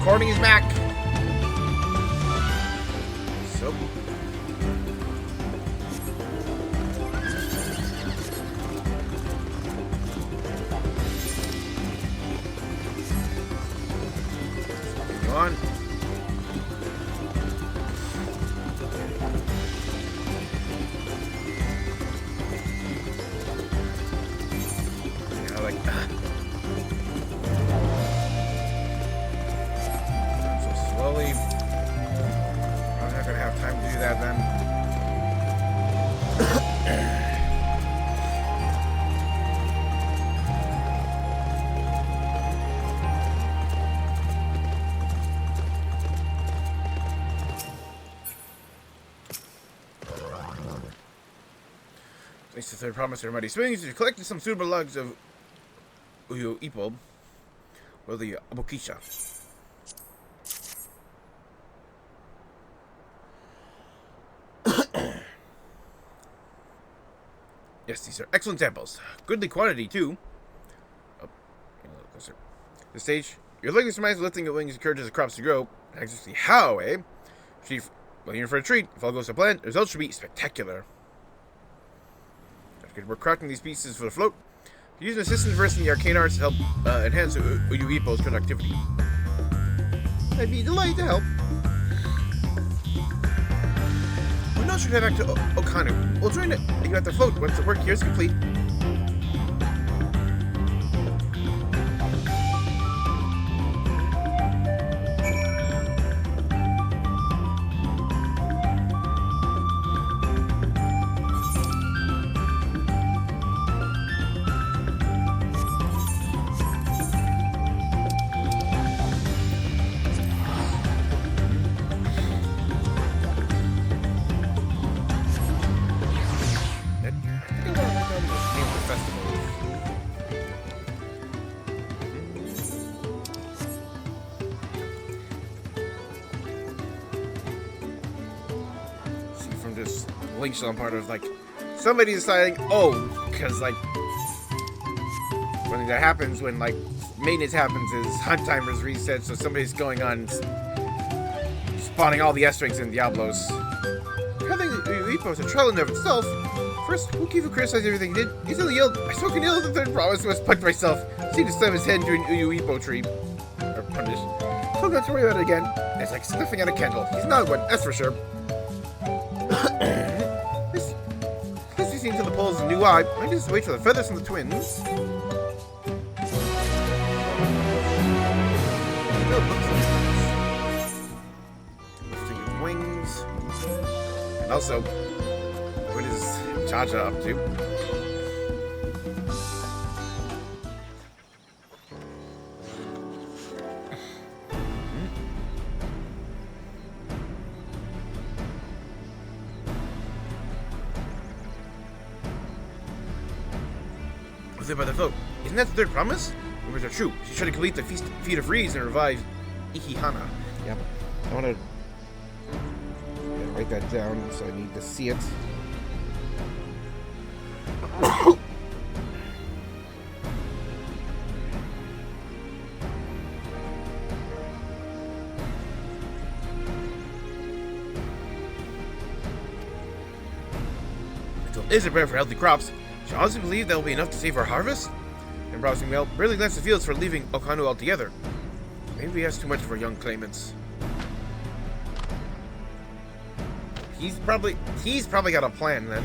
recording is back. So. Go on. At least the third promise of mighty swings, you collected some suitable logs of Uyu Ipo, or the Abokisha. Yes, these are excellent samples. Goodly quantity, too. Oh, a little closer. This stage, your likely surmise lifting of wings encourages the crops to grow. Exactly how, eh? Chief, well, you're in for a treat. If all goes to plan, the results should be spectacular. We're crafting these pieces for the float. Use an assistant versed in the arcane arts to help enhance Uyu Ipo's productivity. I'd be delighted to help. We're not sure to head back to Okanu. We'll join it and get out the float once the work here is complete. On part of like somebody deciding, because like one thing that happens when like maintenance happens is hunt timers reset, so somebody's going on spawning all the S-ranks in Diablos. Having Uyu Ipo is a trial in of itself. First, Wukifu criticized everything he did. He still yelled, "I spoke in ill of the third promise, must punch myself." Seemed to slam his head into an Uyu Ipo tree. Or punish. So not to worry about it again. It's like sniffing at a candle. He's not one, that's for sure. To the poles of new eye. I just wait for the feathers from the twins. Lifting his wings. And also, what is Cha-Cha up to? By the vote. Isn't that the third promise? Rumors are true. She's trying to complete the Feast of Reeds and revive Ikihana. Yep. I want to write that down, so I need to see it. Until is prepare for healthy crops. She honestly believe that will be enough to save our harvest? And browsing well, barely glanced the fields for leaving Okanu altogether. Maybe we asked too much for young claimants. He's probably got a plan then.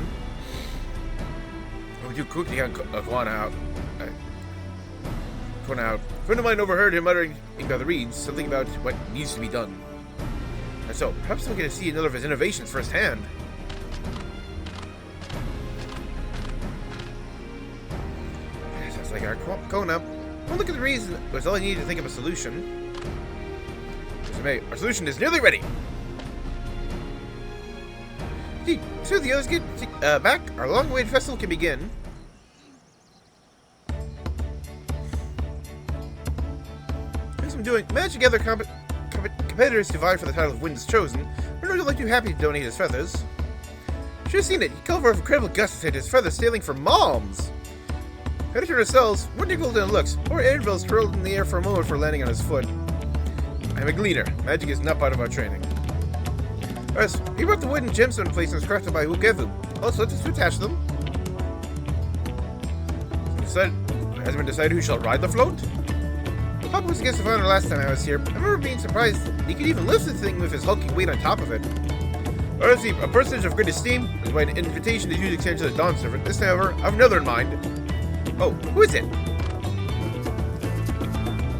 We do quickly on Kwana out. Kwana out. A friend of mine overheard him muttering by the reeds something about what needs to be done. And so, perhaps we'll get to see another of his innovations firsthand. Like our Kona. One look at the reason was all I needed to think of a solution. Our solution is nearly ready. See, soon the others get back, our long-awaited festival can begin. As I'm doing, manage to gather competitors to vie for the title of Wind is Chosen. We're not too happy to donate his feathers. Should have seen it. He called for incredible gusts and said his feathers sailing for moms. Editor ourselves, wonderful in looks, or anvils twirled in the air for a moment before landing on his foot. I'm a gleaner. Magic is not part of our training. First, he brought the wooden gemstone placements crafted by Wuk Lamat. Also, just to attach them. Has it been decided who shall ride the float? Papa was against the founder last time I was here. I remember being surprised he could even lift the thing with his hulking weight on top of it. Honestly, a personage of great esteem is by an invitation to use extension of the Dawnservant. This, however, I have another in mind. Oh, who is it?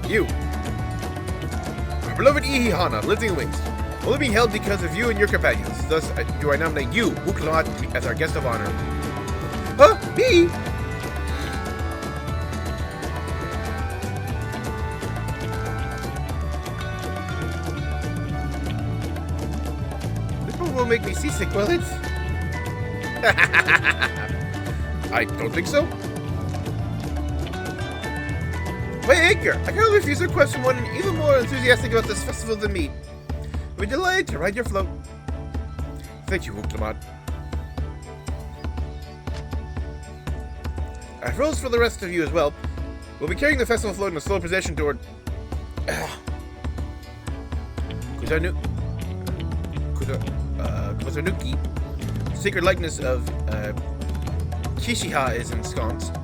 You. Our beloved Ihihana, living wings. Only being held because of you and your companions. Thus, do I nominate you, Wuk Lamat, as our guest of honor. Huh? Me? Will make me seasick, will it? I don't think so. My anchor! I can't refuse a request from one even more enthusiastic about this festival than me. We're delighted to ride your float. Thank you, Wuk Lamat. I have rules for the rest of you as well. We'll be carrying the festival float in a slow procession toward Kuzanuki. The sacred likeness of Kishiha is ensconced.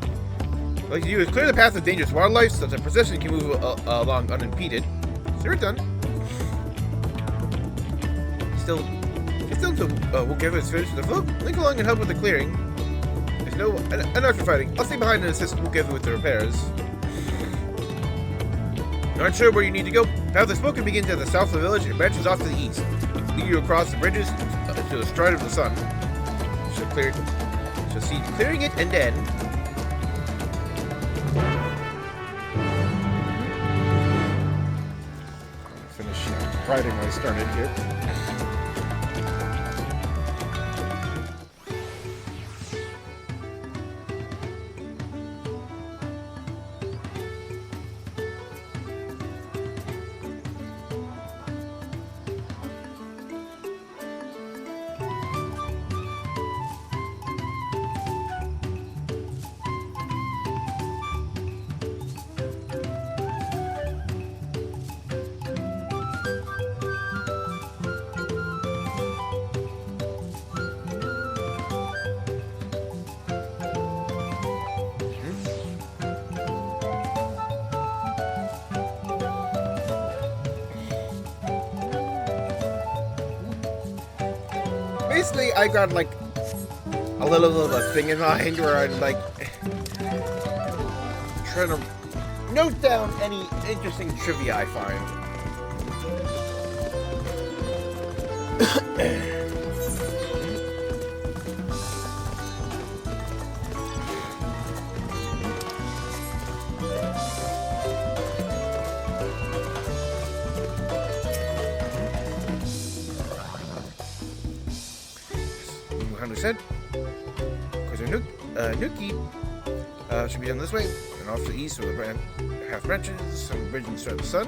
What you do is clear the path of dangerous wildlife so that the procession can move along unimpeded. So we're done. Still until Wuk Lamat is finished with the float. Link along and help with the clearing. There's no enough for fighting. I'll stay behind and assist Wuk Lamat with the repairs. Not sure where you need to go? Path of the Smoke begins at the south of the village and branches off to the east. Lead you across the bridges to the stride of the sun. Shall see clearing it and then finish writing I started here. Basically, I got like a little bit of a thing in mind where I'm like trying to note down any interesting trivia I find. Said, Nuki should be done this way, and off to the east with the half branches, some bridge and start the sun.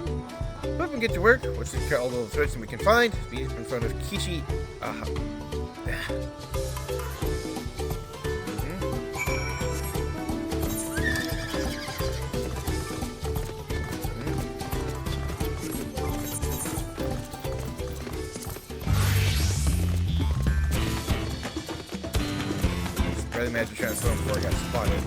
Up and get to work. Let's take all the threads we can find. Be in front of Kishi. I imagine trying to throw him before I got spotted.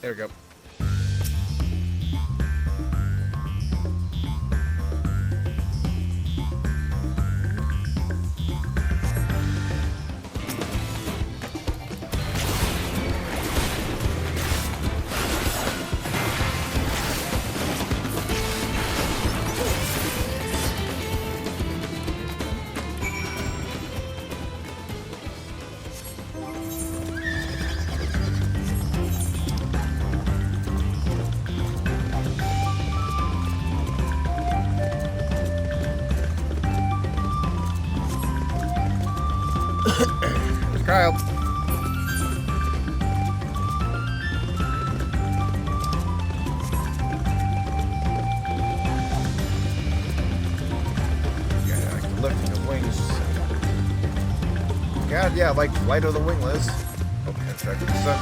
There we go. There's Kyle. Yeah, like lifting the wings. God, yeah, like Flight of the Wingless. Oh, that's right. The sun.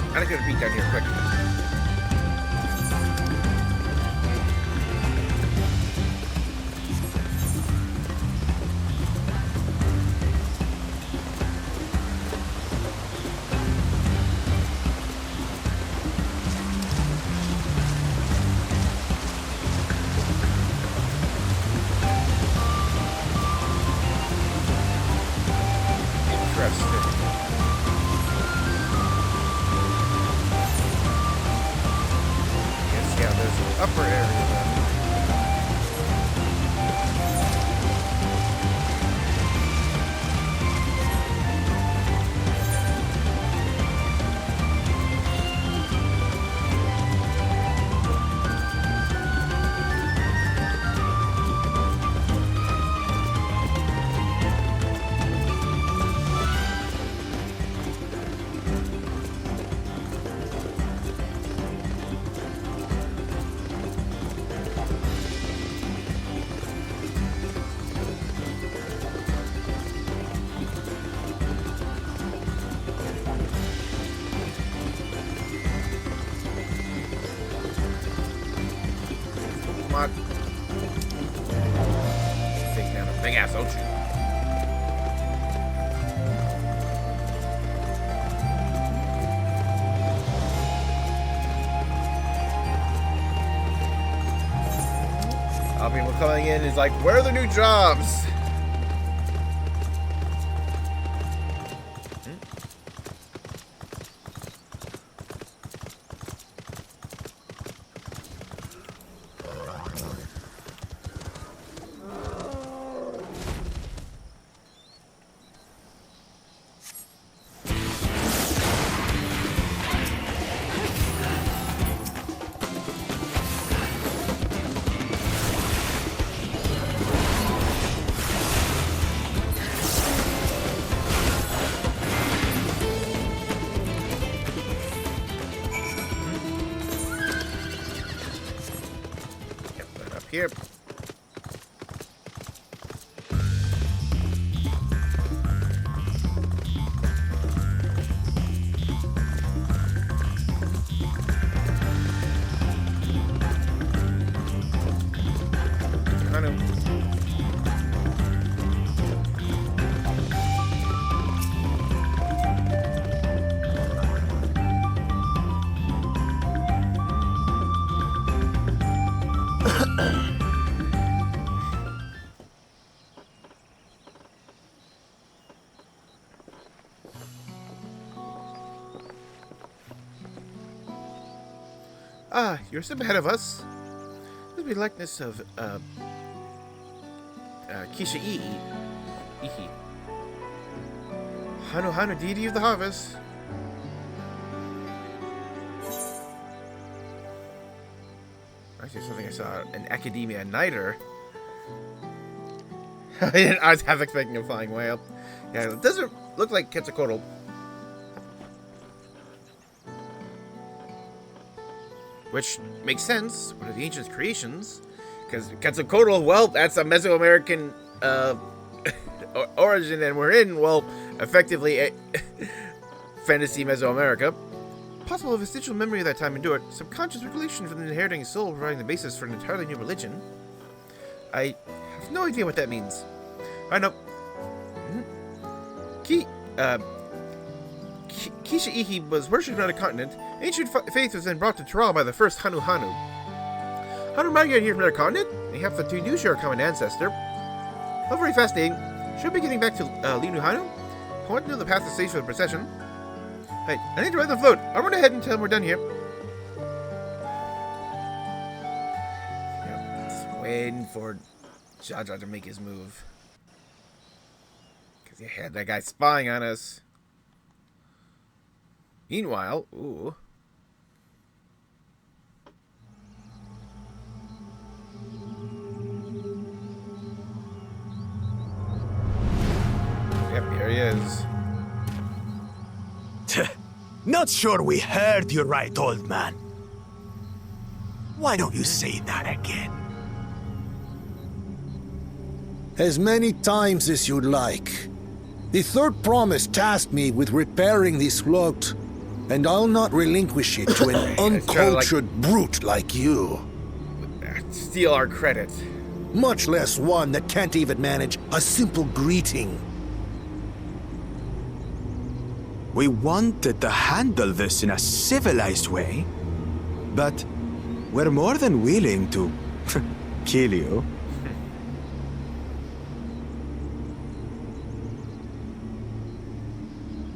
I'm gonna get a beat down here quick. Interesting. Yeah, there's an upper area then. Come on. Take down a big ass ocean. All people coming in is like, where are the new jobs? Here. I know. Ah, you're a step ahead of us. This would be likeness of, Kisha Ihi. Hanu, deity of the harvest. Actually, something I saw, an Academia Niter. I was half expecting a flying whale. Yeah, it doesn't look like Quetzalcoatl. Which makes sense. One of the ancient creations. Because Quetzalcoatl, well, that's a Mesoamerican origin, and we're in, well, effectively fantasy Mesoamerica. Possible vestigial memory of that time endured. Subconscious recollection from the inheriting soul providing the basis for an entirely new religion. I have no idea what that means. I know. Kishiihi was worshipped on a continent. Ancient faith was then brought to Tural by the first Hanu. Hanu migrated here from their continent. They have the two do share a common ancestor. Oh, very fascinating. Should we be getting back to Linu Hanu? I want to know the path to stage for the procession. Hey, I need to ride the float. I'll run ahead until we're done here. Yep, just waiting for Jaja to make his move. Because he had that guy spying on us. Meanwhile, ooh. Yep, here he is. Not sure we heard you right, old man. Why don't you say that again? As many times as you'd like. The third promise tasked me with repairing this float, and I'll not relinquish it to an uncultured brute like you. Steal our credit. Much less one that can't even manage a simple greeting. We wanted to handle this in a civilized way, but we're more than willing to kill you.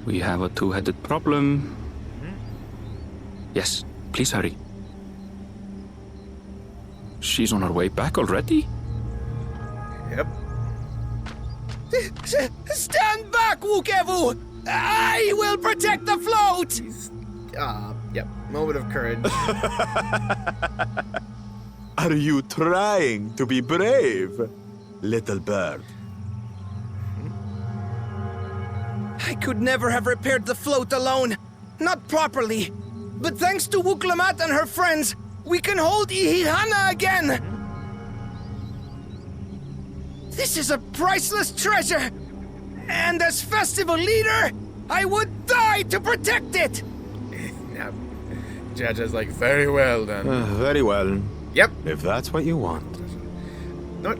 We have a two-headed problem. Yes, please hurry. She's on her way back already? Yep. Stand back, Wukevu! I will protect the float! Yep. Moment of courage. Are you trying to be brave, little bird? I could never have repaired the float alone. Not properly. But thanks to Wuk Lamat and her friends, we can hold Ihihana again! This is a priceless treasure! And as festival leader, I would die to protect it! Now, Jaja's like, very well done. Very well. Yep. If that's what you want. No,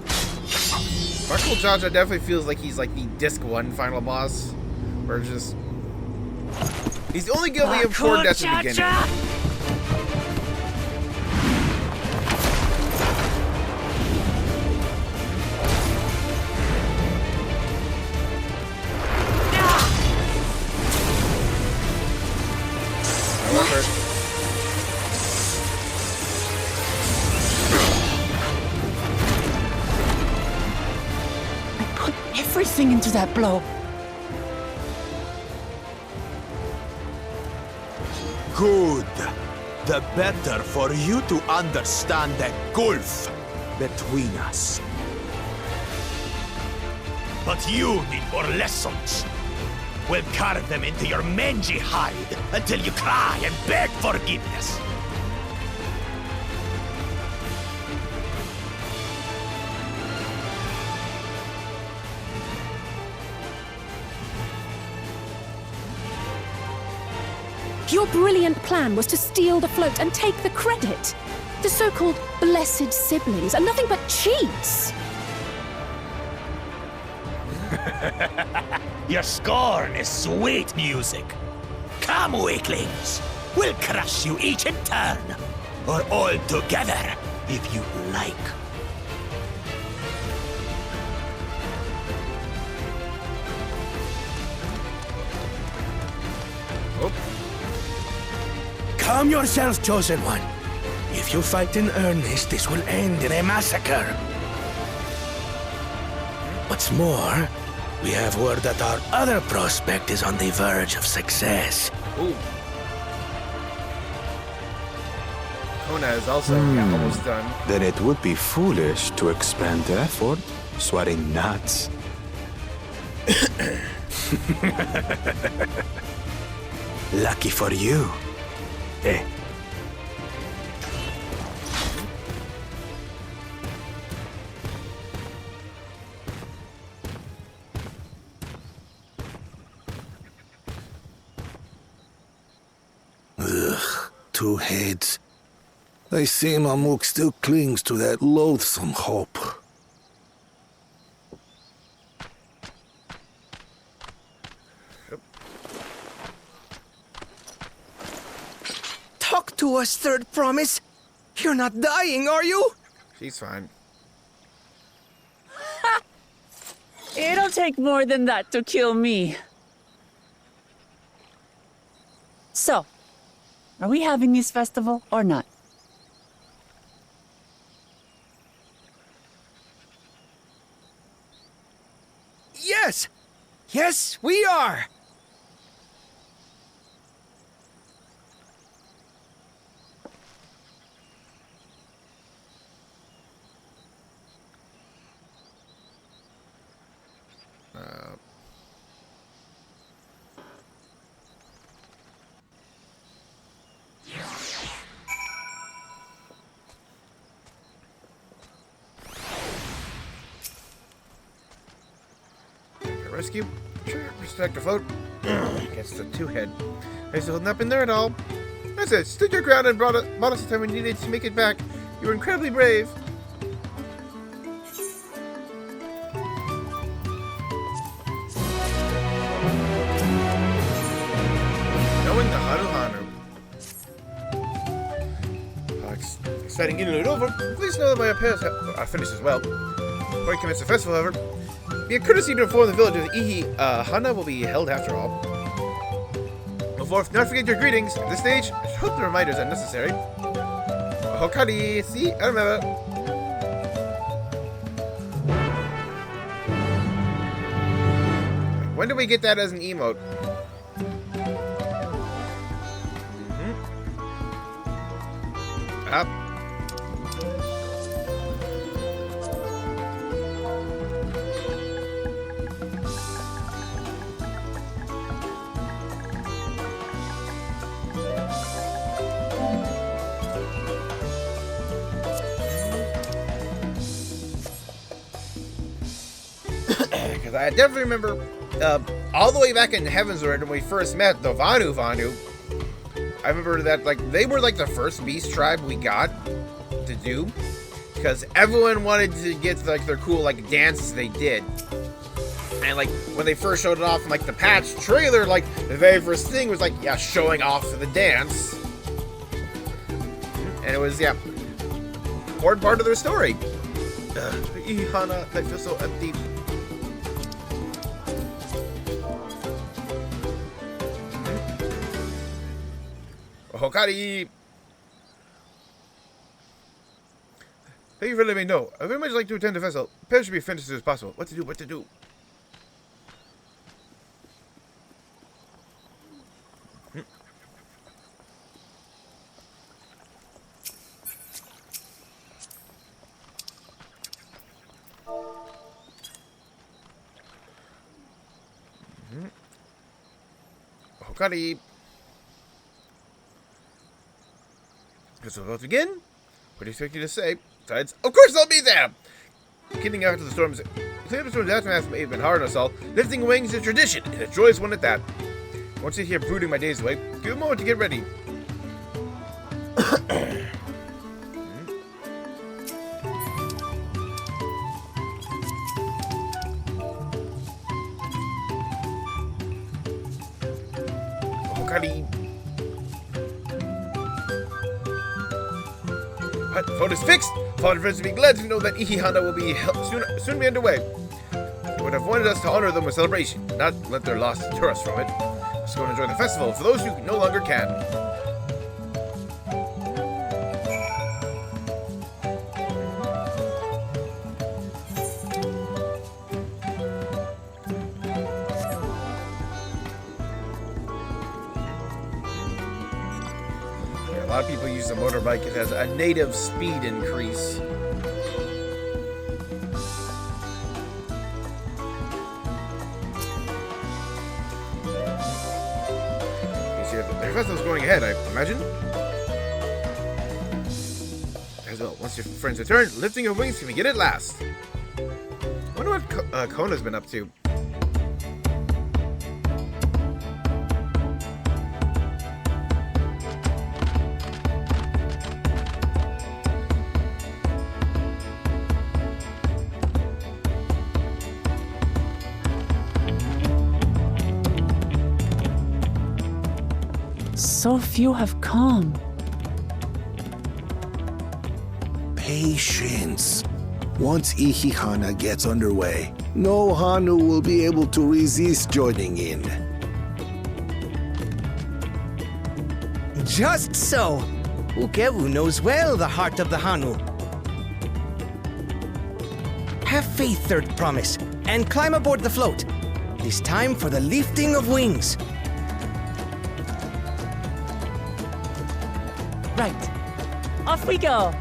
Sparkle Jaja definitely feels like he's like the Disc 1 final boss. Or just... He's the only guy we have 4 deaths at the beginning. Everything into that blow. Good. The better for you to understand the gulf between us. But you need more lessons. We'll carve them into your mangy hide until you cry and beg forgiveness. Your brilliant plan was to steal the float and take the credit. The so-called blessed siblings are nothing but cheats. Your scorn is sweet music. Come, weaklings. We'll crush you each in turn. Or all together, if you like. Calm yourself, Chosen One. If you fight in earnest, this will end in a massacre. What's more, we have word that our other prospect is on the verge of success. Ooh. Kona is also almost done. Then it would be foolish to expend effort sweating nuts. Lucky for you. two heads. I see Mamuk still clings to that loathsome hope. Talk to us, Third Promise. You're not dying, are you? She's fine. It'll take more than that to kill me. So, are we having this festival or not? Yes! Yes, we are! Rescue? Sure, protect the float. Against the two-head. Are you still holding up in there at all? That's it. Stood your ground and brought us the time we needed to make it back. You were incredibly brave. Knowing the Haru Hanu. Exciting interlude over. Please know that my repairs are finished as well. Before we commence the festival, however, be a courtesy to inform the village that Ihi Hana will be held after all. Before, not forget your greetings. At this stage, I hope the reminders are necessary. Hokari, see? I remember. When do we get that as an emote? Up. Because I definitely remember all the way back in Heaven's Word when we first met the Vanu. I remember that they were the first beast tribe we got to do, because everyone wanted to get their cool dances they did. And when they first showed it off in the patch trailer, the very first thing was showing off the dance. And it was important part of their story. Ihana, I feel so empty. Hokari! Thank you for letting me know. I very much like to attend the festival. Repairs should be finished as soon as possible. What to do? What to do? Hokari! Guess we're about to begin? What do you expect you to say? Besides, of course I'll be there! Getting after the storms. Clearing the storm's aftermath may have been hard on us all. Lifting wings is a tradition, and a joyous one at that. I won't sit here brooding my days away. Give me a moment to get ready. Hokari! What? The vote is fixed! Father friends will be glad to know that Ihihana will be soon be underway. They would have wanted us to honor them with celebration, not let their loss deter us from it. Let's go and enjoy the festival for those who no longer can. A lot of people use the motorbike. It has a native speed increase. The festival's going ahead, I imagine. As well, once your friends return, lifting your wings can begin at last. I wonder what Kona's been up to. So few have come. Patience. Once Ihihana gets underway, no Hanu will be able to resist joining in. Just so. Ukewu knows well the heart of the Hanu. Have faith, Third Promise, and climb aboard the float. It is time for the lifting of wings. Right. Off we go.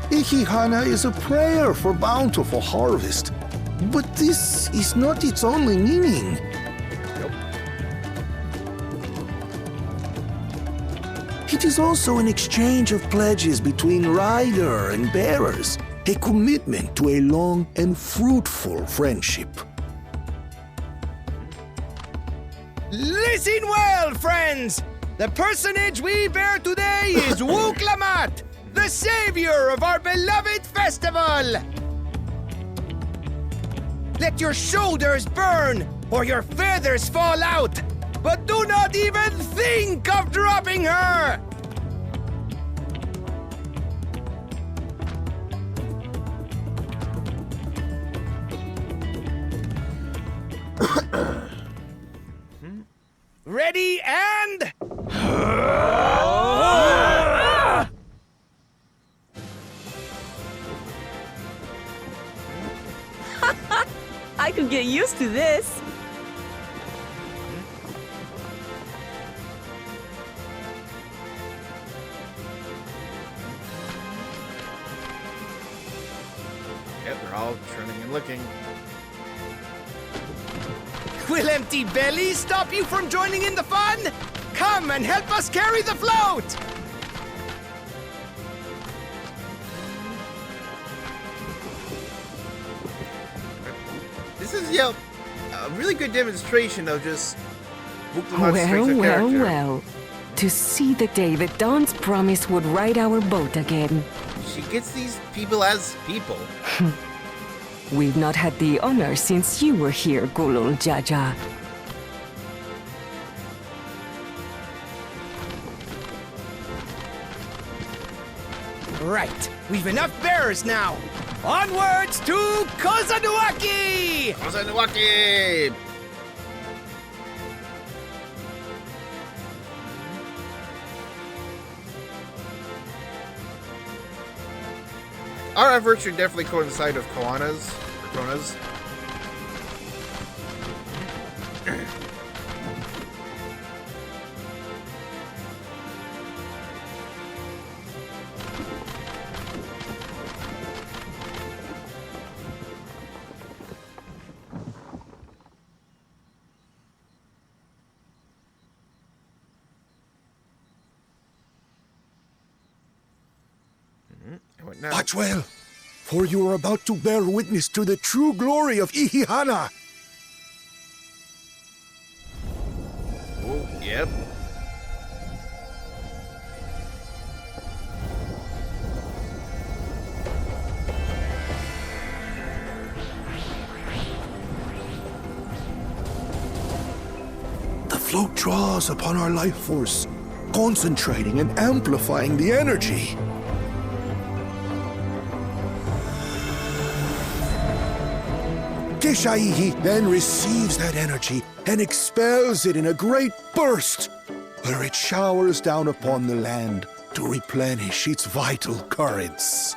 Ihihana is a prayer for bountiful harvest. But this is not its only meaning. It is also an exchange of pledges between rider and bearers, a commitment to a long and fruitful friendship. Listen well, friends! The personage we bear today is Wuk Lamat, the savior of our beloved festival! Let your shoulders burn, or your feathers fall out, but do not even think of dropping her! Ready and... I could get used to this. Yep, they're all turning and looking. Will empty bellies stop you from joining in the fun? Come and help us carry the float! This is, a really good demonstration of just Wuk Lamat's strength of Well, character. well. To see the day that Dawn's promise would ride our boat again. She gets these people as people. We've not had the honor since you were here, Gulul Jaja. Right, we've enough bearers now. Onwards to Kozanuaki! Kozanuaki! Our efforts should definitely coincide with Koana's, or Kona's. What now? Watch well, for you are about to bear witness to the true glory of Ihihana. Oh, yep. The float draws upon our life force, concentrating and amplifying the energy. Keshaihi then receives that energy and expels it in a great burst, where it showers down upon the land to replenish its vital currents.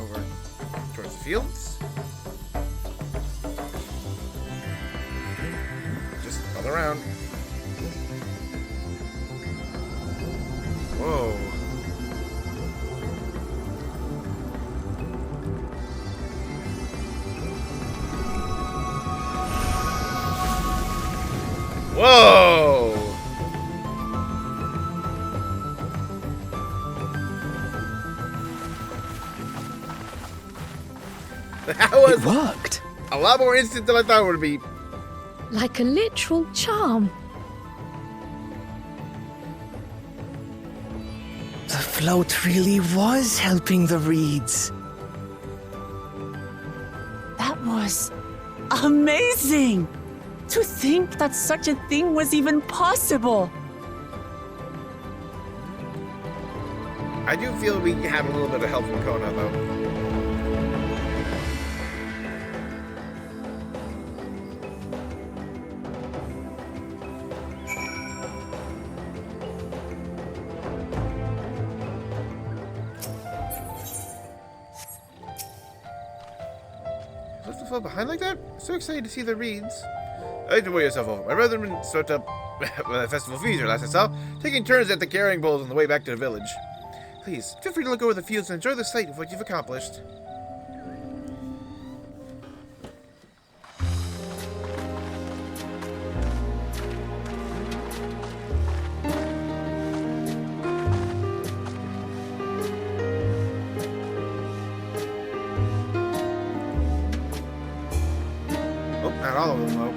Over towards the fields. Just all around. Whoa. Whoa! That was It worked. a lot more instant than I thought it would be. Like a literal charm. The float really was helping the reeds. That was amazing! To think that such a thing was even possible! I do feel we have a little bit of help from Kona, though. Left the float behind like that? So excited to see the reeds. I had to weigh yourself over. My brethren sort up with a festival feaster last I saw, taking turns at the carrying bowls on the way back to the village. Please, feel free to look over the fields and enjoy the sight of what you've accomplished. Oh, not all of them, though.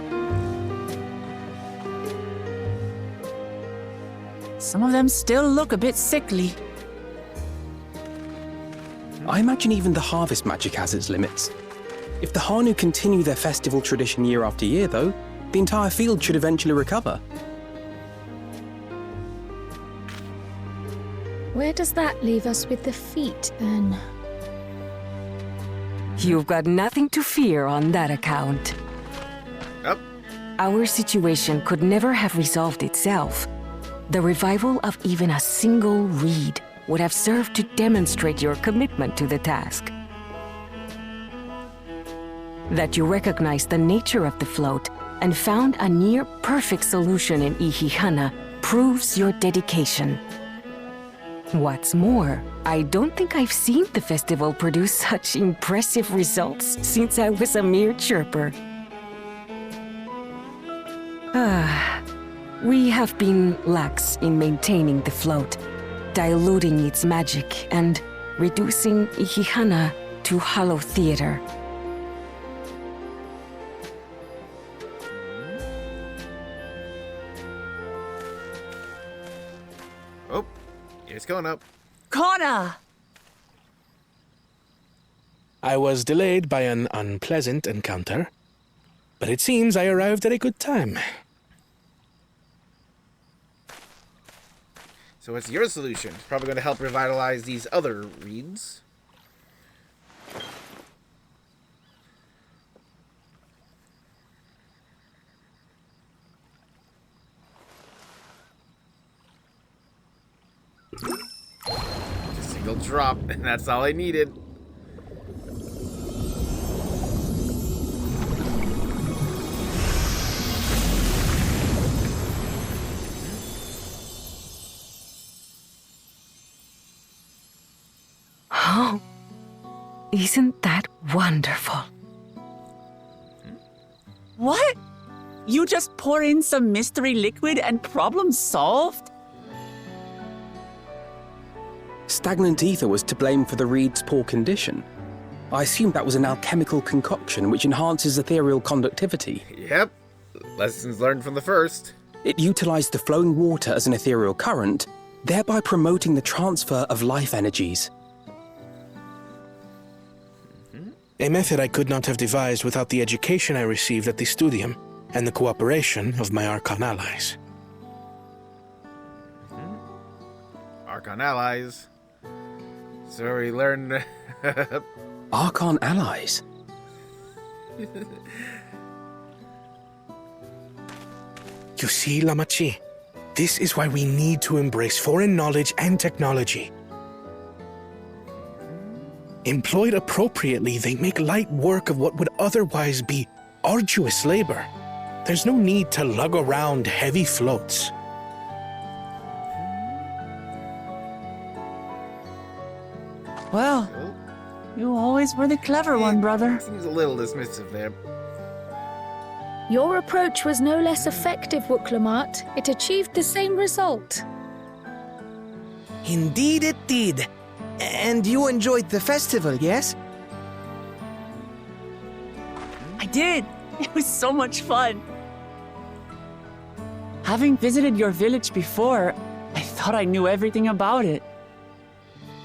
Some of them still look a bit sickly. I imagine even the harvest magic has its limits. If the Hanu continue their festival tradition year after year, though, the entire field should eventually recover. Where does that leave us with the feet, then? You've got nothing to fear on that account. Yep. Our situation could never have resolved itself. The revival of even a single reed would have served to demonstrate your commitment to the task. That you recognized the nature of the float and found a near-perfect solution in Ihihana proves your dedication. What's more, I don't think I've seen the festival produce such impressive results since I was a mere chirper. We have been lax in maintaining the float, diluting its magic and reducing Ihihana to hollow theater. Oh, it's going up. Kona! I was delayed by an unpleasant encounter, but it seems I arrived at a good time. So what's your solution? It's probably going to help revitalize these other reeds. Just a single drop, and that's all I needed. Oh, isn't that wonderful? What? You just pour in some mystery liquid and problem solved? Stagnant ether was to blame for the reed's poor condition. I assumed that was an alchemical concoction which enhances ethereal conductivity. Yep. Lessons learned from the first. It utilized the flowing water as an ethereal current, thereby promoting the transfer of life energies. A method I could not have devised without the education I received at the studium and the cooperation of my Archon allies. Archon allies. So we learned... Archon allies? You see, Lamachi, this is why we need to embrace foreign knowledge and technology. Employed appropriately, they make light work of what would otherwise be arduous labor. There's no need to lug around heavy floats. Well, you always were the clever one, brother. Seems a little dismissive there. Your approach was no less effective, Wuk Lamat. It achieved the same result. Indeed it did. And you enjoyed the festival, yes? I did. It was so much fun. Having visited your village before, I thought I knew everything about it.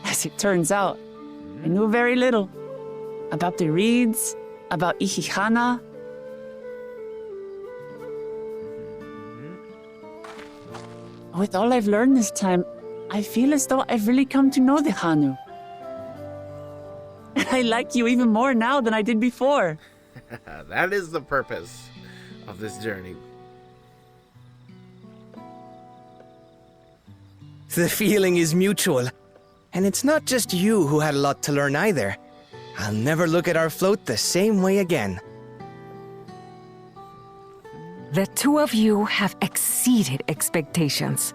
As it turns out, I knew very little. About the reeds, about Ihihana. With all I've learned this time, I feel as though I've really come to know the Hanu. And I like you even more now than I did before. That is the purpose of this journey. The feeling is mutual. And it's not just you who had a lot to learn either. I'll never look at our float the same way again. The two of you have exceeded expectations.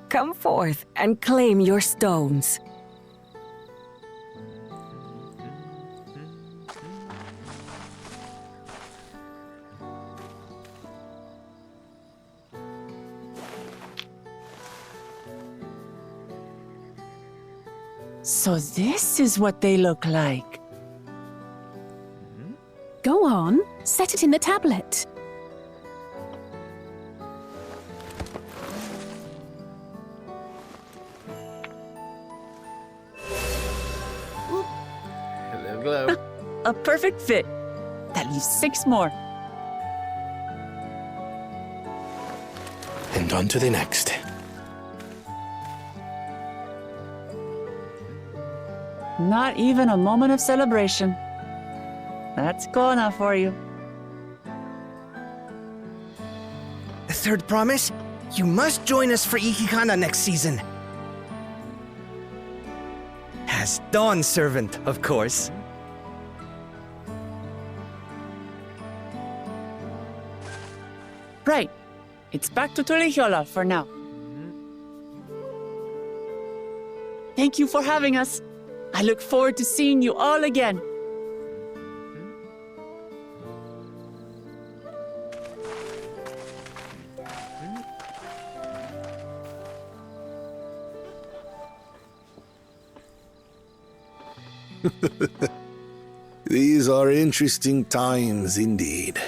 Come forth and claim your stones. So this is what they look like. Go on, set it in the tablet. Hello, glow. A perfect fit. That leaves 6 more. And on to the next. Not even a moment of celebration. That's Kona for you. The third promise? You must join us for Ihihana next season. As Dawnservant, of course. Right. It's back to Tulihiola for now. Thank you for having us. I look forward to seeing you all again. These are interesting times indeed.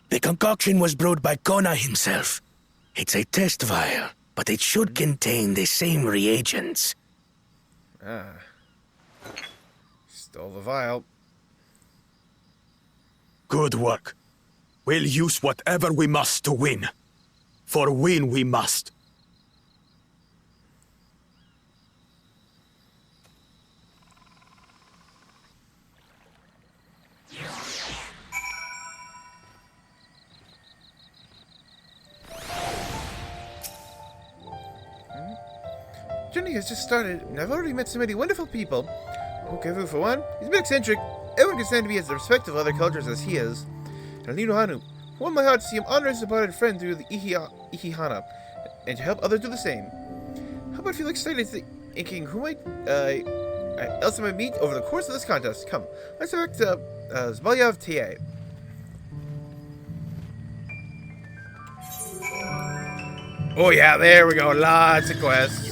The concoction was brewed by Kona himself. It's a test vial, but it should contain the same reagents. Ah. Stole the vial. Good work. We'll use whatever we must to win. For win we must. Journey has just started, and I've already met so many wonderful people. Okevu, for one, he's a bit eccentric. Everyone can stand to be as respectful of other cultures as he is. And Nino Hanu, warmed my heart to see him honor his departed friend through the Ihihana, and to help others do the same. How about feel excited thinking who else I might meet over the course of this contest? Come, let's select Zbalyav TA. Oh yeah, there we go. Lots of quests.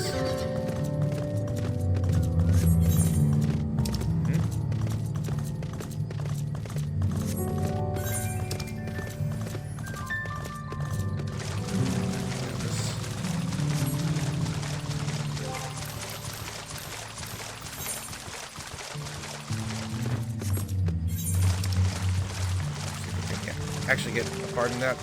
Actually get a part in that.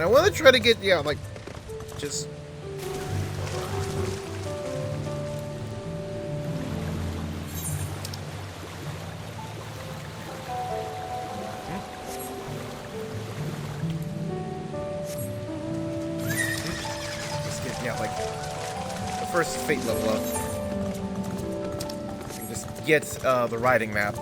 I want to try to get, yeah, like, just... like the first Fate level up. And just get the riding map.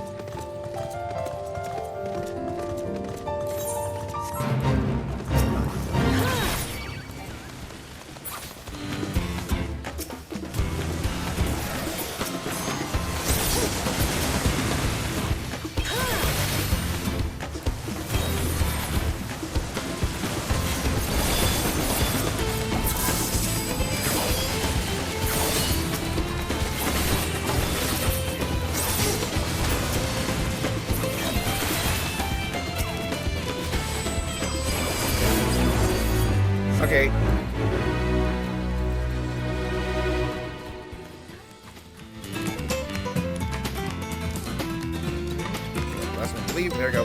Okay. Last one to leave. There we go.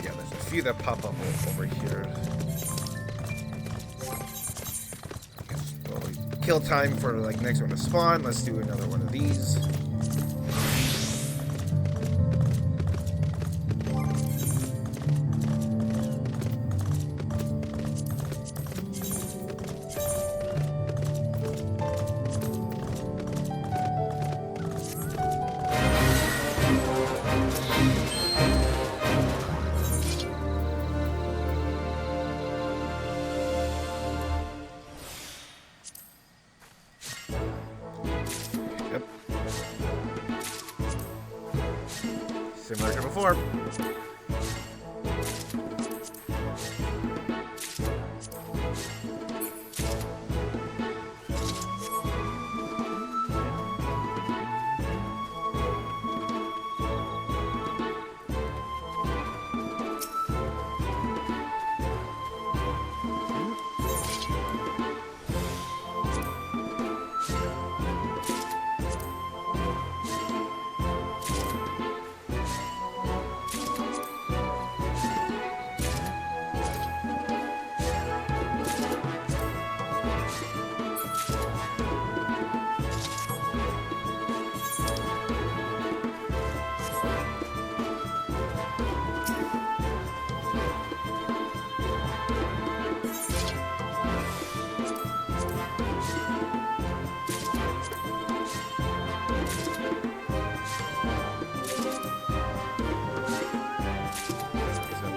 Yeah, there's a few that pop up over here. Well, kill time for like next one to spawn. Let's do another one of these. Similar to before.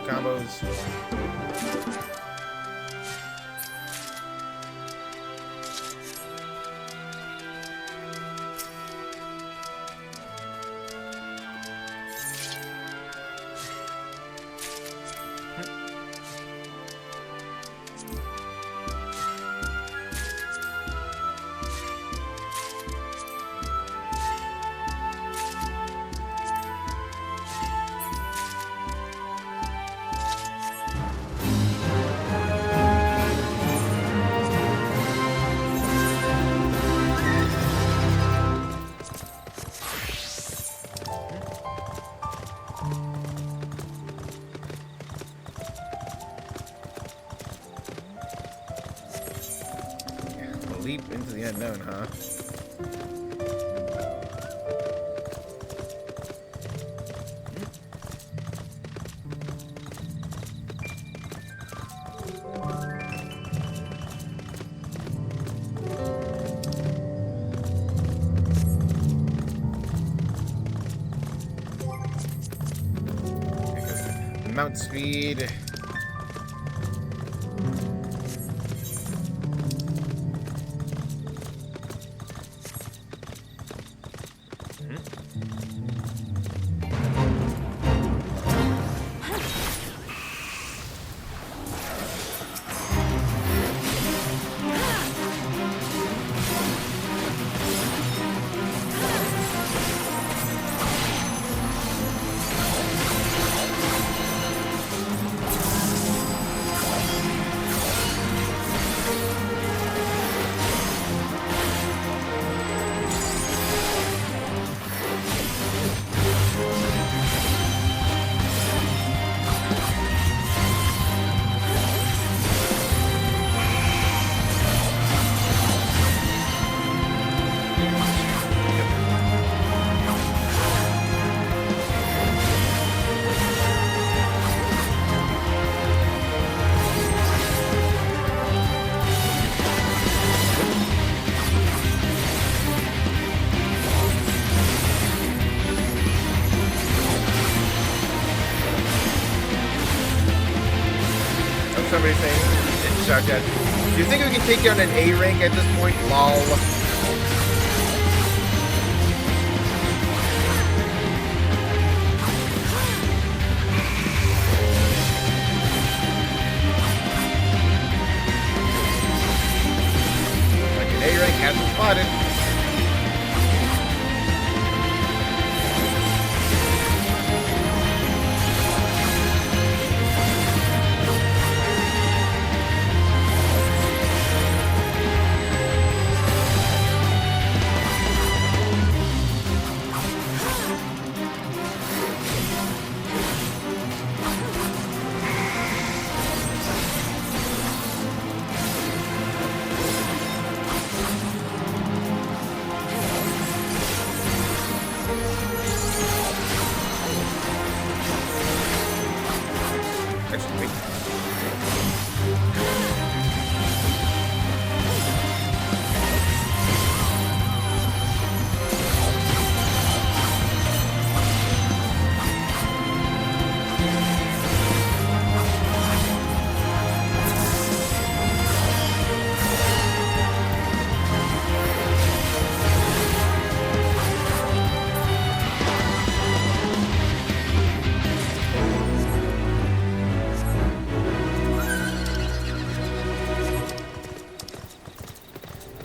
Combos. Leap into the unknown, huh? Mount speed. somebody saying in chat chat, do you think we can take down an A rank at this point? Lol. Like an A rank hasn't spotted.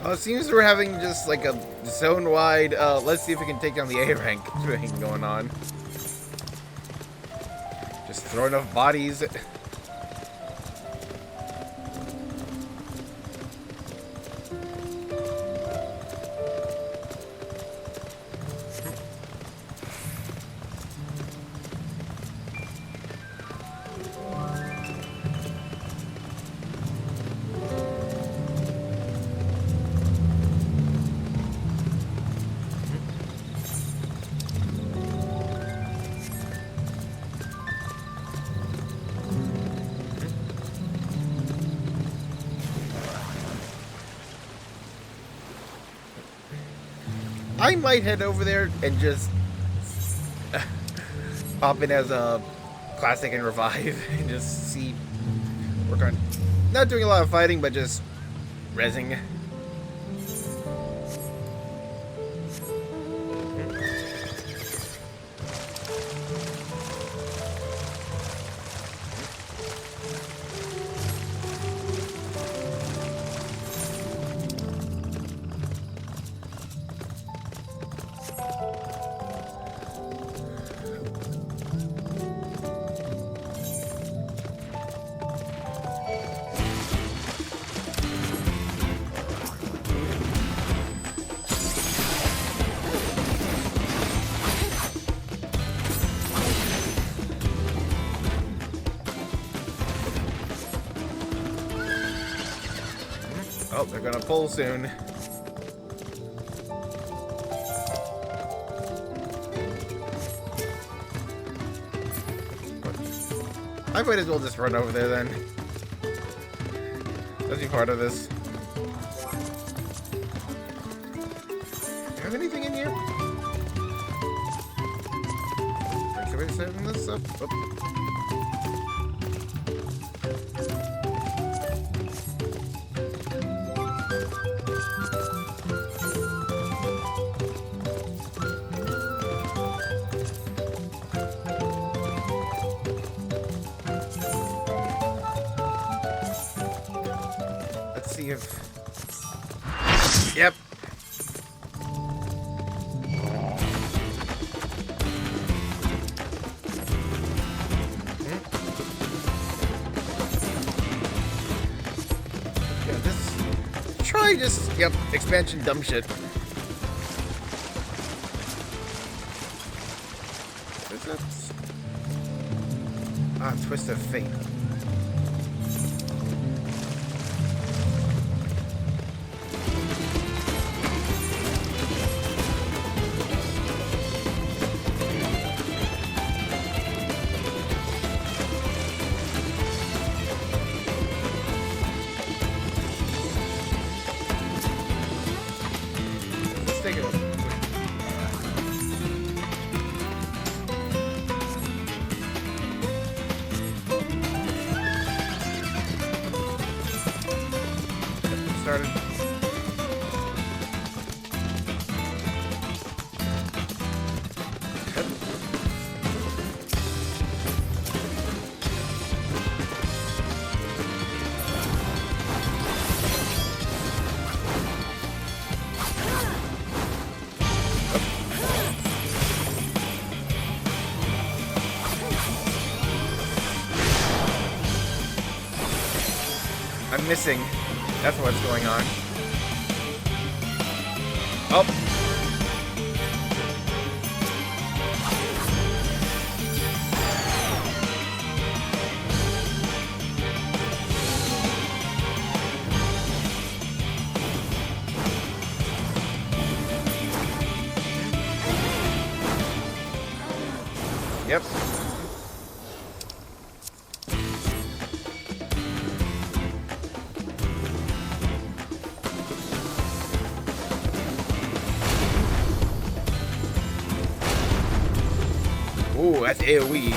It seems we're having just like a zone-wide, let's see if we can take down the A rank thing going on. Just throw enough bodies. I might head over there and just pop in as a classic and revive and just see, work on not doing a lot of fighting, but just rezzing. Oh, they're gonna pull soon. I might as well just run over there then. Let's be part of this. Do you have anything in here? Can we set this up? Oh. Yep. Yeah, try expansion dumb shit. What's that? Ah, Twist of Fate. started. I'm missing. That's what's going on. Oh. Yep. Ooh, that's AoE.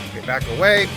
Okay, back away.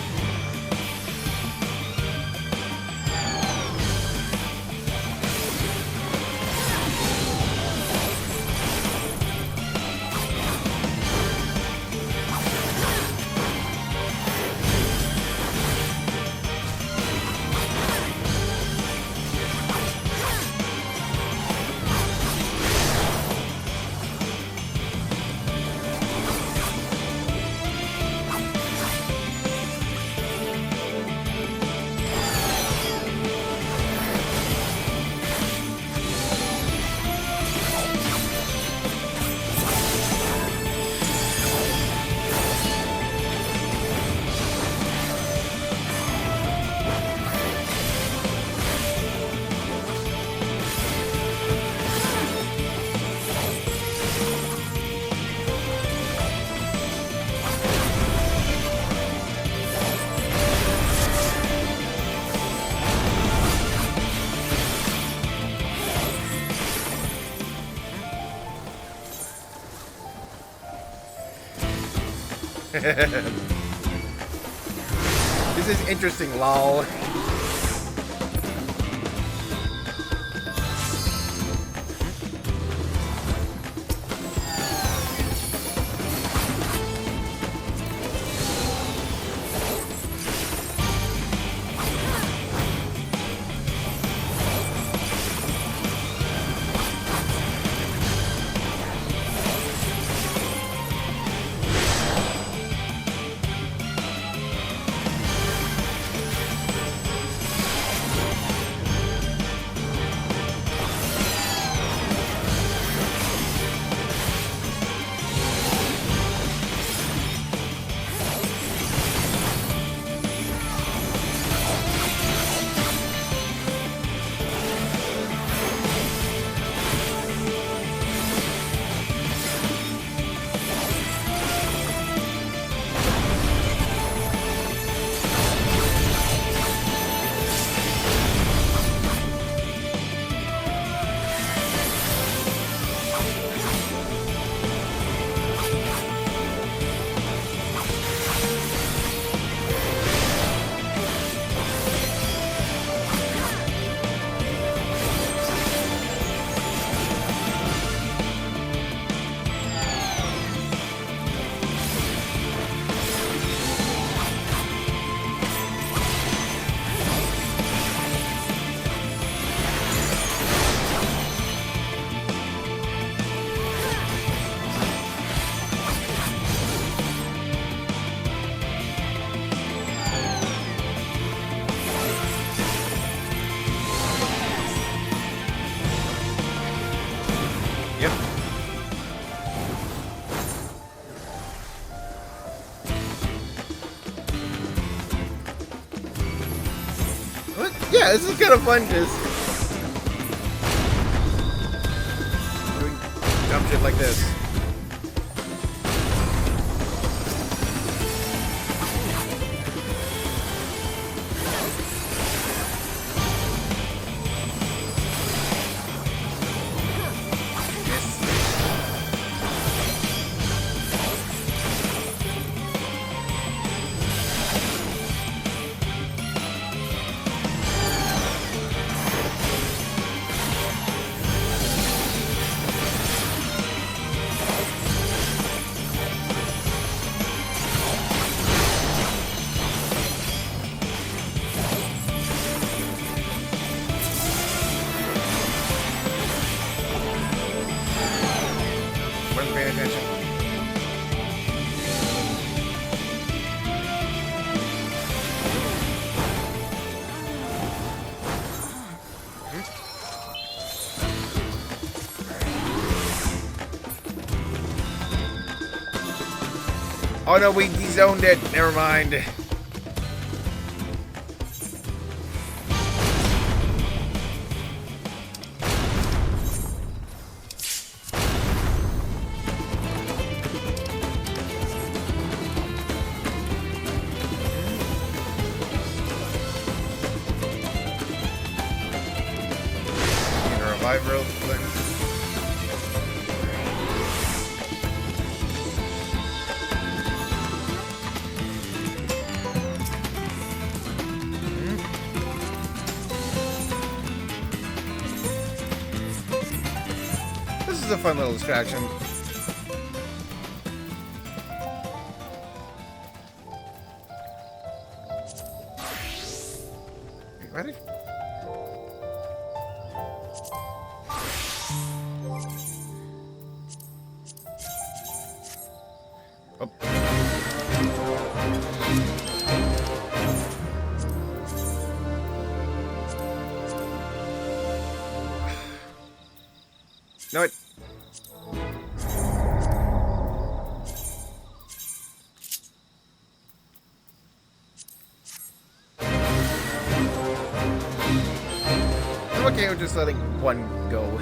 This is interesting, lol. Yeah, this is kind of fun just doing dumb shit like this. attention. Oh no, we de-zoned it. Never mind. Revive real quick. This is a fun little distraction. Ready? Oh. No, it. I'm okay with just letting one go.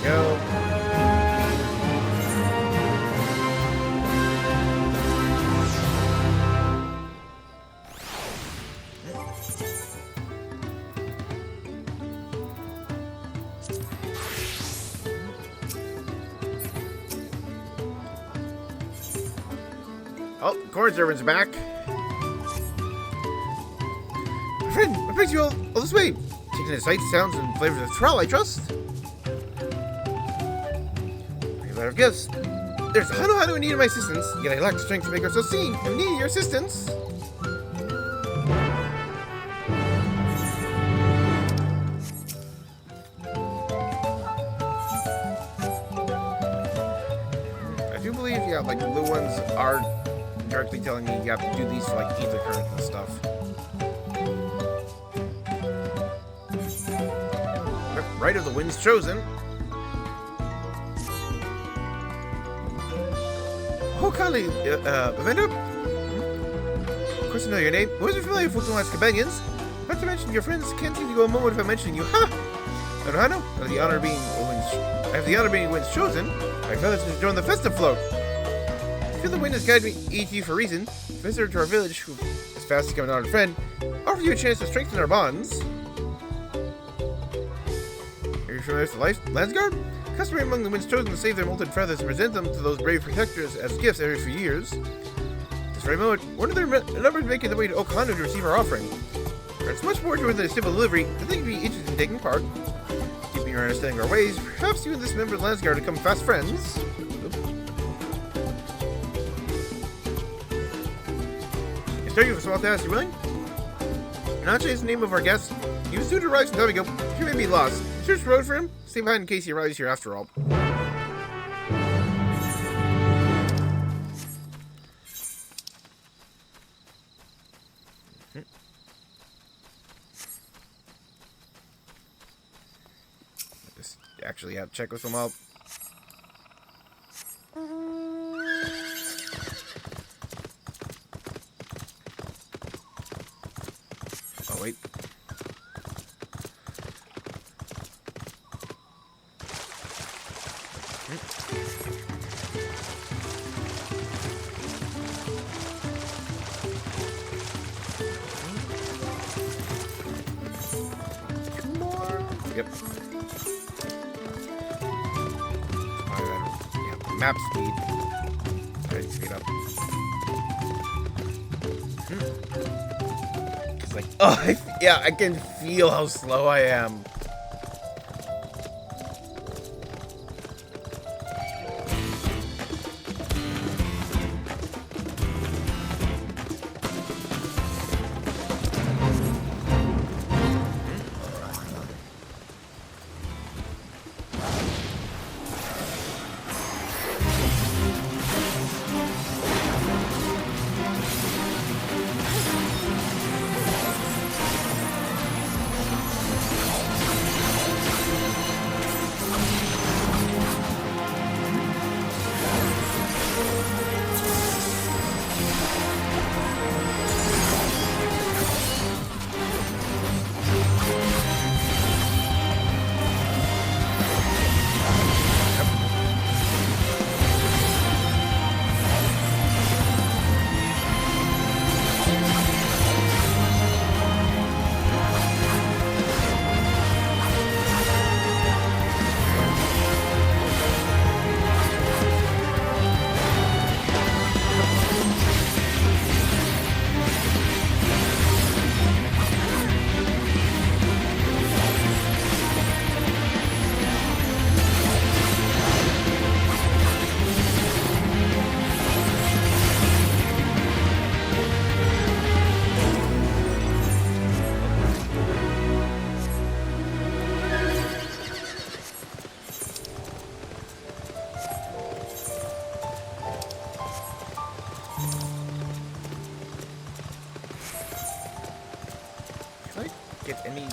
Go. Oh, Dawnservant's back. My friend, what brings you all this way? Taking the sights, sounds, and flavors of Tural, I trust? I guess there's Hanu in need of my assistance, yet I lack the strength to make her so seen. I'm needing your assistance. I do believe, yeah, like the blue ones are directly telling me you have to do these for like ether current and stuff. Right of the Wind's Chosen. Oh, Kali, Venda? Of course I know your name. Who is familiar with Wuk Lamat's companions? Not to mention your friends can't seem to go a moment without mentioning you. Ha! Hano, I have the honor of being Wind's Chosen. My feathers to join the festive float. I feel the Wind has guided me each you for a reason. Visitor to our village, who is fast becoming an honored friend, offer you a chance to strengthen our bonds. Are you familiar with the Landsguard? Customary among the Wind's Chosen to save their molten feathers and present them to those brave protectors as gifts every few years. This very moment, one of their numbers making their way to Okano to receive our offering. It's much more than a simple delivery, but they could be interested in taking part. Keeping your understanding of our ways, perhaps you and this member of the Landsguard become fast friends. I start you with a small task, you willing? Nacha is the name of our guest. He was due to arrive some time ago. He may be lost. Search the road for him. Stay behind in case he arrives here after all. Just actually have to check with him out. Oh, wait. Two more? Yep. Yeah, map speed. Try to speed up. It's like, oh, yeah, I can feel how slow I am. Get any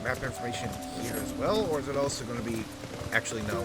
map information here as well, or is it also going to be actually no?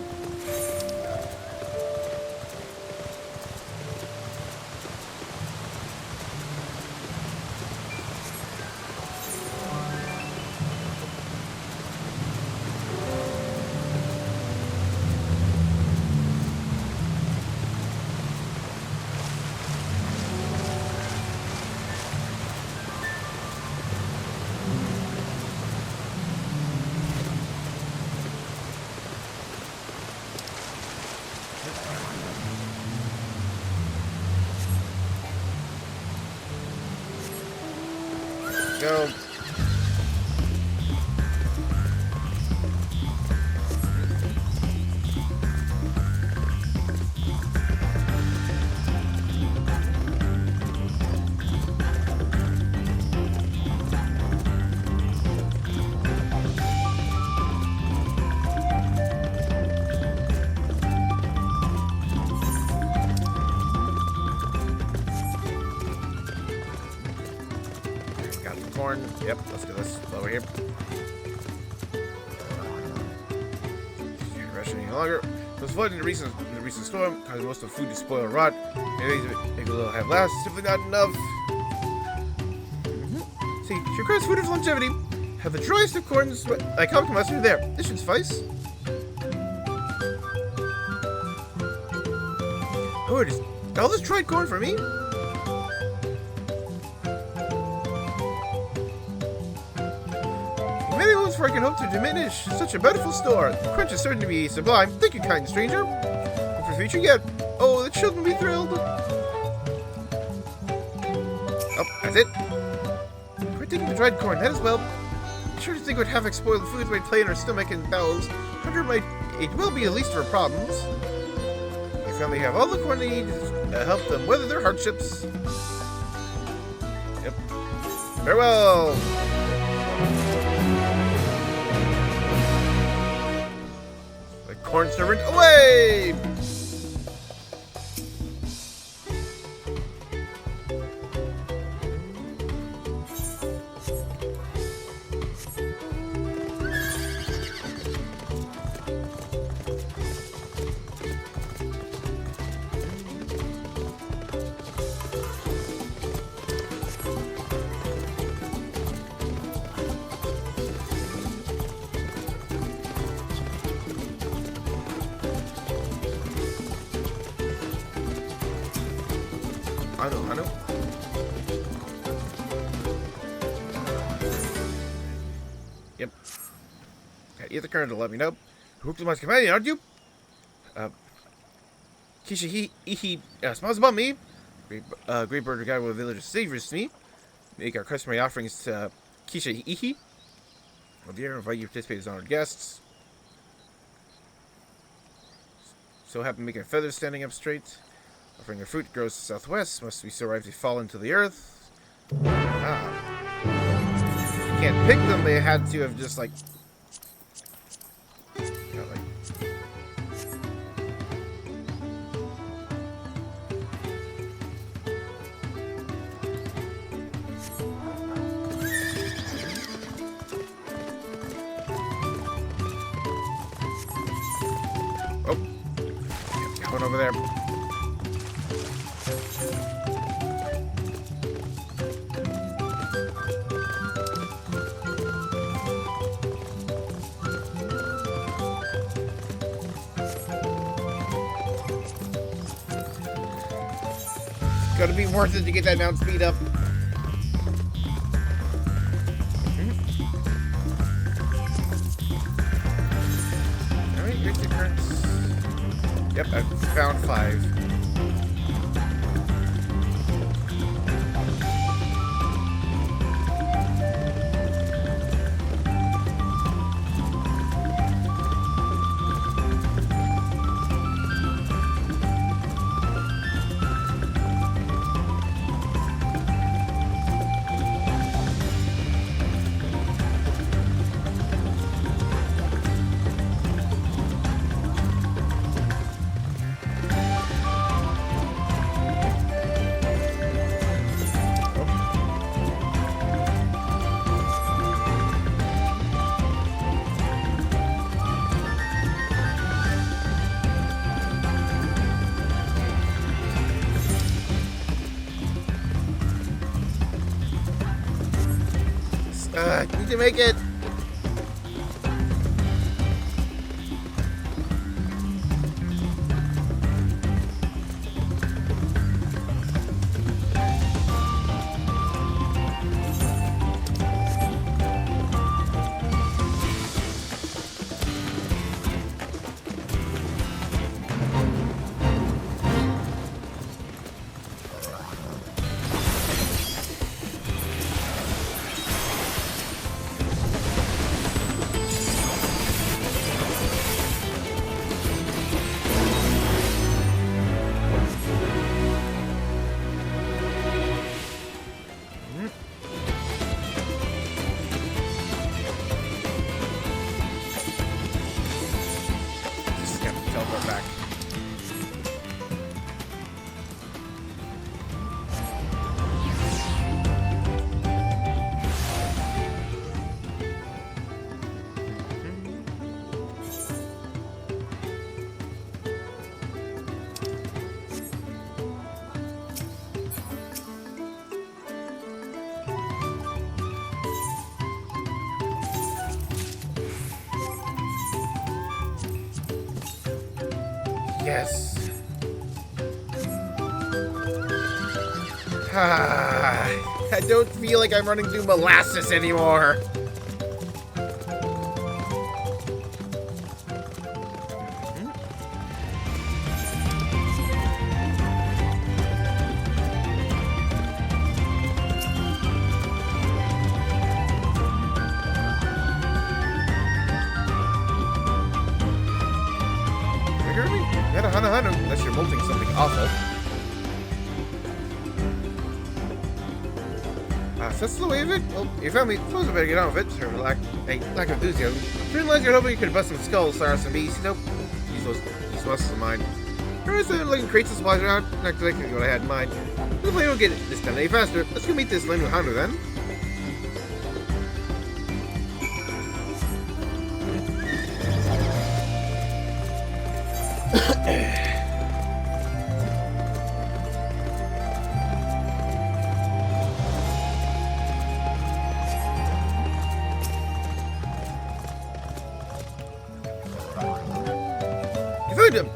Go. Yep, let's do this. Over here. Can't rush any longer. It was flooded in the recent storm, causing most of the food to spoil and rot. Maybe a little have last. Simply not enough. See, she requires food of longevity. Have the driest of corns like Hopkins mustard there. This should suffice. Oh, is all this dried corn for me? Many months before I can hope to diminish such a bountiful store. The crunch is certain to be sublime. Thank you, kind stranger. And for the future yet. Oh, the children will be thrilled. Oh, that's it. We're taking the dried corn, that as well. I'm sure to think what havoc spoiled foods might play in our stomach and bowels. It will be the least of our problems. Your family have all the corn they need to help them weather their hardships. Yep. Farewell. Corn servant away! I know. Yep. Okay, either current to let me know. Wuk Lamat's companion, aren't you? Kisha, he smiles about me. Great bird guy with village savors to me. Make our customary offerings to Kisha Ihi. Well, dear, invite you to participate as honored guests. So happen to make a feather standing up straight. Offering a fruit grows southwest, must be so ripe they fall into the earth. Ah. You can't pick them, they had to have just like... Oh. Got one over there. Gotta be worth it to get that mount speed up. Alright, here's the currents. Yep, I found 5. Need to make it. Yes. I don't feel like I'm running through molasses anymore. Unless you're molting something awful. So that's the way of it. Well, your family suppose I better get on with it. Sort of lack of enthusiasm. Realize you're hoping you could bust some skulls, Cyrus and Beast. Nope. these muscles of mine. First, I'm looking crates of supplies around. Not exactly what I had in mind. Looks like I don't get this done any faster. Let's go meet this Lin Hanu then.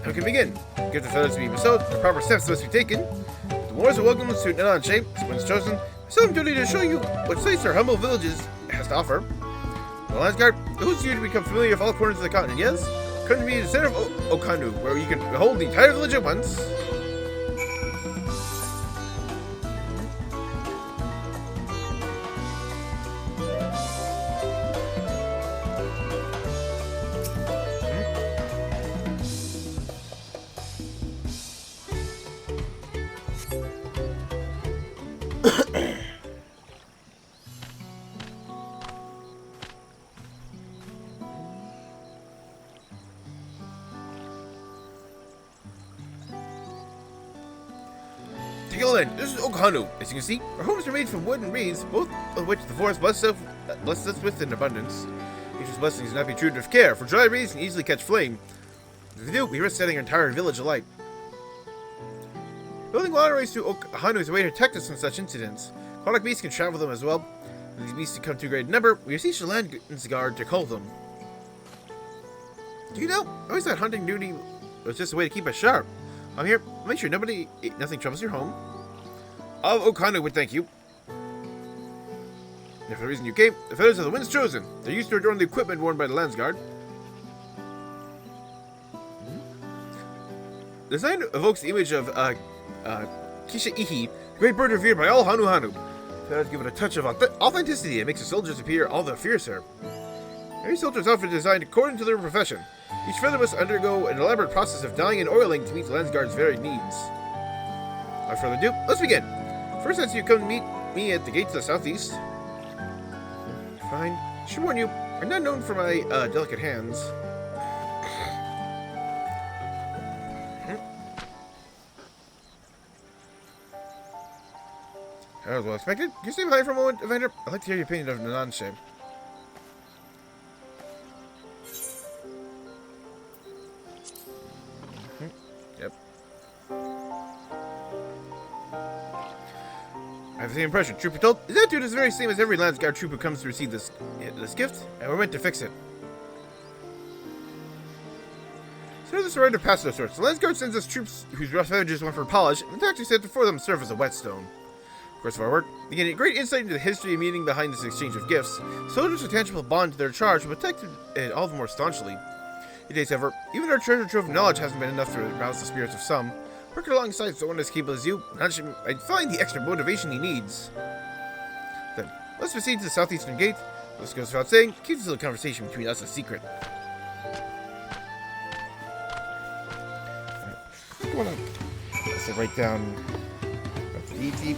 How can we begin? Get the feathers to be bestowed, the proper steps must be taken. The wars are welcome to Dawntrail. When chosen, it's some duty to show you what sights our humble villages has to offer. The Landsguard, who's here to become familiar with all corners of the continent, yes? Come to be the center of Okanu, where you can behold the entire village at once. Take a look. This is Okanu. As you can see, our homes are made from wood and reeds, both of which the forest blesses us with in abundance. Nature's blessings do not be treated with care, for dry reeds can easily catch flame. If we do, we risk setting our entire village alight. Building waterways through Okanu is a way to protect us from such incidents. Aquatic beasts can travel them as well. When these beasts become too great in number, we beseech the Landsguard to cull them. Do you know, I always thought hunting duty was just a way to keep us sharp. I'm here. Make sure nothing troubles your home. All of Okanu would thank you. And for the reason you came, the feathers of the wind's chosen. They're used to adorn the equipment worn by the Landsguard. The design evokes the image of Kisha Ihi, the great bird revered by all Hanu. Feathers give it a touch of authenticity and makes the soldiers appear all the fiercer. Every soldier's outfit is designed according to their profession. Each feather must undergo an elaborate process of dyeing and oiling to meet the Landsguard's varied needs. Without further ado, let's begin. First, as you come to meet me at the gate to the southeast. Fine. I should warn you, I'm not known for my delicate hands. That was well expected. Can you stay behind for a moment, Evander? I'd like to hear your opinion of Nanan-shape. Yep. I have the same impression. Trooper told, is that dude is the very same as every Landsguard troop who comes to receive this gift, and we're meant to fix it. So this surrender pass of sorts. The Landsguard sends us troops whose rough edges went for polish, and it's actually set before them serve as a whetstone. Of course, of our work, we gain a great insight into the history and meaning behind this exchange of gifts. Soldiers with tangible bond to their charge will protect it all the more staunchly. These days, however, even our treasure trove of knowledge hasn't been enough to rouse the spirits of some. Working alongside someone as capable as you, I'd find the extra motivation he needs. Then, let's proceed to the southeastern gate. This goes without saying, keep this little conversation between us a secret. I want to write down the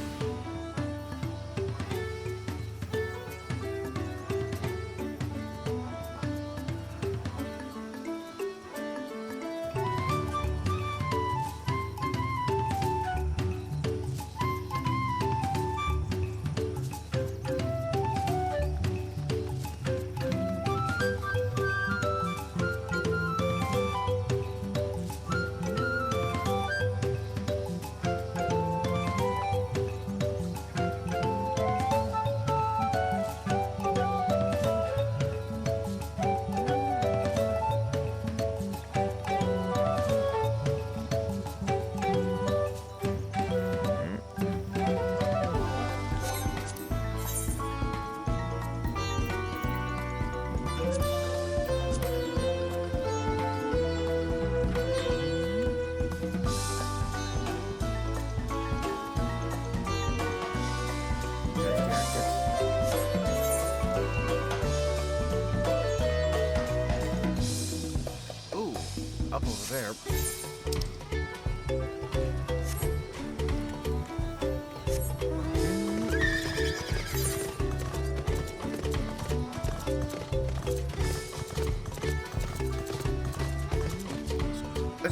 up over there.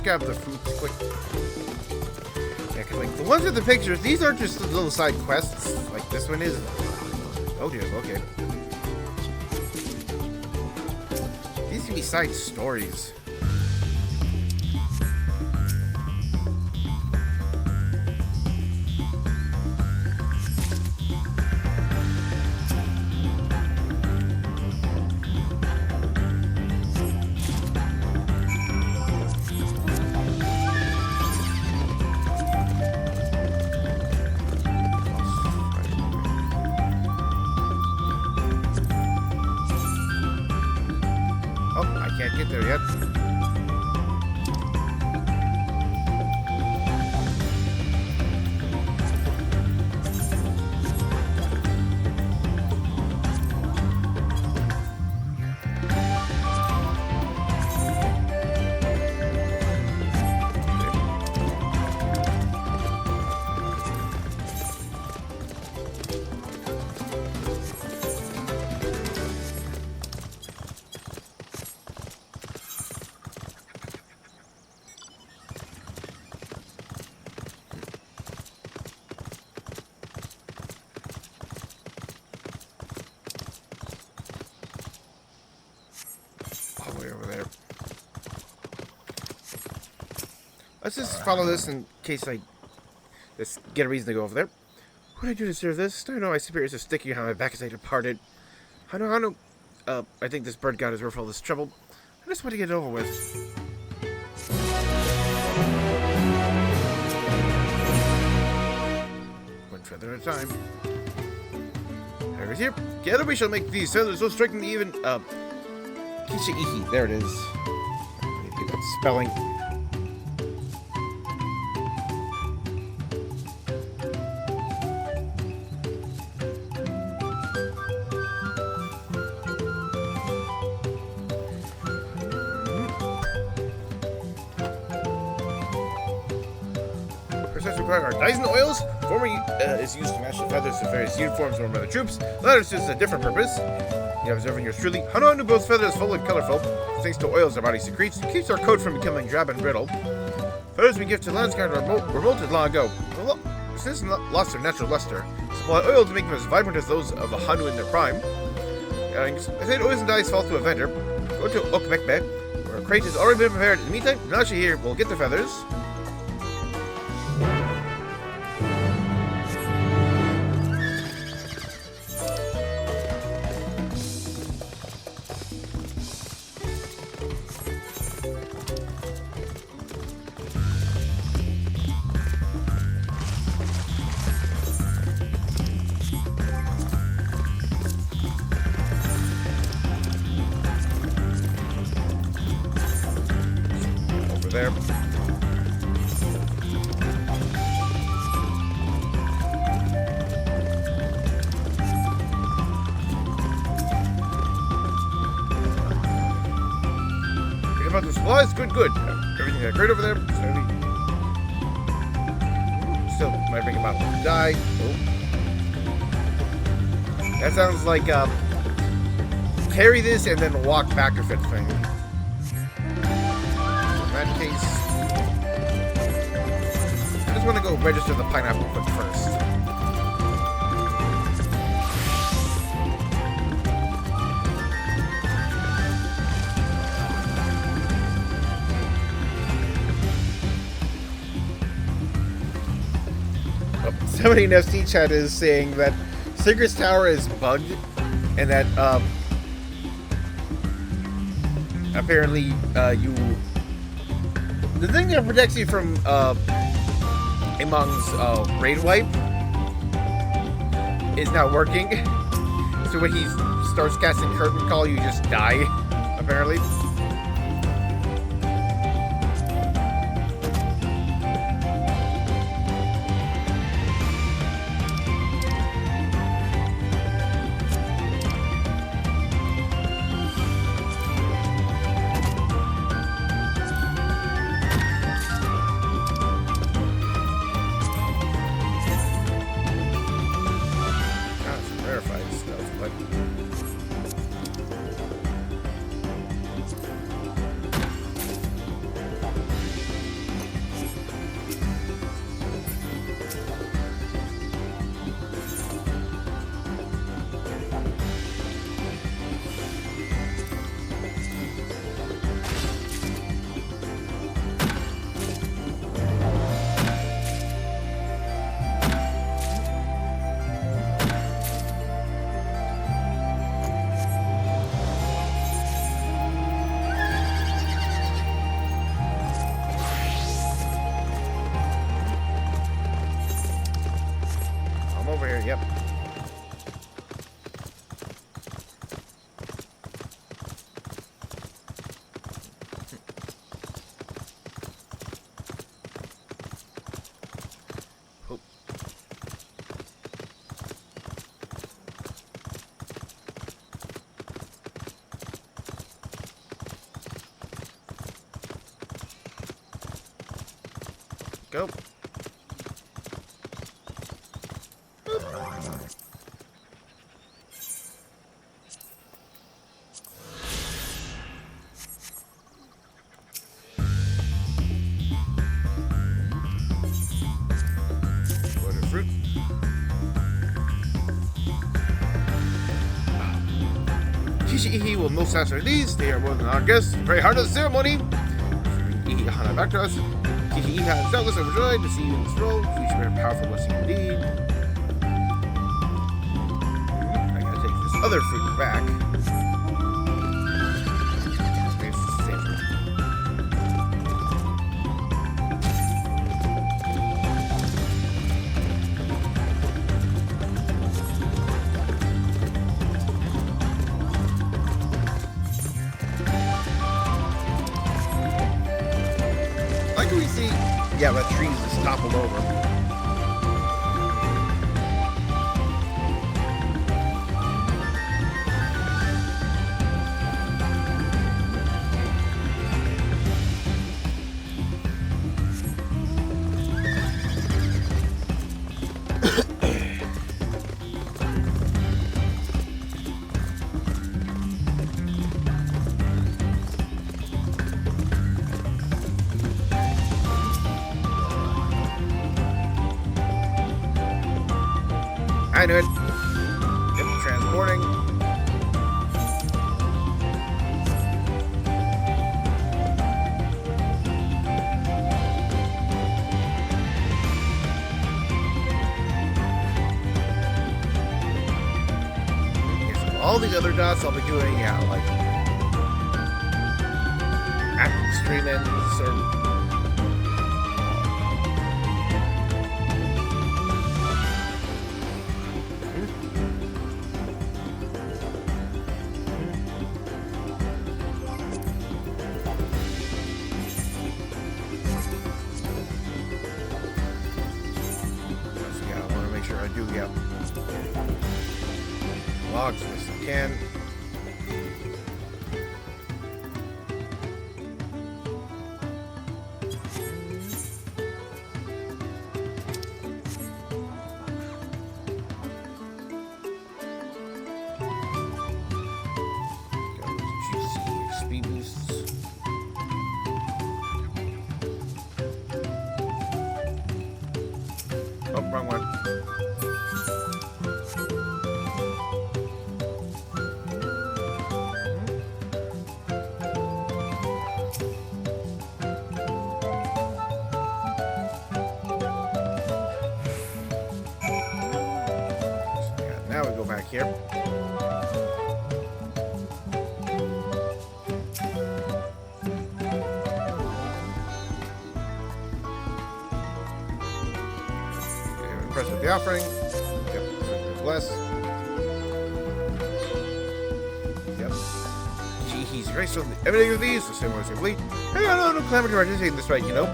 grab the fruits quick. Yeah, 'cause, like, the ones with the pictures, these are just little side quests. Like, this one is... Oh, dear, okay. These can be side stories. Can't get there yet. All the way over there. Let's just follow this in case I just get a reason to go over there. What did I do to deserve this? I know my superiors are sticking on my back as I departed. I know. I think this bird god is worth all this trouble. I just want to get it over with. One feather at a time. Feathers here. Together we shall make these feathers so strikingly even. Kisha-ihi. There it is. I need to get that spelling. Require our dyes and oils. The former is used to match the feathers of various uniforms from other troops. The latter serves a different purpose. You have observing yours truly. Hano knew both feathers full and colorful. Thanks to oils our body secretes, it keeps our coat from becoming drab and brittle. Feathers we give to Landsguard were molted long ago. Since lost their natural luster, supply oil to make them as vibrant as those of a Hanu in their prime. I said oils and dyes fall to a vendor. Go to Okmekbe, where a crate has already been prepared. In the meantime, Nashi here will get the feathers. There. About the supplies, good. Everything great over there. Still might bring him out to die. Oh. That sounds like carry this and then walk back a fit thing. In that case, I just want to go register the pineapple foot first. Somebody in FC chat is saying that Sigurd's Tower is bugged and that apparently the thing that protects you from Among's raid wipe is not working. So when he starts casting Curtain Call, you just die, apparently. go. Water fruit. Ihi will most answer these. They are more than our guests. Very hard of the ceremony. Ihi Hana back to us. Ihi is doubtless overjoyed to see you in this role. You should be a powerful blessing indeed. I gotta take this other fruit back. Maybe it's the same fruit. Like we see, yeah, that tree is toppled over. I knew it. Yep, transporting. Okay, so all the other dots I'll be doing, yeah, like at the extreme ends or I do get logs as I can. Got those juicy speed boosts. Oh, wrong one. Now we go back here. Impressed with the offering. Yep, bless. Yep. Gee, he's very certain everything of these, the same way simply. Hey, I don't know, calamity right taking this right, you know.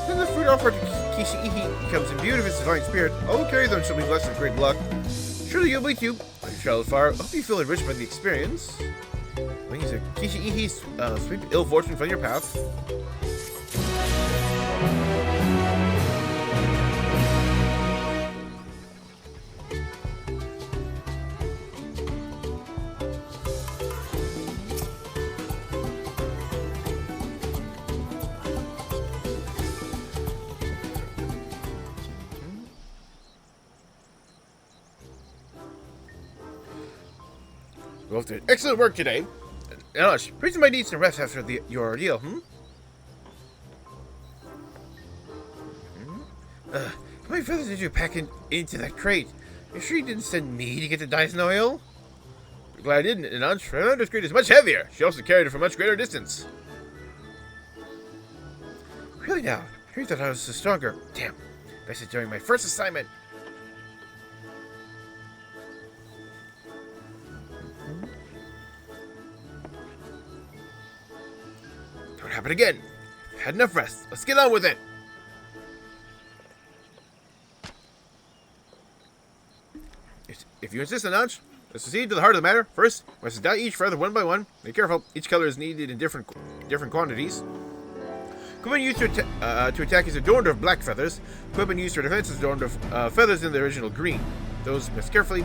Then the fruit offered to Kishiihi becomes imbued with its divine spirit. I will carry them, shall be blessed with great luck. Surely you'll meet you. When you travel far, I hope you feel enriched by the experience. When you say Kishiihi, sweep ill fortune from your path. You both did excellent work today. Enosh, reason might need some rest after your ordeal, How many feathers did you pack into that crate? You sure you didn't send me to get the Dyson oil? I'm glad I didn't, Enosh. Reynolda's crate is much heavier. She also carried it from much greater distance. Really now? I heard that I was stronger. Damn. Best is during my first assignment. Don't happen again. Had enough rest. Let's get on with it. If you insist, Enosh, let's proceed to the heart of the matter. First, we must dye each feather one by one. Be careful. Each color is needed in different quantities. Equipment used to attack is adorned with black feathers. Equipment used for defense is adorned with feathers in the original green. Those missed carefully.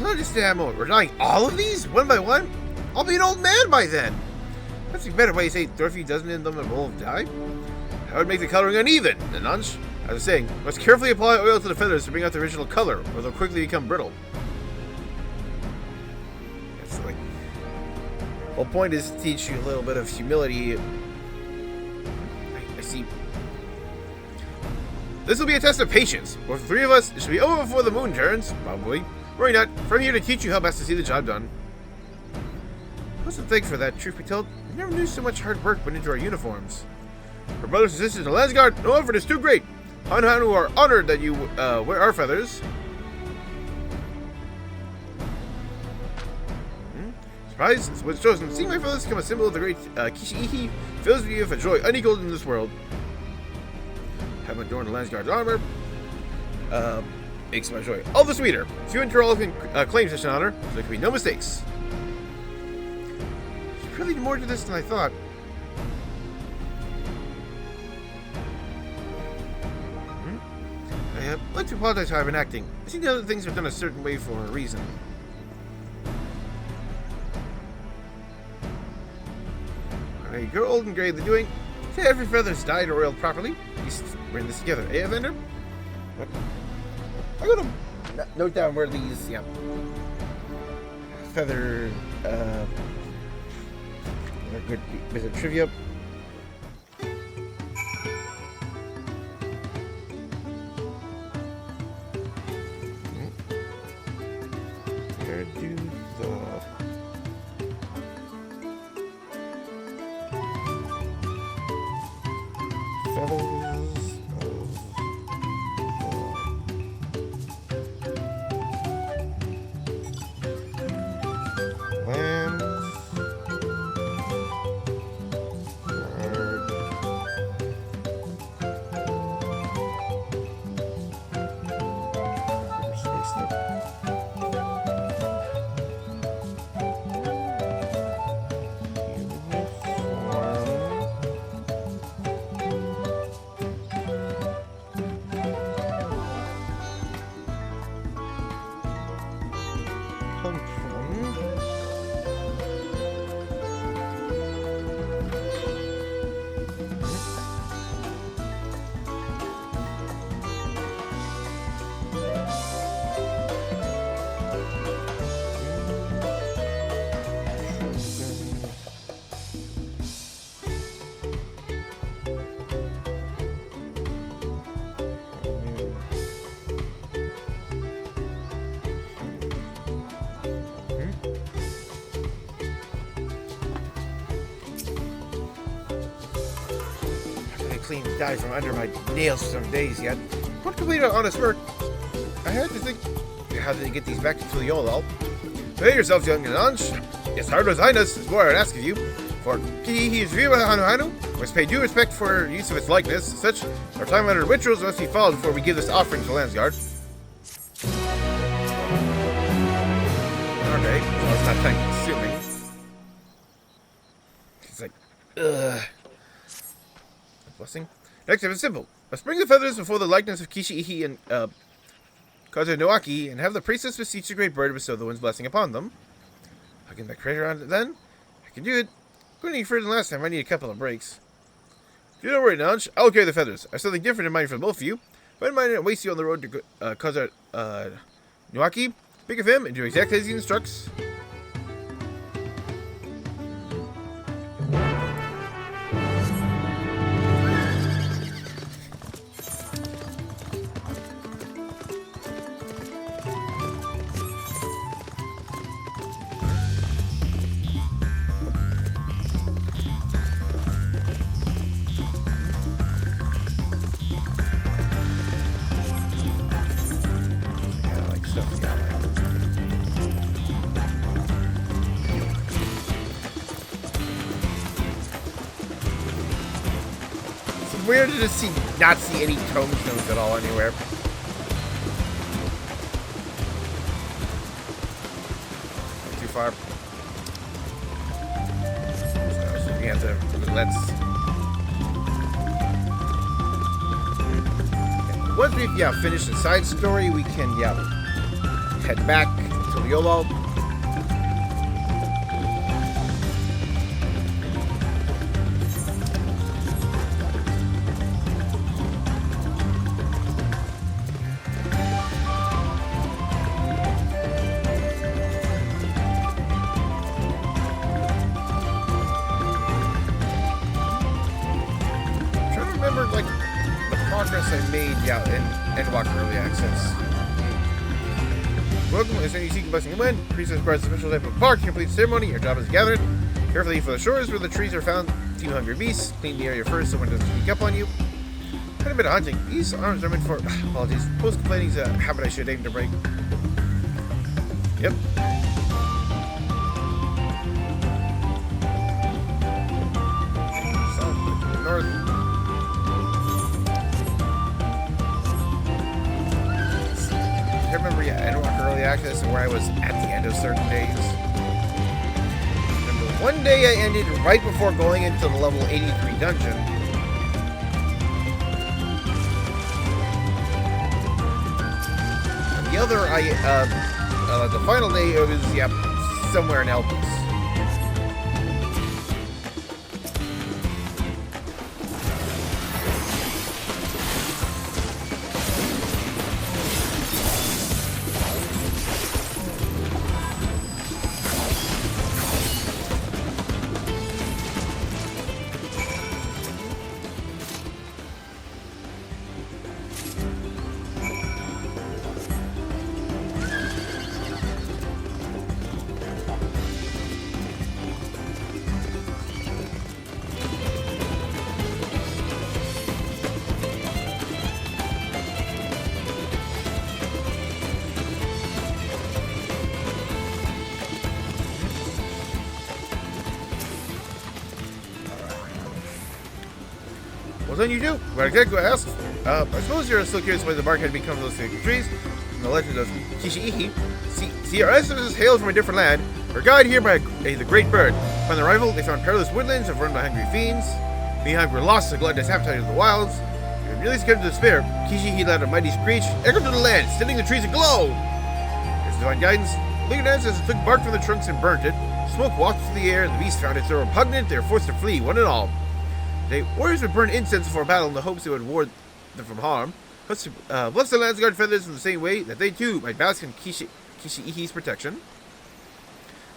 Not just ammo. We're dying all of these? One by one? I'll be an old man by then. That's a better way to say Dorothy doesn't in them will die. That would make the coloring uneven, Nanunch. As I was saying, must carefully apply oil to the feathers to bring out the original color, or they'll quickly become brittle. That's like... The whole point is to teach you a little bit of humility. I see. This will be a test of patience. For the three of us, it should be over before the moon turns, probably. Worry not, I'm here to teach you how best to see the job done. I wasn't thankful for that, truth be told. I never knew so much hard work went into our uniforms. For brothers and sisters in Landsguard, no effort is too great. Hanu are honored that you wear our feathers. Surprise, it's what's chosen. Seeing my feathers become a symbol of the great Kishiihi fills me with a joy unequaled in this world. Have adorned the Landsguard's armor. Makes my joy all the sweeter. Few and Tural can claim such an honor, so there can be no mistakes. There's really more to this than I thought. I'd like to apologize for how I've been acting. I think the other things are done a certain way for a reason. Alright, you're old and gray. They're doing. Say every feather's dyed or oiled properly. At least we're in this together, eh, Evander? I'm gonna note down where these, feather, good bit of trivia. Where do the feathers of land clean dye from under my nails for some days yet. What completed honest work? I had to think, how did they get these back to Tural? Prepare yourselves, young Nanunch. As hard as Highness is more I'd ask of you. For Kihihi's view of Hanu must pay due respect for use of its likeness. Such our time-honored rituals must be followed before we give this offering to Landsguard. Okay, well, it's not time-consuming. It's like, ugh. Blessing. Next step is simple. Must bring the feathers before the likeness of Kishiihi and Kazunoaki, and have the priestess beseech the great bird to bestow the wind's blessing upon them. I'll get my crater on it then. I can do it. Going any further than last time, I need a couple of breaks. Do not worry, Nanch. I'll carry the feathers. I have something different in mind for both of you. But in mind, I waste you on the road to Kazunoaki. Speak of him and do exactly as he instructs. Weird to just not see any tombstones at all anywhere. Too far. have to. Let's. Once we've finished the side story, we can head back to Liolo. I made in Endwalk Early Access. Welcome, as any seeking blessing and wind. Priestess requires a special type of bark to complete the ceremony. Your job is gathered carefully for the shores where the trees are found. Team hungry beasts. Clean the area first so one doesn't sneak up on you. Quite a bit of hunting. These arms are meant for apologies. Post complaining is a habit I should aim to break. Yep. South to the north. I remember, Endwalk Early Access and where I was at the end of certain days. Remember, one day I ended right before going into the level 83 dungeon. And the other, the final day, it was, somewhere in Elpis. Well, then you do. What exactly I asked? I suppose you're still curious why the bark had become those sacred trees. And the legend of Kishiihi. See, our ancestors hailed from a different land. Were guided here by the great bird. Upon their arrival, they found perilous woodlands overrun by hungry fiends. Behind were lost to the gluttonous appetite of the wilds. They were nearly succumbed to despair. Kishiihi let a mighty screech echo through the land, setting the trees aglow. His divine guidance, the leader ancestors took bark from the trunks and burnt it. Smoke walked through the air, and the beasts found it so repugnant they were forced to flee, one and all. The warriors would burn incense before battle in the hopes it would ward them from harm. Bless the lands guard feathers in the same way that they too might bask in Kishiihi's protection.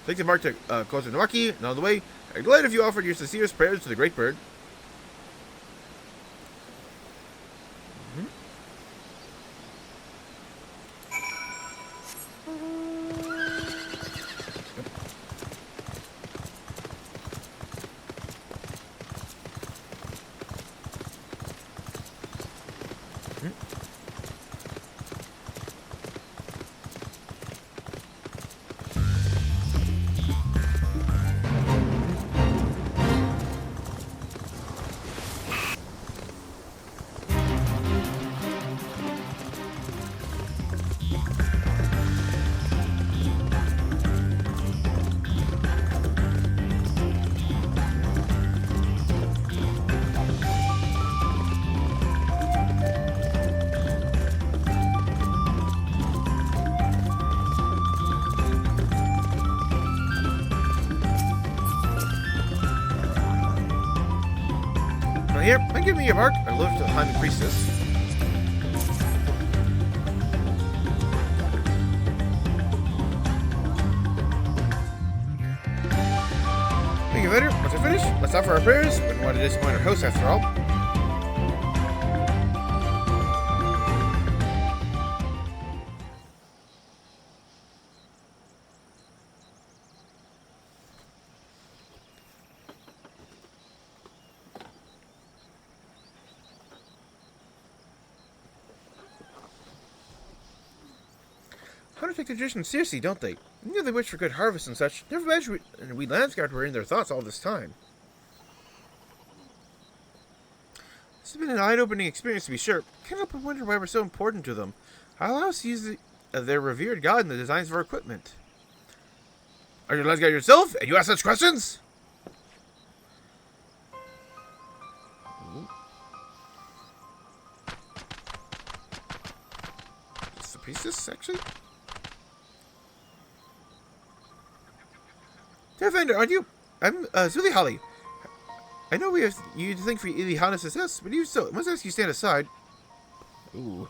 Take the mark to Kotonowaki, and on the way, I'd be glad if you offered your sincerest prayers to the great bird. Here, give me your mark. I looked behind the priestess. Thank you, Vader. Once I finish, let's offer our prayers. Wouldn't want to disappoint our host after all. Hunters take the tradition seriously, don't they? You know they wish for good harvest and such. Never imagined we Landsguard were in their thoughts all this time. This has been an eye-opening experience to be sure. Can't help but wonder why we're so important to them. How allow us to use their revered god in the designs of our equipment? Are you a Landsguard yourself, and you ask such questions? priestess, actually? Defender, aren't you? I'm Zuli Holly. I know we have you to thank for Ilihana's success, but you still must ask you stand aside. Ooh.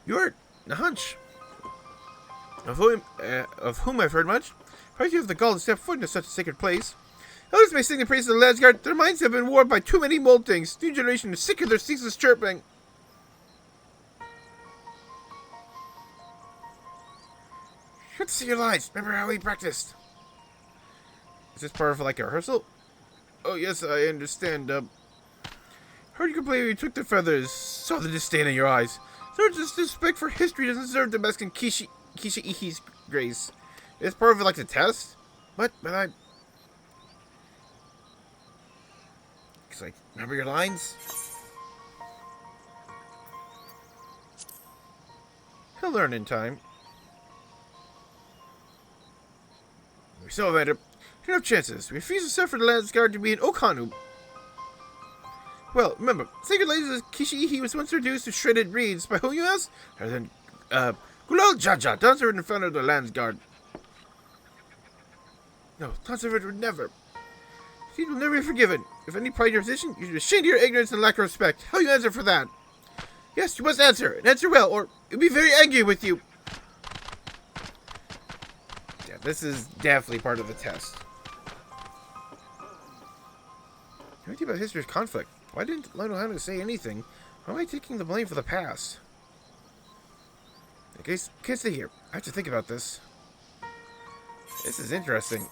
You're Nahunch, of whom I've heard much. Perhaps you have the gall to step foot into such a sacred place. Others may sing the praises of the Landsguard. Their minds have been warped by too many mold things. New generation is sick of their ceaseless chirping. Good to see your lines. Remember how we practiced? Is this part of like a rehearsal? Oh yes, I understand. Heard you complain when you took the feathers. Saw the disdain in your eyes. So just respect for history doesn't deserve the Mexican Kisha Ihi's grace. It's part of like the test? But I... It's like, remember your lines? He'll learn in time. We still have enough chances. We refuse to suffer the Landsguard to be an Okanu. Well, remember, sacred ladies of Kishiihi was once reduced to shredded reeds by whom you asked? Rather than, Gulal Jaja, Dawnservant and founder of the Landsguard. No, Dawnservant would never. She will never be forgiven. If any pride in your position, you should be ashamed of your ignorance and lack of respect. How will you answer for that? Yes, you must answer, and answer well, or you'll be very angry with you. Yeah, this is definitely part of the test. Anything about history's conflict? Why didn't Lanohana say anything? Why am I taking the blame for the past? I guess can't stay here. I have to think about this. This is interesting.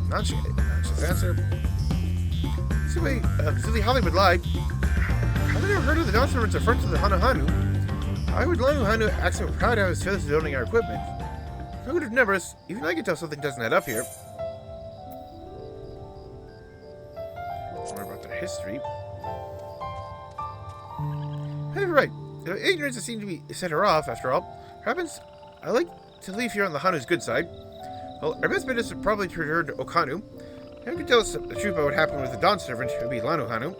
Nonchalant answer. See why Zili Hollywood lied. I've never heard of the Dawnservants in front of the Hanohanu. I would Lanohanu act so proud of his feathers donating our equipment. I would have never. Even I can tell something doesn't add up here. More about their history. Hey, right. Ignorance seems to be set her off, after all. Happens, I like to leave here on the Hanu's good side. Well, our best bet is to probably return to Okanu. Who can tell us the truth about what happened with the Dawnservant, who would be Lanohanu?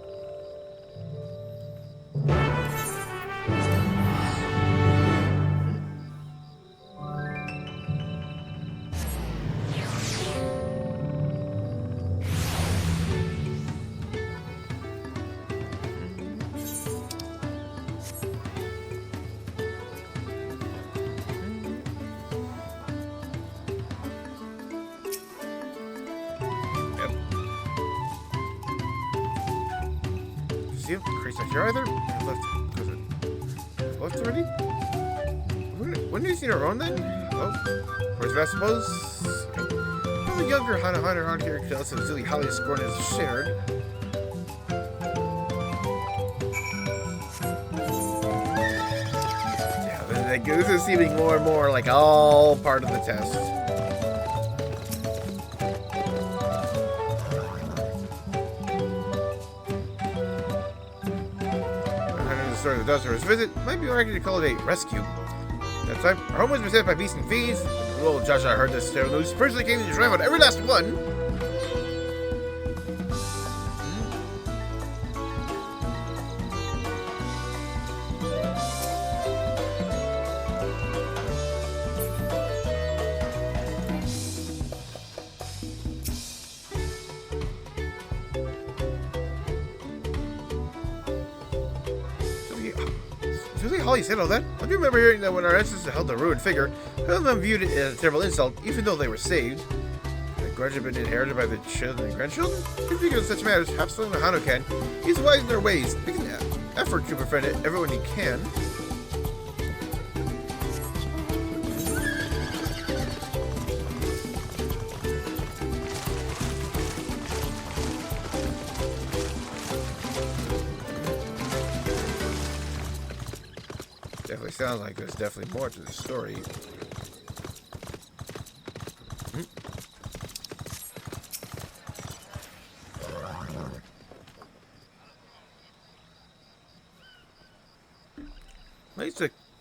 Crease not here either. Left already? Wouldn't you seen our own then? Oh, where's that, I suppose? The younger Hana around here can tell us that Zili Holly's scorn is shared. Yeah, this is seeming more and more like all part of the test. The Dawnservant's visit might be likely to call it a rescue. That time, our home was beset by beasts and fiends. Little Jaja heard this terrible news, personally came to drive out every last one. Holly said all that. I do remember hearing that when our ancestors held the ruined figure, none of them viewed it as a terrible insult, even though they were saved. The grudge had been inherited by the children and grandchildren? If you such matters, perhaps Hano can. He's wise in their ways, making an effort to befriend everyone he can. Definitely sounds like there's definitely more to the story.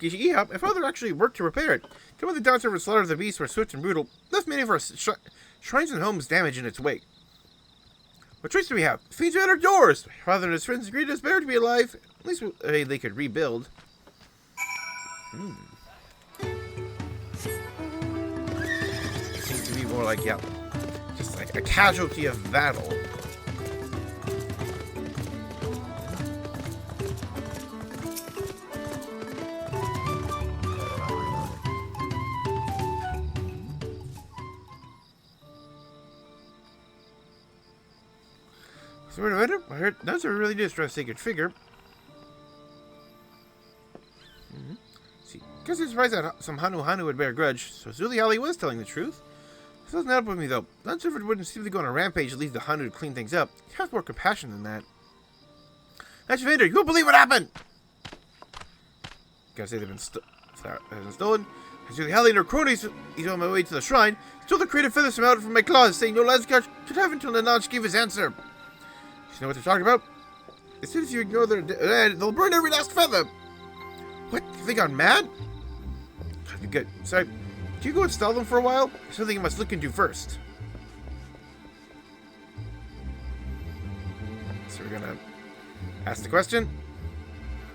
Kishiiha, my father actually worked to repair it. Come with the Dawnservant slaughter of the beasts were swift and brutal, left many of our shrines and homes damaged in its wake. What choice do we have? Fiends are at our doors! My father and his friends agreed it's better to be alive. At least they could rebuild. Seems to be more like, yeah, just like a casualty of battle. So I heard Dawnservant really did stress sacred figure. See, guess I'm surprised that some Hanu would bear a grudge. So Zuliali was telling the truth. This doesn't help with me though. Dawnservant wouldn't simply go on a rampage to leave the Hanu to clean things up. He has more compassion than that. XIV, you won't believe what happened! Gotta say they've been stolen. Zuliali and her cronies, he's on my way to the shrine, stole the creative feathers out from my claws, saying no Lascar could have until Nanach gave his answer. You know what they're talking about? As soon as you ignore their dead, they'll burn every last feather. What? Have they gone mad? Good. Sorry. Can you go install them for a while? There's something you must look into first. So we're gonna ask the question.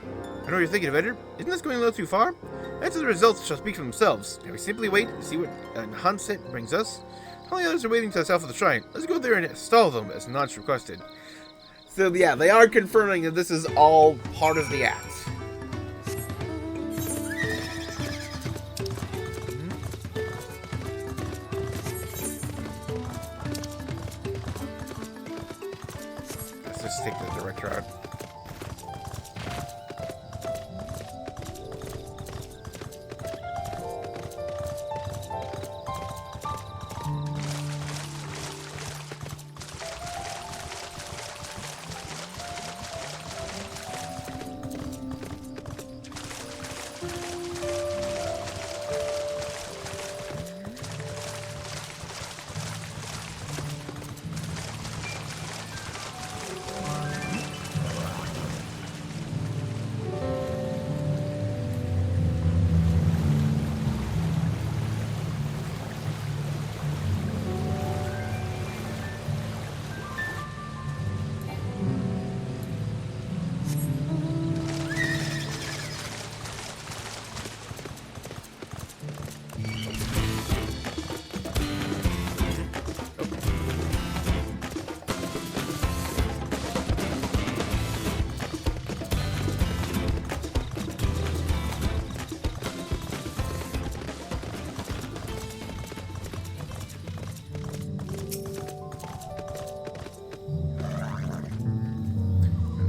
I know what you're thinking of, Editor. Isn't this going a little too far? Answer the results shall speak for themselves. Now we simply wait and see what Hanset brings us. All the others are waiting to the south of the shrine. Let's go there and install them as Notch requested. So yeah, they are confirming that this is all part of the act. Let's just take the direct route.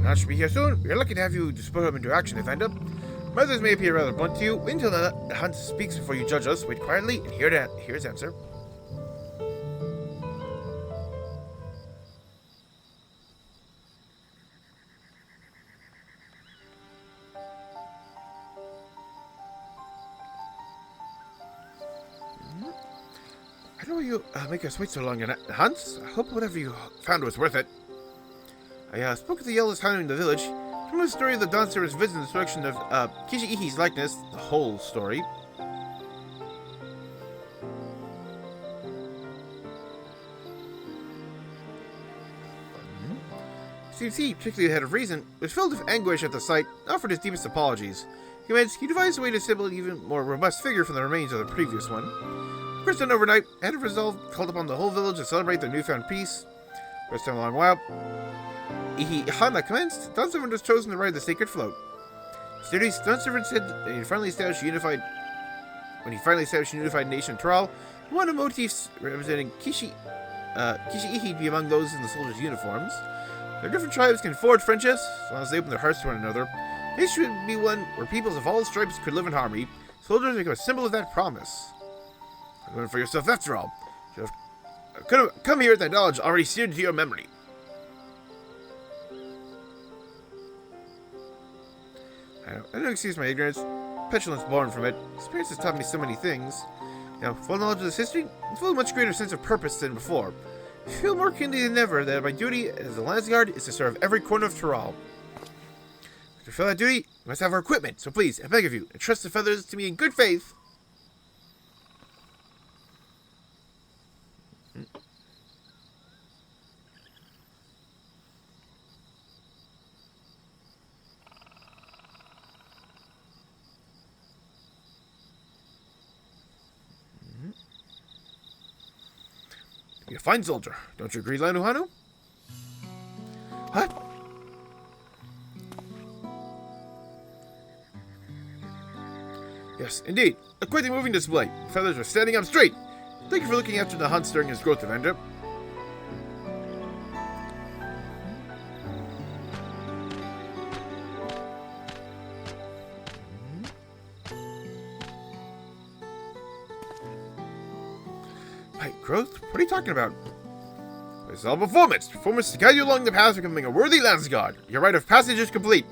Not should be here soon. We're lucky to have you to spur him into action, Defender. Mothers may appear rather blunt to you. Wait until the hunt speaks before you judge us. Wait quietly and hear his answer. I know you make us wait so long in hunts. I hope whatever you found was worth it. I spoke to the eldest Hanu in the village. Told the story of the Dawnservant's visit in the direction of Kishiihi's likeness, the whole story. CC, particularly the head of reason, was filled with anguish at the sight, offered his deepest apologies. He devised a way to assemble an even more robust figure from the remains of the previous one. First done overnight, head of resolve called upon the whole village to celebrate their newfound peace. First time in a long while. Ihihana commenced. Dawnservant was chosen to ride the sacred float. Dawnservant said that when he finally established a unified nation of Tural, he wanted motifs representing Kishiihi to be among those in the soldiers' uniforms. Their different tribes can forge friendships as long as they open their hearts to one another. This should be one where peoples of all stripes could live in harmony. Soldiers become a symbol of that promise. Learn for yourself after all. You could have come here with that knowledge already seared into your memory. I don't excuse my ignorance. Petulance born from it. Experience has taught me so many things. Now, full knowledge of this history, I feel a much greater sense of purpose than before. I feel more keenly than ever that my duty as a Landsguard is to serve every corner of Tural. fulfill that duty, we must have our equipment. So please, I beg of you, entrust the feathers to me in good faith. You're a fine soldier. Don't you agree, Lanuhanu? What? Yes, indeed. A quite a moving display. Feathers are standing up straight. Thank you for looking after the hunt during his growth, Avenger. Wait, growth? What are you talking about? It's all performance. Performance to guide you along the path of becoming a worthy lance guard. Your rite of passage is complete.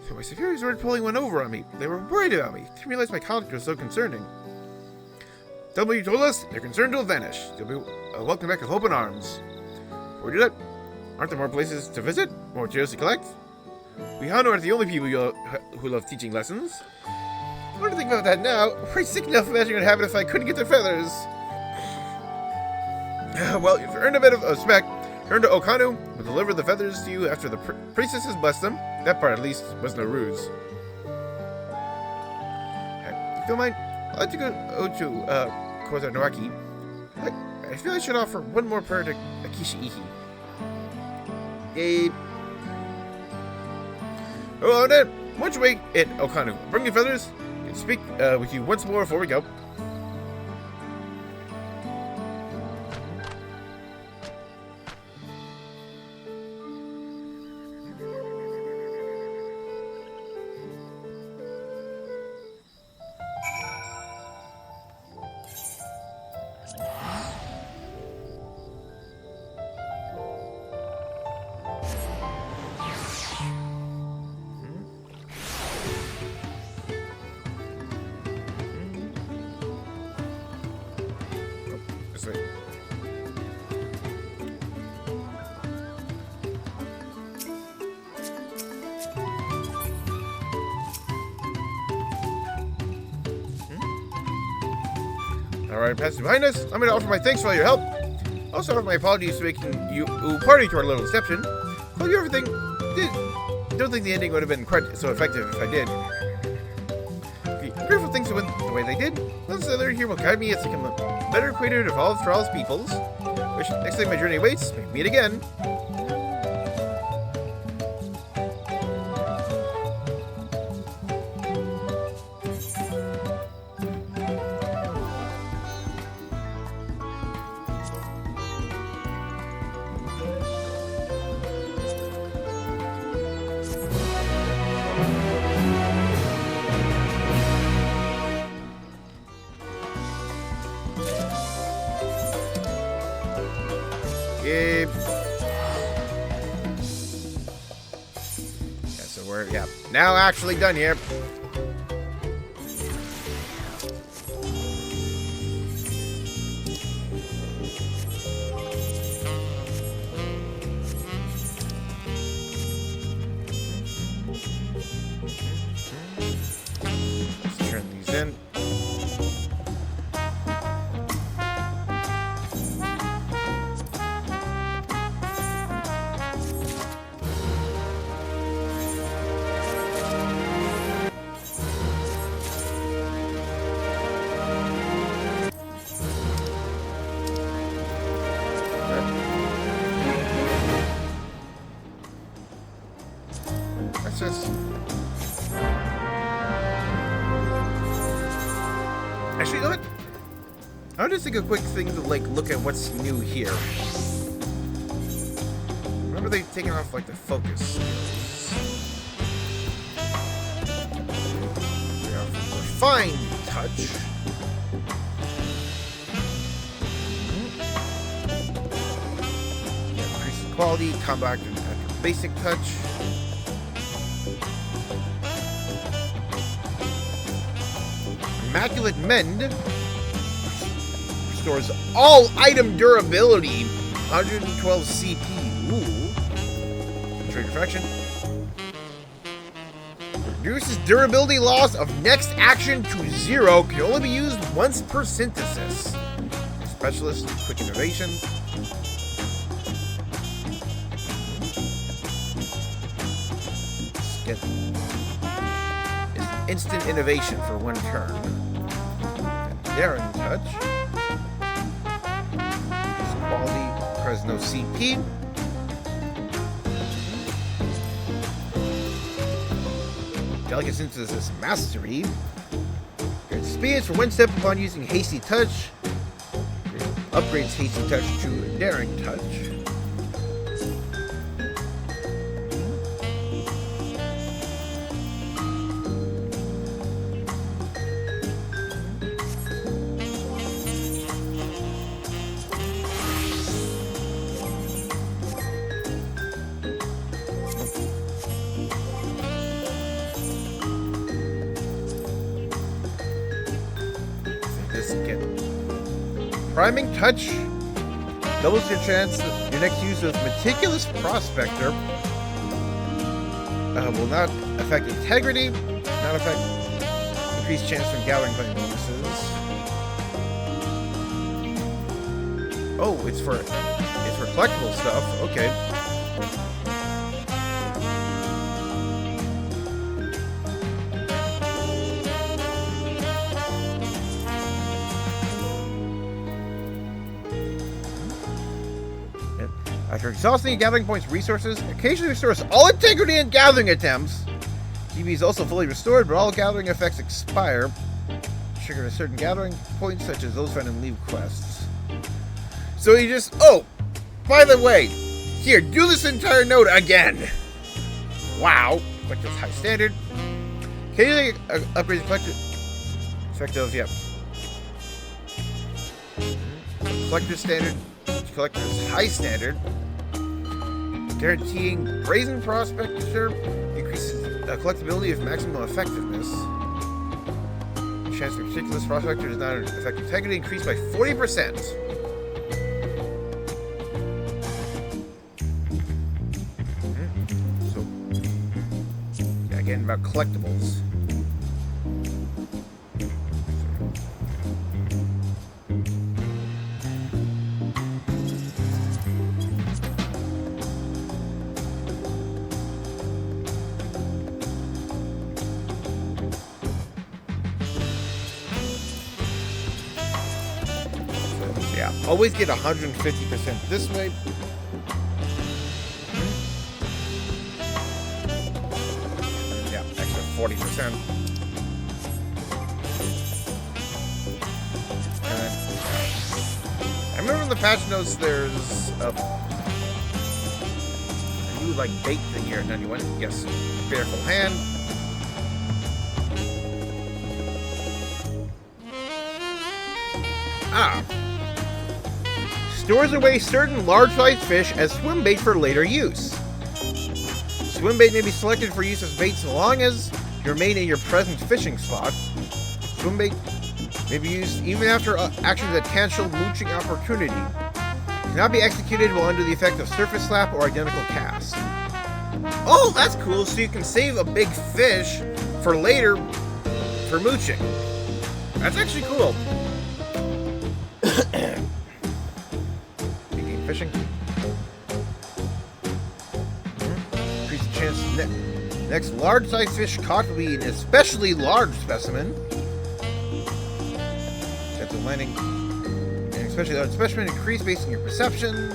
So my superiors were pulling one over on me. They were worried about me. Didn't realize my conduct was so concerning. Tell me what you told us. Their concern will vanish. You'll be welcome back with open arms. Before we do that, aren't there more places to visit? More materials to collect? We Hano aren't the only people who love teaching lessons. I want to think about that now. I'm pretty sick enough imagining what would happen if I couldn't get their feathers. Well, if you earned a bit of respect, turn to Okanu. We'll deliver the feathers to you after the priestess has blessed them. That part, at least, was no ruse. If you don't mind, I'd like to go to Koza Noraki. I feel I should offer one more prayer to Akishi Ihi. Oh, then, why don't you wait at Okanu? Bring your feathers and speak with you once more before we go. Alright, pass it behind us. I'm going to offer my thanks for all your help. Also offer my apologies for making you party to our little deception. Well, you everything did. Don't think the ending would have been quite so effective if I did. I'm grateful things went the way they did. Those other here will guide me as I become a better acquainted of all of Tural's peoples. Which, next time my journey awaits, we meet again. So we're, now actually done here. Let's turn these in. Actually, you know what? I'll just take a quick thing to look at what's new here. Remember they've taken off the focus. We have refined touch. Increase the quality, combat and basic touch. Immaculate Mend restores all item durability, 112 CP. Ooh. Trade Reflection. Reduces durability loss of next action to 0. Can only be used once per synthesis. Specialist, Quick Innovation. It's instant innovation for 1 turn. Daring Touch. Quality, requires no CP. Delicate Synthesis Mastery. Grants speed for 1 step upon using Hasty Touch. Upgrades Hasty Touch to Daring Touch. Priming Touch doubles your chance that your next use of Meticulous Prospector will not affect integrity, not affect increased chance from gathering claim bonuses. Oh, it's for collectible stuff. Okay. After exhausting gathering points resources, occasionally restores all integrity and gathering attempts. GB is also fully restored, but all gathering effects expire. Trigger a certain gathering points, such as those found in Leave quests. So you just... Oh! By the way, here, do this entire node again! Wow! Collector's high standard. Occasionally upgrades collector... Effective, yep. Collector's standard. Collector's high standard. Guaranteeing Brazen Prospector increases the collectability of maximum effectiveness. Chance for Meticulous Prospector does not affect integrity, increased by 40%. So, yeah, again, about collectibles. Yeah, always get 150% this way. Yeah, extra 40%. I remember in the patch notes there's a new like bait thing here at 91. Yes, Fearful Hand. Ah. Stores away certain large-sized fish as swim bait for later use. Swim bait may be selected for use as bait so long as you remain in your present fishing spot. Swim bait may be used even after actions that cancel mooching opportunity. Cannot be executed while under the effect of surface slap or identical cast. Oh, that's cool. So you can save a big fish for later for mooching. That's actually cool. Fishing. Increase the chance next large-sized fish caught will be an especially large specimen. Chance of landing an especially large specimen increase based on your perception.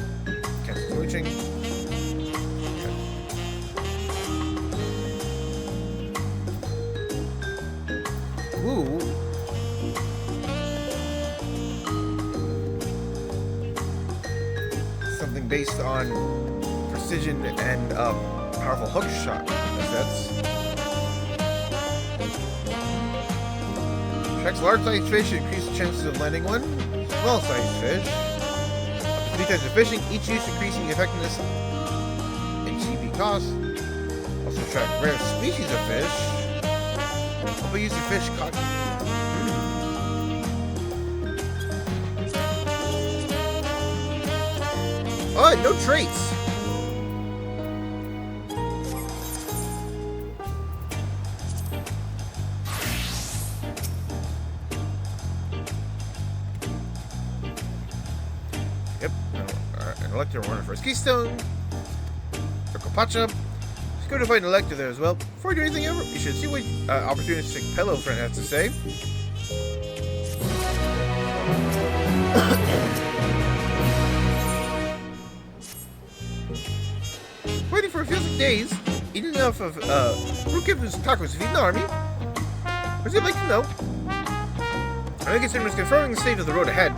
Chance of mooching. Ooh. Based on precision and powerful hook shot effects. Tracks large-sized fish, increase the chances of landing one. Small-sized fish. Up to 3 times of fishing, each use increasing the effectiveness in CP cost. Also track rare species of fish. Help use the fish caught. Oh, no traits. Yep. An elector warner for keystone. Urkopacha. Let's go to find an elector there as well. Before we do anything ever, you should see what opportunistic pillow friend has to say. Waiting for a few days, eating enough of Rukibu's tacos to feed the army. What would you like to know? I think it's confirming the state of the road ahead.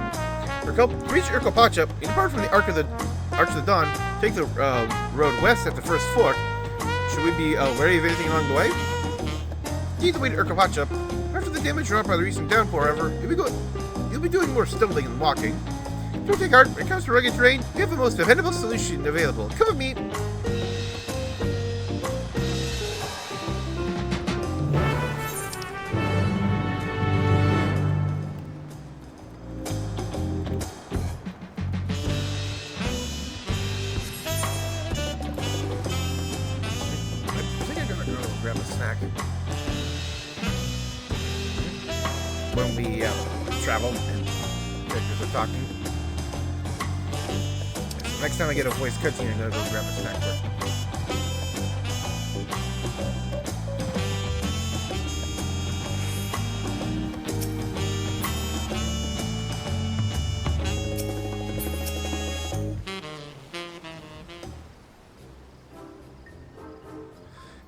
To reach Urkopacha, you depart from the Arch of the Dawn, take the road west at the first fork. Should we be wary of anything along the way? Lead the way to Urkopacha. After the damage wrought by the recent downpour, however, you'll be doing more stumbling than walking. Don't take heart. When it comes to rugged terrain, we have the most dependable solution available. Come with me. Grab a snack when we travel and characters are talking. So next time I get a voice cutscene, I'm gonna go grab a snack first.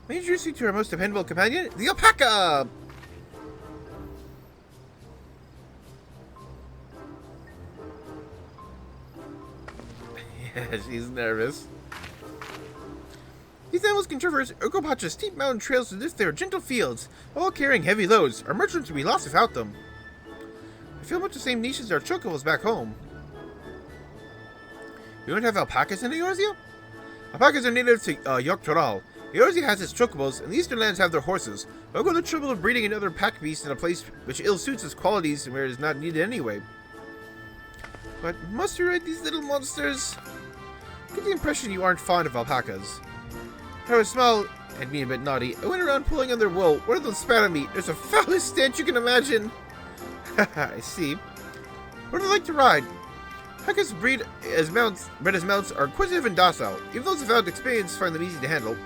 Let me introduce you to our most dependable companion, the alpaca! Yeah, she's nervous. These animals can traverse Urkopacha's steep mountain trails as if they were gentle fields, all carrying heavy loads. Our merchants would be lost without them. I feel much the same niche as our chocobos back home. You don't have alpacas in Eorzea? Alpacas are native to Tural. Eorzea has its chocobos, and the eastern lands have their horses. I'll go to the trouble of breeding another pack beast in a place which ill suits its qualities and where it is not needed anyway. But must you ride these little monsters? I get the impression you aren't fond of alpacas. I was small and being a bit naughty. I went around pulling on their wool. One of them spat at me. There's a foulest stench you can imagine. Haha, I see. What do they like to ride? Alpacas bred as mounts are inquisitive and docile. Even those without experience find them easy to handle.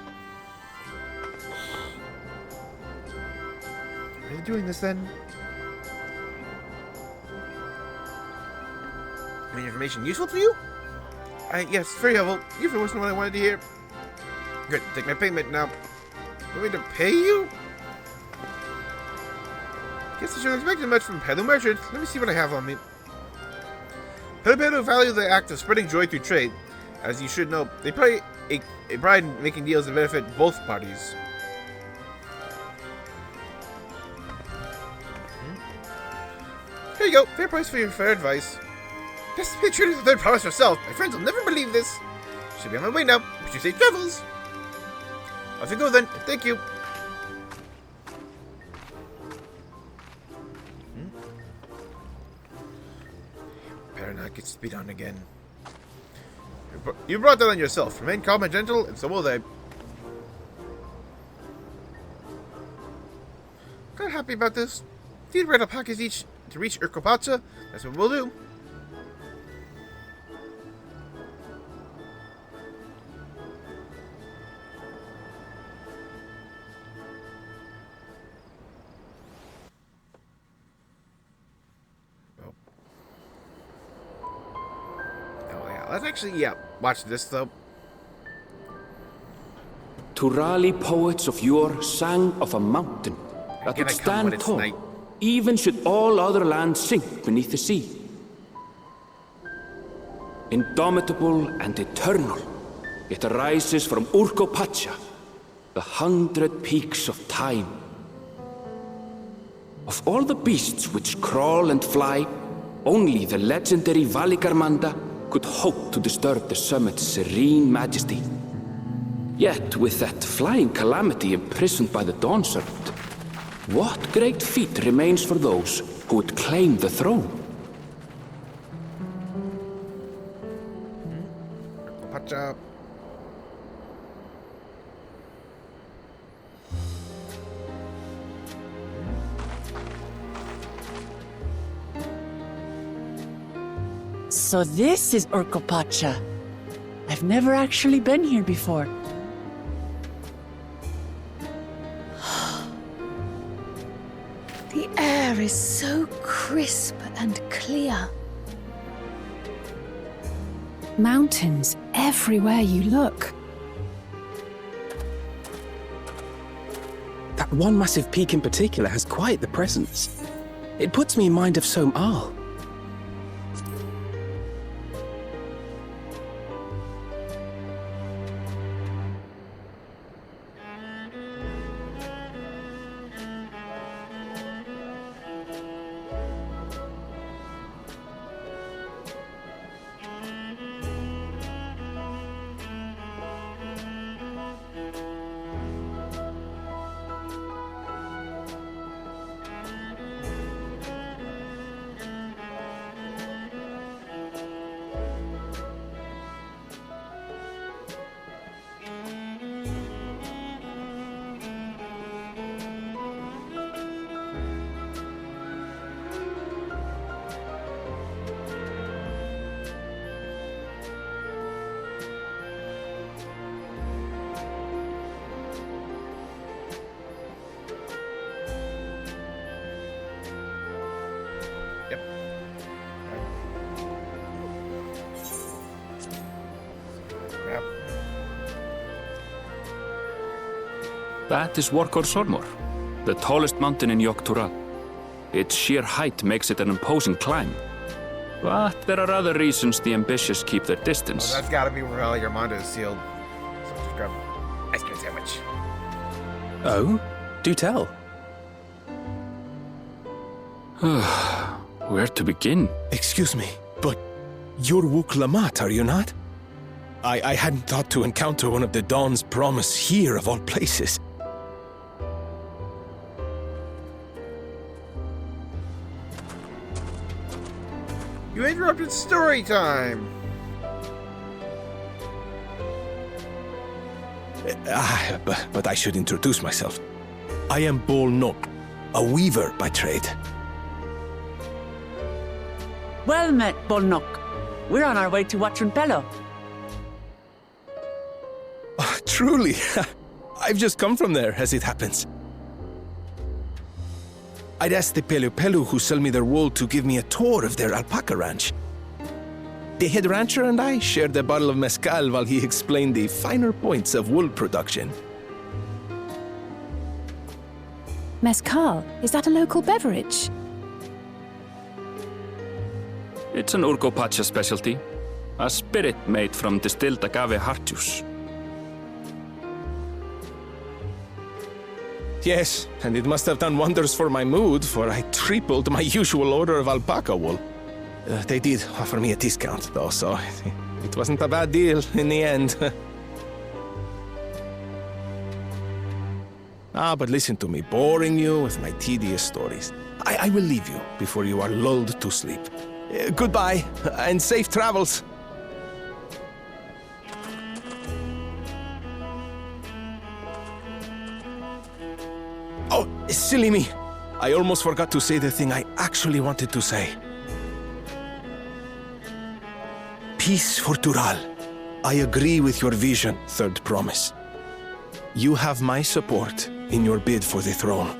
Are you doing this then? Any information useful to you? Yes, very helpful. You've been listening to what I wanted to hear. Good, take my payment now. Want me to pay you? Guess I shouldn't expect much from Pedo Merchant. Let me see what I have on me. Pedo value the act of spreading joy through trade. As you should know, they play a pride in making deals that benefit both parties. Here you go. Fair price for your fair advice. Just make sure to promise yourself. My friends will never believe this. Should be on my way now. But you say travels. Off you go then. Thank you. Better not get spit on again. You brought that on yourself. Remain calm and gentle, and so will they. Not happy about this. Feed red alpacas each to reach Urkopacha. That's what we'll do. Let's actually, watch this though. Turali poets of yore sang of a mountain that would stand tall, even should all other lands sink beneath the sea. Indomitable and eternal, it arises from Urkopacha, the 100 peaks of time. Of all the beasts which crawl and fly, only the legendary Valigarmanda could hope to disturb the summit's serene majesty. Yet, with that flying calamity imprisoned by the Dawnservant, what great feat remains for those who would claim the throne? Watch out. So this is Urkopacha. I've never actually been here before. The air is so crisp and clear. Mountains everywhere you look. That one massive peak in particular has quite the presence. It puts me in mind of Som Al. That is Workor Sormor, the tallest mountain in Tural. Its sheer height makes it an imposing climb. But there are other reasons the ambitious keep their distance. Oh, that's gotta be where Armando is sealed. So just grab an ice cream sandwich. Oh? Do tell. Where to begin? Excuse me, but you're Wuk Lamat, are you not? I hadn't thought to encounter one of the Dawn's promise here of all places. You interrupted story time! But I should introduce myself. I am Bol Nok, a weaver by trade. Well met, Bolnok. We're on our way to Watrunpelo. Truly, I've just come from there, as it happens. I'd asked the Pelu who sell me their wool to give me a tour of their alpaca ranch. The head rancher and I shared a bottle of mezcal while he explained the finer points of wool production. Mezcal, is that a local beverage? It's an Urkopacha specialty. A spirit made from distilled agave heart juice. Yes, and it must have done wonders for my mood, for I tripled my usual order of alpaca wool. They did offer me a discount, though, so it wasn't a bad deal in the end. But listen to me, boring you with my tedious stories. I will leave you before you are lulled to sleep. Goodbye, and safe travels. Oh, silly me. I almost forgot to say the thing I actually wanted to say. Peace for Tural. I agree with your vision, Third Promise. You have my support in your bid for the throne.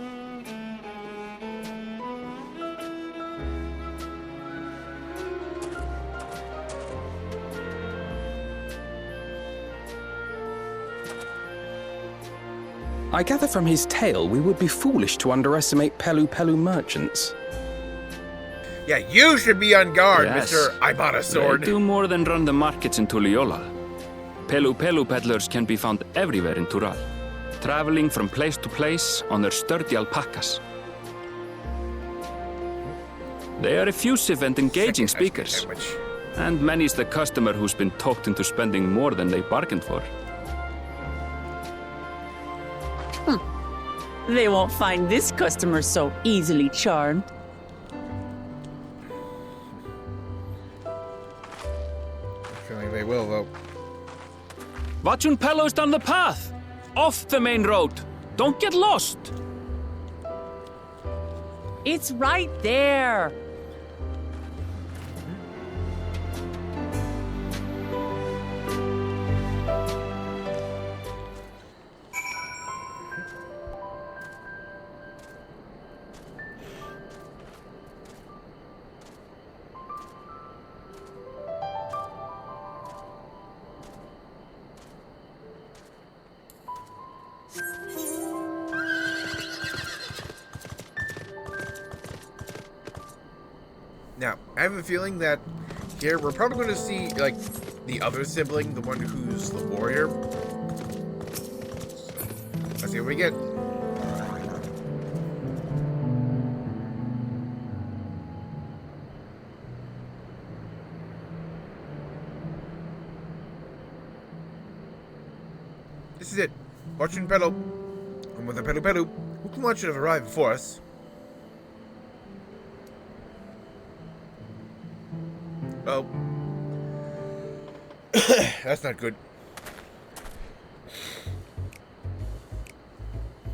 I gather from his tale we would be foolish to underestimate Pelu merchants. Yeah, you should be on guard, Yes. Mr. I bought a sword. They do more than run the markets in Tuliyollal. Pelu peddlers can be found everywhere in Tural, traveling from place to place on their sturdy alpacas. They are effusive and engaging speakers, and many's the customer who's been talked into spending more than they bargained for. They won't find this customer so easily charmed. I feel like they will, though. Watchun Pello's down the path. Off the main road. Don't get lost. It's right there. Now, I have a feeling that here we're probably going to see, like, the other sibling, the one who's the warrior. Let's see what we get. This is it. Fortune Pedal. And with the Pedal Pedal, Wuk Lamat should have arrived before us. Oh. That's not good.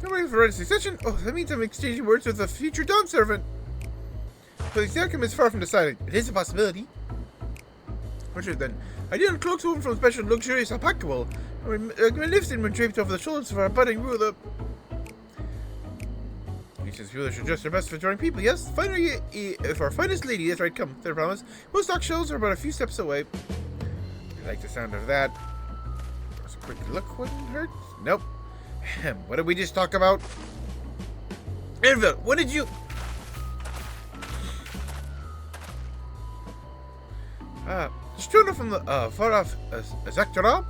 Nobody for registry session? Oh, that means I'm exchanging words with a future Dawnservant. But the outcome is far from decided. It is a possibility. Richard, then. I did uncloak woman from special luxurious alpaca wool. Magnificent when draped over the shoulders of our budding ruler. Since ruler should dress their best for joining people, yes? Finally, if our finest lady, that's right, come, I promise. Most stock shelves are about a few steps away. I like the sound of that. Just a quick look, wouldn't hurt. Nope. What did we just talk about? Anvil, what did you... Struna from the, far off, Tural?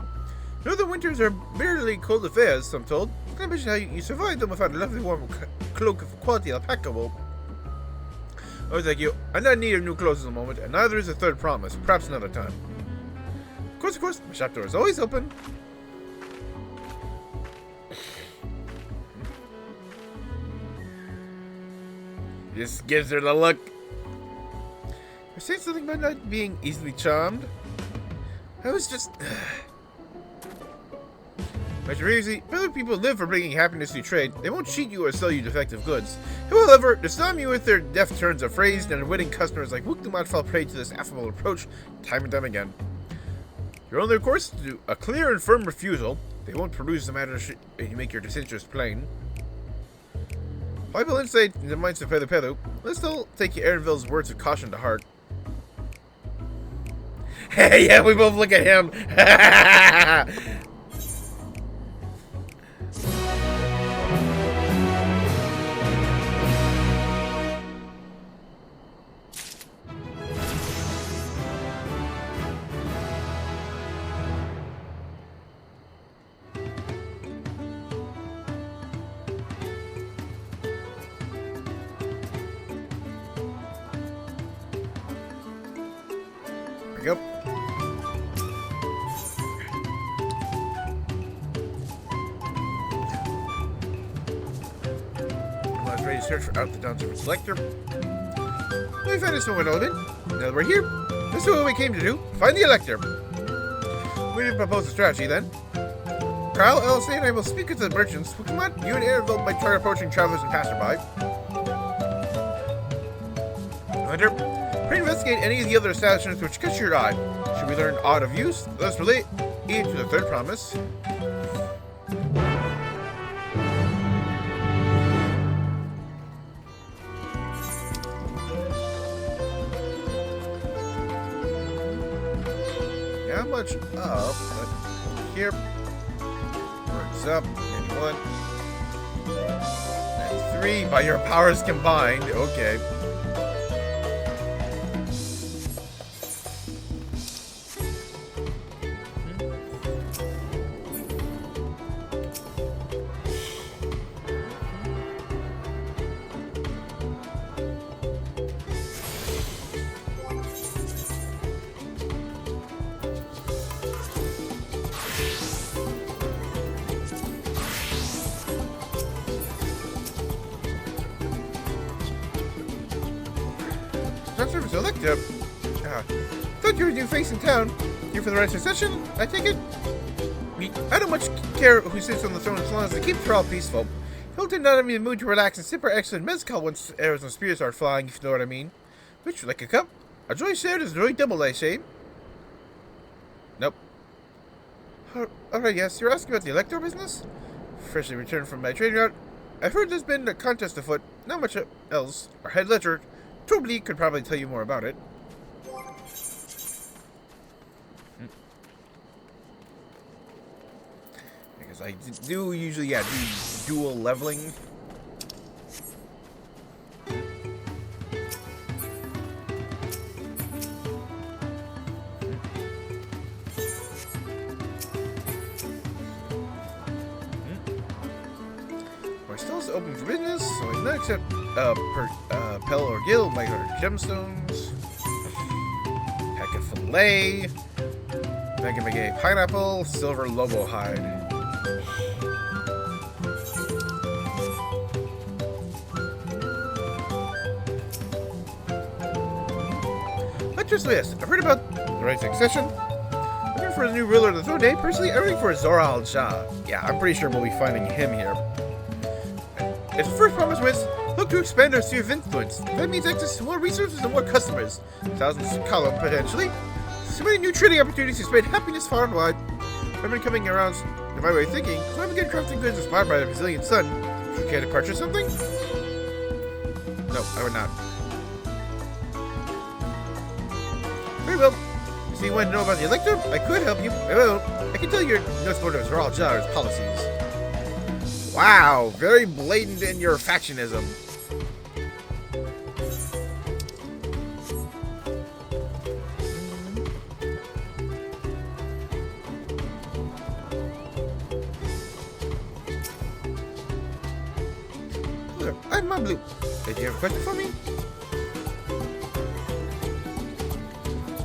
Northern winters are barely cold affairs, I'm told. I can't imagine how you survived them without a lovely warm cloak of quality alpaca wool. Oh, thank you. I'm not in need of new clothes at the moment, and neither is a third promise. Perhaps another time. Of course, my shop door is always open. Just gives her the look. I said something about not being easily charmed. I was just... Mr. Easy, other people live for bringing happiness to trade. They won't cheat you or sell you defective goods. However, to storm you with their deft turns of phrase and winning customers like Wuk Lamat fall prey to this affable approach time and time again. Your only recourse is to do a clear and firm refusal. They won't produce the matter if you make your disinterest plain. Bible insight in the minds of Pedro Pedro. Let's still take Aaronville's words of caution to heart. Hey, yeah, we both look at him. Yep. I was ready to search for out the Dawnservant selector. We found this one open. Now that we're here, this is what we came to do. Find the elector. We did propose a strategy then. Carl, LC, and I will speak with the merchants. Come on, you and Arabelle might try approaching travelers and passerby. Hunter, investigate any of the other establishments which catch your eye. Should we learn aught of use, let's relate it to the third promise. Yeah, how much up? Here. Works up. And 1. And 3 by your powers combined. Okay. Dawnservant selector. Thought you were a new face in town. Here for the rest of the session, I take it? I don't much care who sits on the throne as long as they keep Tural peaceful. Hilton not in the mood to relax and sip our excellent mezcal once arrows and spears are flying, if you know what I mean. Would you like a cup? A joy shared is joy double, I say. Nope. Alright, yes, you're asking about the Electro business? Freshly returned from my trading route. I've heard there's been a contest afoot. Not much else. Our head ledger, Tobli, could probably tell you more about it. Because I do usually, do dual leveling. My stall's open for business, so I not accept Pel or Gil, my gemstones, packet fillet, Mega pineapple, silver lobo hide. Not just this, I've heard about the right succession. Looking for a new ruler of the throne, eh? Personally, I'm looking for Zoral Shah. Yeah, I'm pretty sure we'll be finding him here. Its first promise was, look to expand our sphere of influence. That means access to more resources and more customers. Thousands of column, potentially. So many new trading opportunities to spread happiness far and wide. I've been coming around in my way of thinking, so I'm again crafting goods inspired by the Brazilian sun. Would you care to purchase something? No, I would not. Very well. So you want to know about the Elector? I could help you. I will. I can tell you're no supporter of Zoral Jar's policies. Wow, very blatant in your factionism. Look, I'm Mablu. Did you have a question for me?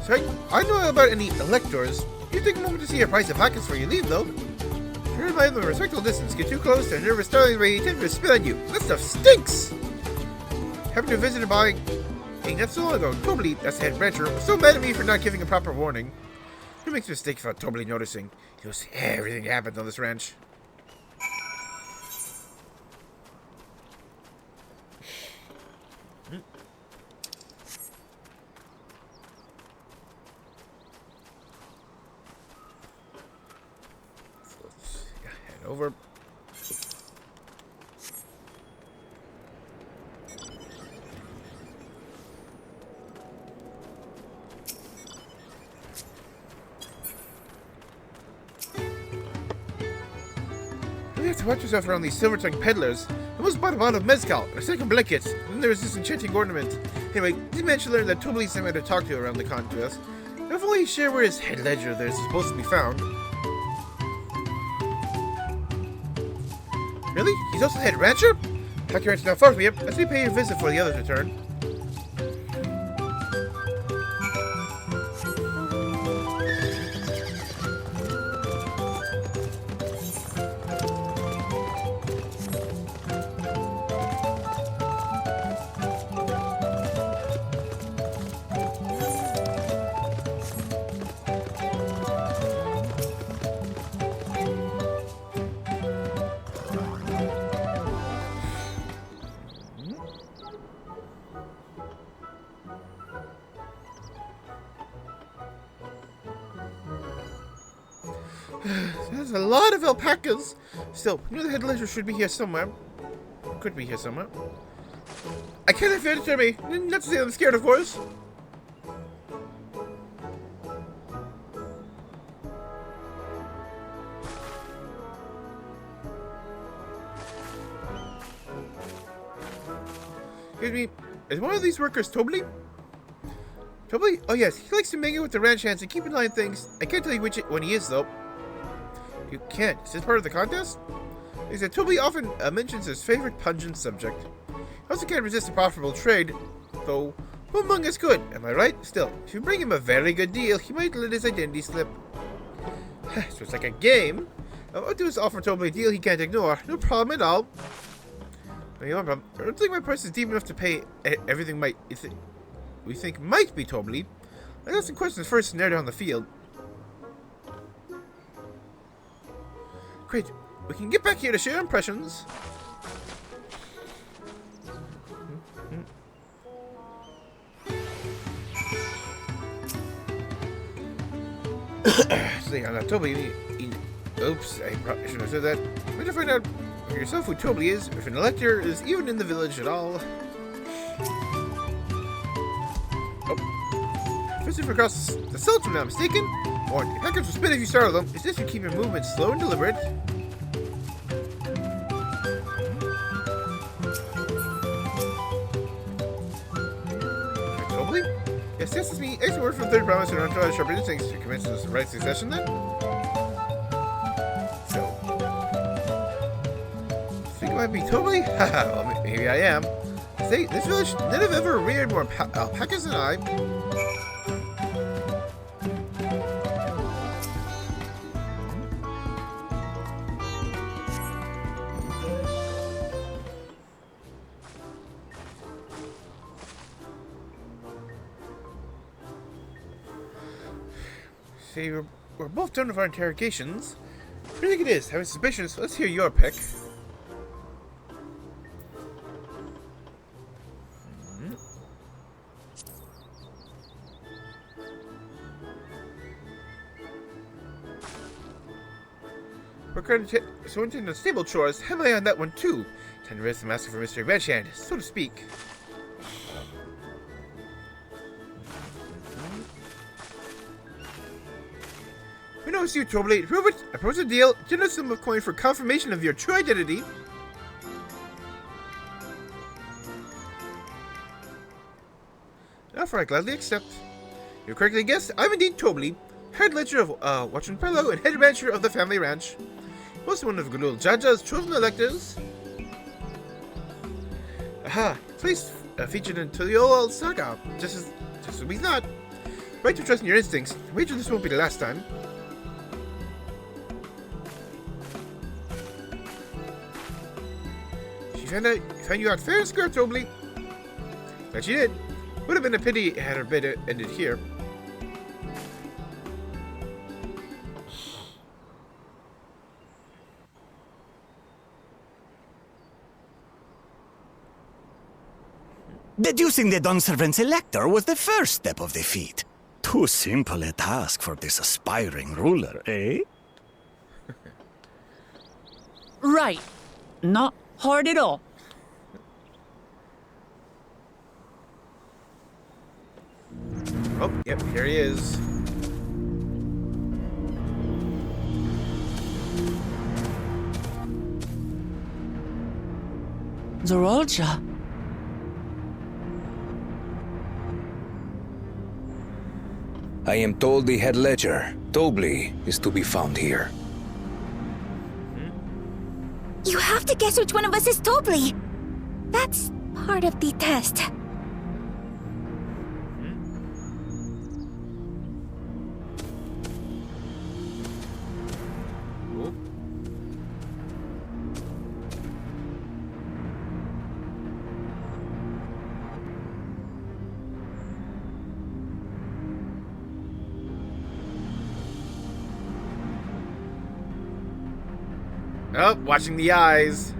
Sorry, I know about any electors. You take a moment to see your price of packets before you leave, though. Remind them a respectful distance. Get too close, they're nervous, starting ready to spit on you. That stuff stinks! Happened to visit a buying not so long ago. Tobli, that's the head rancher, was so mad at me for not giving a proper warning. Who makes a mistake without Tobli noticing? He'll see everything that happens on this ranch. Over. You have to watch yourself around these silver-tongued peddlers. I almost bought a bottle of mezcal, a second blankets, and then there was this enchanting ornament. Anyway, these men should learn that Tobli's someone to talk to around the contest. If only share where his head ledger there is supposed to be found. Really? He's also the head rancher? Pack your ranch now far from you. Let's pay your visit before the others return. There's a lot of alpacas. Still, I knew the head ledger should be here somewhere. Could be here somewhere. I can't afford it to me. Not to say I'm scared, of course. Excuse me, is one of these workers Tobli? Tobli? Oh yes, he likes to mingle with the ranch hands and keep an eye on things. I can't tell you which one he is, though. You can't. Is this part of the contest? He said Tobli often mentions his favorite pungent subject. He also can't resist a profitable trade, though who among us could? Am I right? Still, if you bring him a very good deal, he might let his identity slip. So it's like a game. I'll do is offer Tobli a deal he can't ignore. No problem at all. No problem. I don't think my price is deep enough to pay everything we think might be Tobli. I got some questions first to narrow down the field. Great. We can get back here to share impressions. See, I'm not totally. Oops, I probably shouldn't have said that. Try to find out for yourself who Tobly is, if an elector is even in the village at all. Oh. First, if you cross the silt, if I'm not mistaken. Warning, the hackers will spin if you startle them. It's just to keep your movements slow and deliberate. Tobly? Yes, this is me. Extra word from third promise and Dawntrail sharp instincts to commence this right succession then. So. Think I might be Tobly? Haha, well, maybe I am. Say, this village, none have ever reared more alpacas than I. See, we're both done with our interrogations. What do you think it is? Having suspicions? Let's hear your pick. We're going to so into the stable chores. Heavily on that one too. Time to rest the master for Mr. Benchhand, so to speak. We know it's you, Tobly. Prove it. Approach the deal. Generate some of coin for confirmation of your true identity. Therefore, I gladly accept. You correctly guessed. I'm indeed Tobly, head ledger of Watch and Pello and head rancher of the family ranch. Also one of Gulul Jaja's chosen electors. Aha! Place featured in the old saga, just as we thought. Right to trust in your instincts. I wager this won't be the last time. She found you out fair and square, Tobly. But she did. Would have been a pity had her bid ended here. Deducing the Dawnservant's elector was the first step of the feat. Too simple a task for this aspiring ruler, eh? Right. Not hard at all. Oh, yep, here he is. Zorolja. I am told the head ledger, Tobly, is to be found here. You have to guess which one of us is Tobly. That's part of the test. Oh, watching the eyes.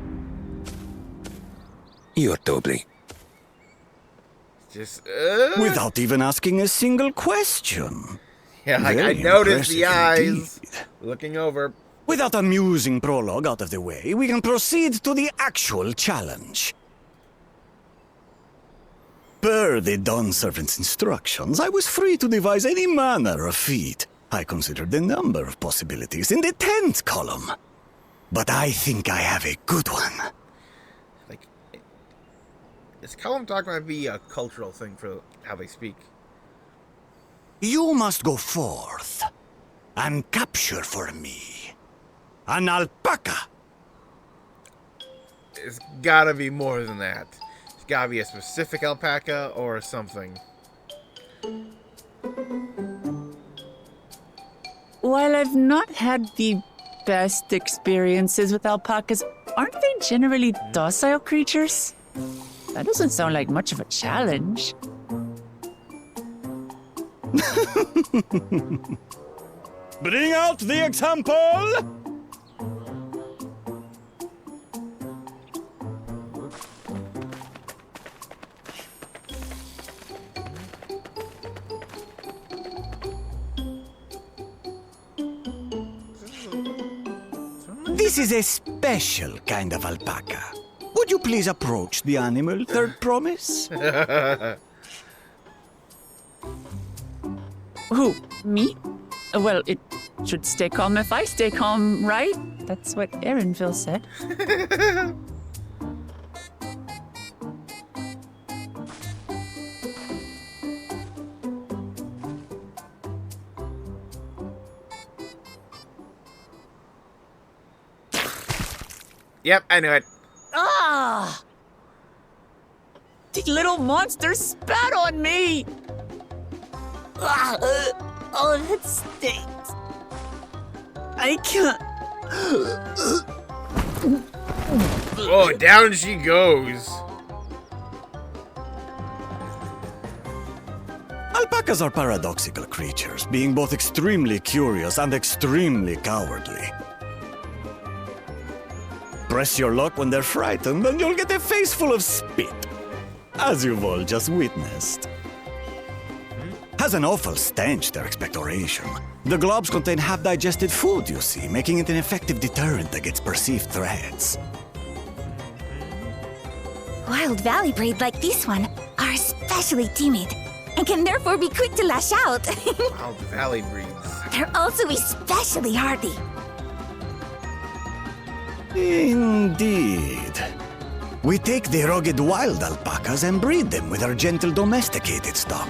You're Tobly. Just, Without even asking a single question. Yeah, I noticed the eyes. Looking over. With that amusing prologue out of the way, we can proceed to the actual challenge. Per the Dawnservant's instructions, I was free to devise any manner of feat. I considered the number of possibilities in the 10th column. But I think I have a good one. Like, this column talk might be a cultural thing for how they speak. You must go forth and capture for me an alpaca. It's gotta be more than that. It's gotta be a specific alpaca or something. While I've not had the best experiences with alpacas, aren't they generally docile creatures? That doesn't sound like much of a challenge. Bring out the example! This is a special kind of alpaca. Would you please approach the animal, Third Promise? Who? Me? Well, it should stay calm if I stay calm, right? That's what Erinville said. Yep, I knew it. Ah! The little monster spat on me! Ah, oh, that stinks. I can't. Oh, down she goes. Alpacas are paradoxical creatures, being both extremely curious and extremely cowardly. Press your luck when they're frightened, and you'll get a face full of spit, as you've all just witnessed. Has an awful stench, their expectoration. The globs contain half-digested food, you see, making it an effective deterrent against perceived threats. Wild valley breed like this one are especially timid and can therefore be quick to lash out. Wild valley breeds. They're also especially hardy. Indeed. We take the rugged wild alpacas and breed them with our gentle domesticated stock.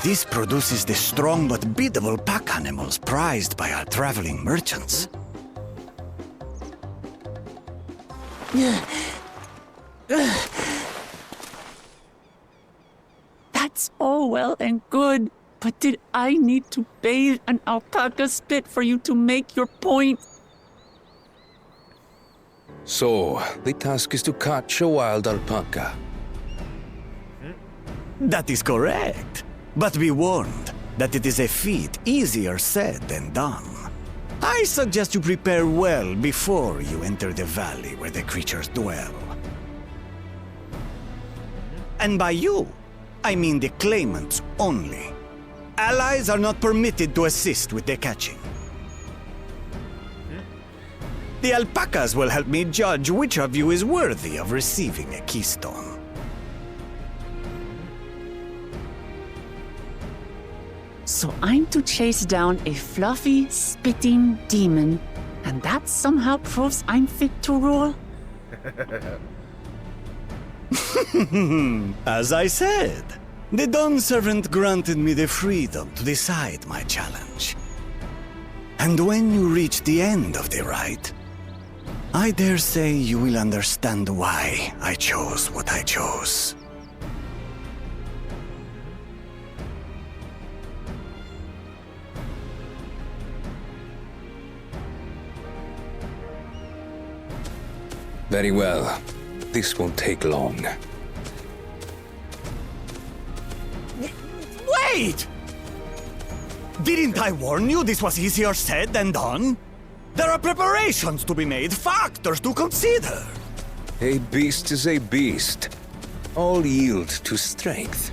This produces the strong but biddable pack animals prized by our traveling merchants. That's all well and good, but did I need to bathe an alpaca spit for you to make your point? So, the task is to catch a wild alpaca. That is correct. But be warned that it is a feat easier said than done. I suggest you prepare well before you enter the valley where the creatures dwell. And by you, I mean the claimants only. Allies are not permitted to assist with the catching. The alpacas will help me judge which of you is worthy of receiving a keystone. So I'm to chase down a fluffy, spitting demon, and that somehow proves I'm fit to rule? As I said, the Dawnservant granted me the freedom to decide my challenge. And when you reach the end of the rite, I dare say you will understand why I chose what I chose. Very well. This won't take long. Wait! Didn't I warn you this was easier said than done? There are preparations to be made, factors to consider. A beast is a beast. All yield to strength.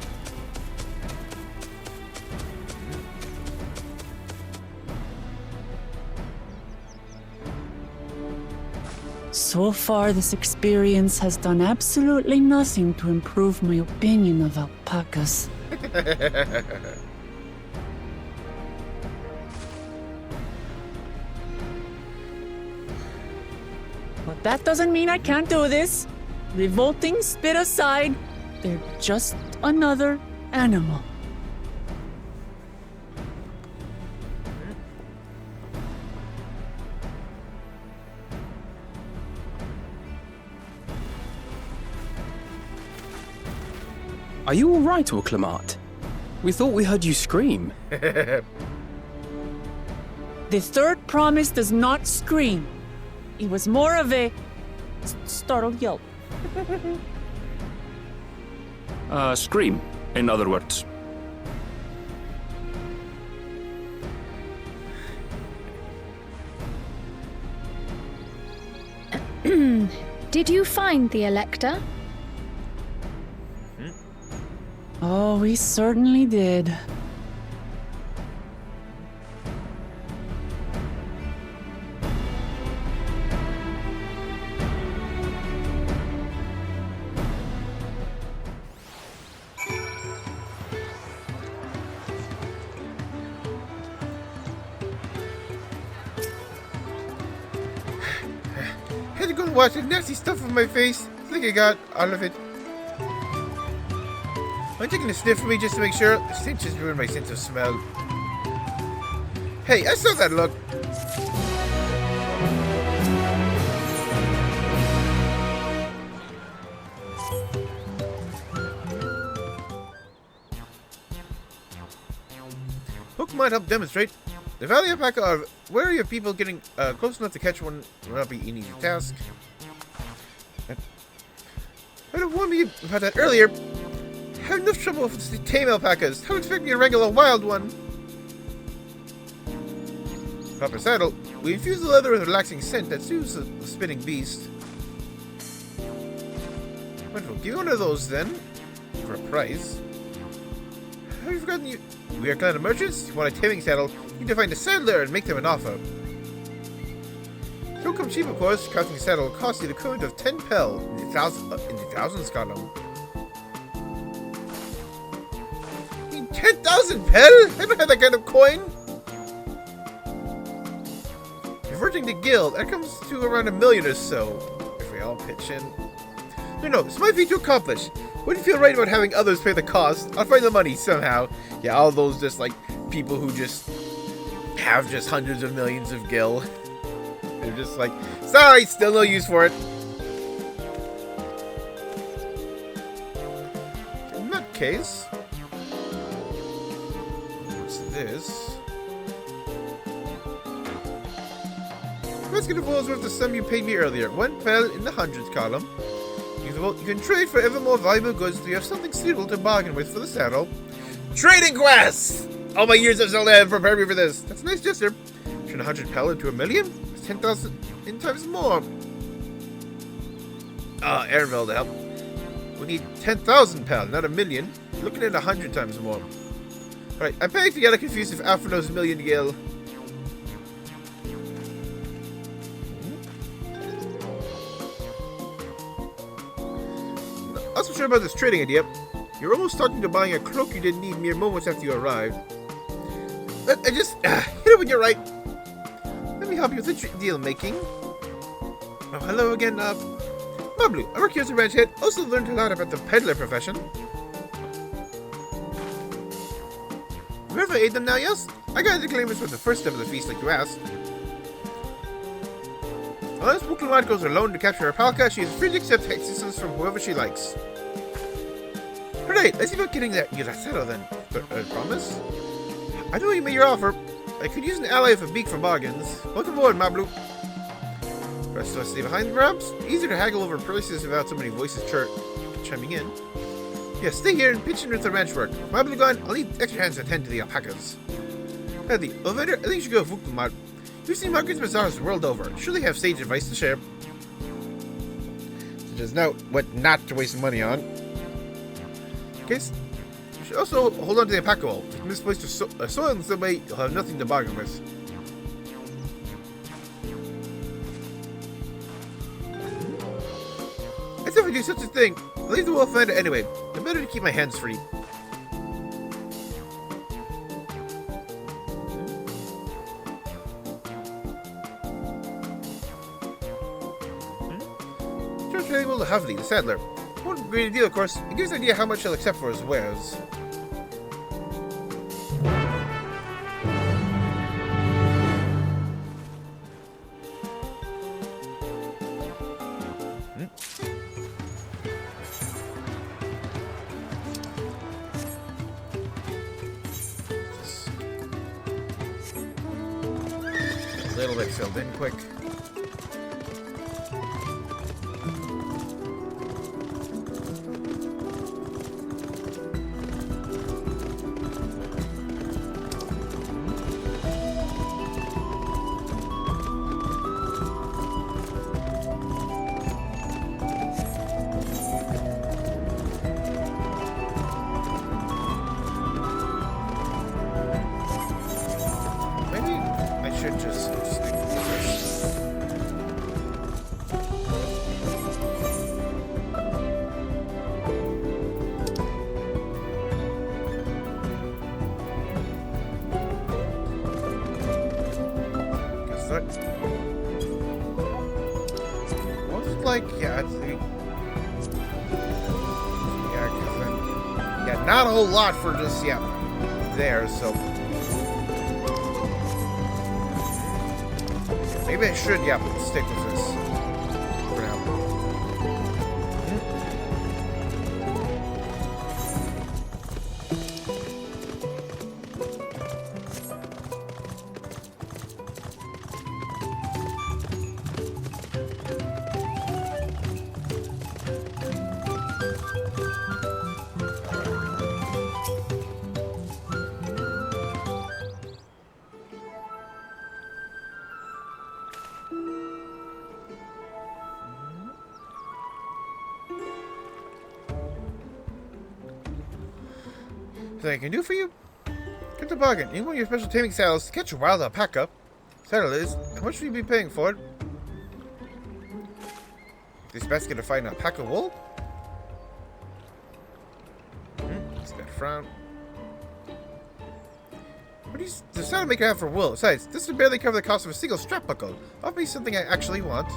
So far, this experience has done absolutely nothing to improve my opinion of alpacas. But that doesn't mean I can't do this. Revolting spit aside, they're just another animal. Are you all right, Wuk Lamat? We thought we heard you scream. The third promise does not scream. It was more of a startled yelp. Scream, in other words. Did you find the Elector? Oh, we certainly did. had to go and wash the nasty stuff on my face. I think I got all of it. I'm taking a sniff for me just to make sure. The stench has ruined my sense of smell. Hey, I saw that look. Wuk might help demonstrate. The Valley Alpaca are wary of people getting close enough to catch one will not be an easy task. I don't warn me about that earlier. I have enough trouble with the tame alpacas. How expect me to wrangle a wild one? Proper saddle. We infuse the leather with a relaxing scent that soothes the spinning beast. Wonderful. Give me one of those then. For a price. Have you forgotten you? We are kind of merchants. You want a taming saddle? You need to find a saddler and make them an offer. Don't come cheap, of course. Crafting a saddle will cost you the equivalent of 10 pel in the thousands column. 10,000 pel? I don't have that kind of coin. Converting to guild, that comes to around 1 million or so, if we all pitch in. No, it's my feat to accomplish. Wouldn't feel right about having others pay the cost. I'll find the money somehow. Yeah, all those just like people who just have just hundreds of millions of gil. They're just like, sorry, still no use for it. In that case, what's this? Let's get a full worth the sum you paid me earlier. 1 pel in the hundreds column. You can trade for ever more valuable goods so you have something suitable to bargain with for the saddle. Trading quest! All my years of Zelda have prepared me for this. That's a nice gesture. Turn 100 pel into 1 million? That's 10,000 in times more. Airville to help. We need 10,000 pel, not 1 million. Looking at 100 times more. Alright, I'm beginning to get confused if Alpha knows 1 million gil. Not so sure about this trading idea. You're almost talking to buying a cloak you didn't need mere moments after you arrived. But I just hit it when you're right. Let me help you with the deal making. Oh, hello again, Mablu. I work here as a ranch head. Also learned a lot about the peddler profession. Remember aid them now, yes? I got the claimants for the first step of the feast like you asked. Unless Wuk Lamat goes alone to capture Alpaca, she is free to accept assistance from whoever she likes. Alright, let's see about getting that saddle then. Promise? I know you made your offer. I could use an ally with a beak for bargains. Welcome aboard, Mablu. Rest of us stay behind, perhaps? Easier to haggle over prices without so many voices chiming in. Yeah, stay here and pitch in with the ranch work. Mablu gone, I'll need extra hands to attend to the alpacas. Headley, Ovender, I think you should go with Wuk Lamat. You've seen markets and bazaars the world over. Surely have sage advice to share. Such as know what not to waste money on. Okay, you should also hold on to the alpaca wool. If misplaced or soiled in some way, you'll have nothing to bargain with. As if I do such a thing, I'll leave the wool finder anyway. I'm better to keep my hands free. Able to Havli, the saddler. Won't be a deal, of course. It gives an idea how much he'll accept for his wares. A little bit filled in quick. like, yeah, it's, yeah, because then, yeah, not a whole lot for just, yeah, there, so. Maybe I should, yeah, stick with this for now. Thing I can do for you? Get the bargain. You want your special taming saddles to catch a wild alpaca. Saddle is. How much will you be paying for it? This basket to find alpaca wool? It's got a frown. What do you the saddle maker have for wool? Besides, this would barely cover the cost of a single strap buckle. Offer me something I actually want.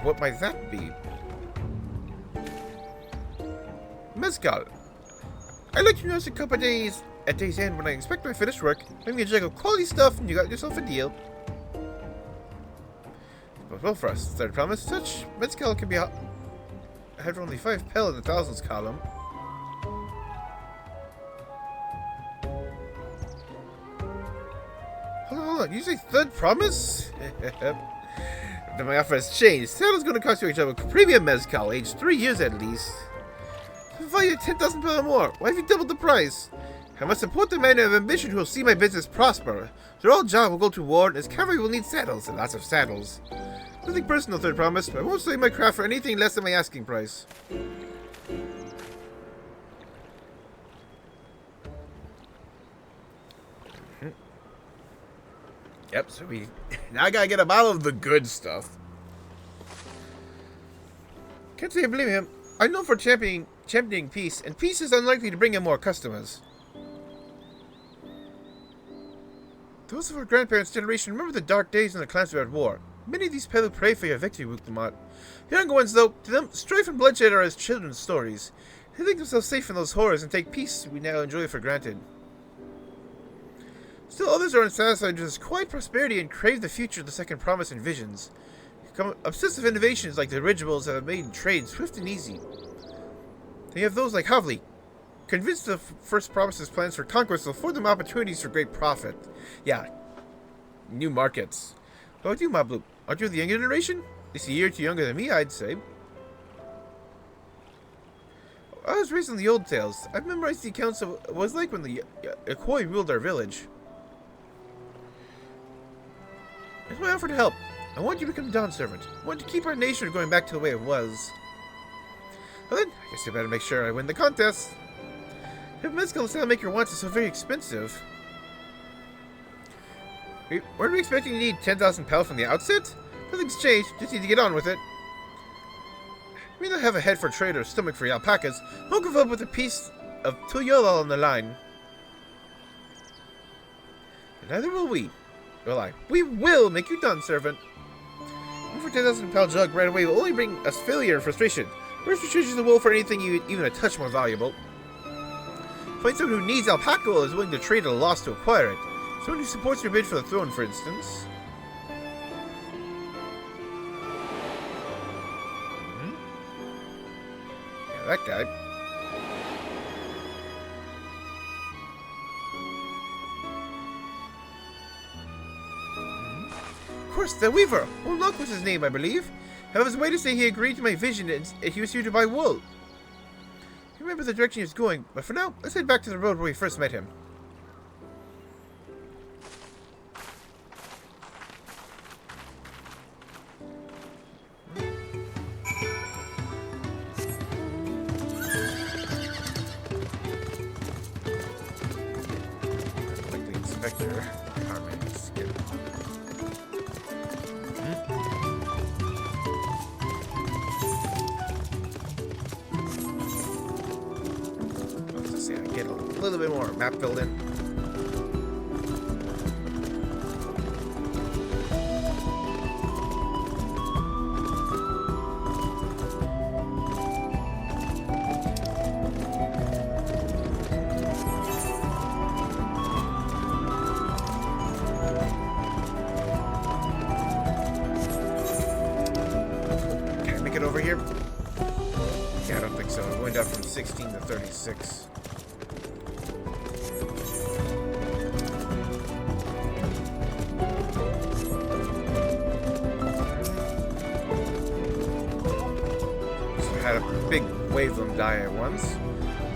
What might that be? Mezcal. I'd like to know a couple of days at day's end when I inspect my finished work. Bring me a jug of quality stuff and you got yourself a deal. But well for us, third promise. Such mezcal can be I had only 5 pel in the thousands column. Hold on, you say third promise? Then my offer has changed. Saddle's going to cost you each other premium mezcal, aged 3 years at least. Value 10,000 per or more. Why have you doubled the price? I must support the man of ambition who will see my business prosper. Their old job will go to war, and his cavalry will need saddles, and lots of saddles. Nothing personal, third promise, but I won't sell my craft for anything less than my asking price. Yep, so we now I gotta get a bottle of the good stuff. Can't say I blame him. I'm known for championing peace, and peace is unlikely to bring in more customers. Those of our grandparents' generation remember the dark days when the clans were at war. Many of these people pray for your victory, Wuk Lamat. The younger ones, though, to them, strife and bloodshed are as children's stories. They think themselves safe from those horrors and take peace we now enjoy for granted. Still, others are unsatisfied with this quiet prosperity and crave the future the second promise envisions. Become obsessive innovations like the rituals that have made trade swift and easy. They have those like Havli, convinced the first promise's plans for conquest will afford them opportunities for great profit. Yeah, new markets. What about you, Mablu? Aren't you the younger generation? At least a year or two younger than me, I'd say. I was raised on the old tales. I've memorized the accounts of what it was like when the Akoi ruled our village. Here's my offer to help. I want you to become a Dawnservant. I want to keep our nation going back to the way it was. Well then, I guess I better make sure I win the contest. If Mezcal Saddlemaker wants is so very expensive. Weren't we expecting to need 10,000 pel from the outset? Nothing's changed, just need to get on with it. We don't have a head for trade or a stomach for alpacas. Won't give up with a piece of Tural on the line. And neither will we. Well, we will make you Dawnservant. For 10,000 pel jug right away will only bring us failure and frustration. Where's restrictions the wool for anything even a touch more valuable? Find someone who needs alpaca wool is willing to trade at a loss to acquire it. Someone who supports your bid for the throne, for instance. Yeah, that guy. Of course, the Weaver. Wuk was his name, I believe. I was waiting to say he agreed to my vision and he was here to buy wool. I remember the direction he was going, but for now, let's head back to the road where we first met him. Like the inspector. Get a little bit more map filled in. the 36. So I had a big wave of them die at once.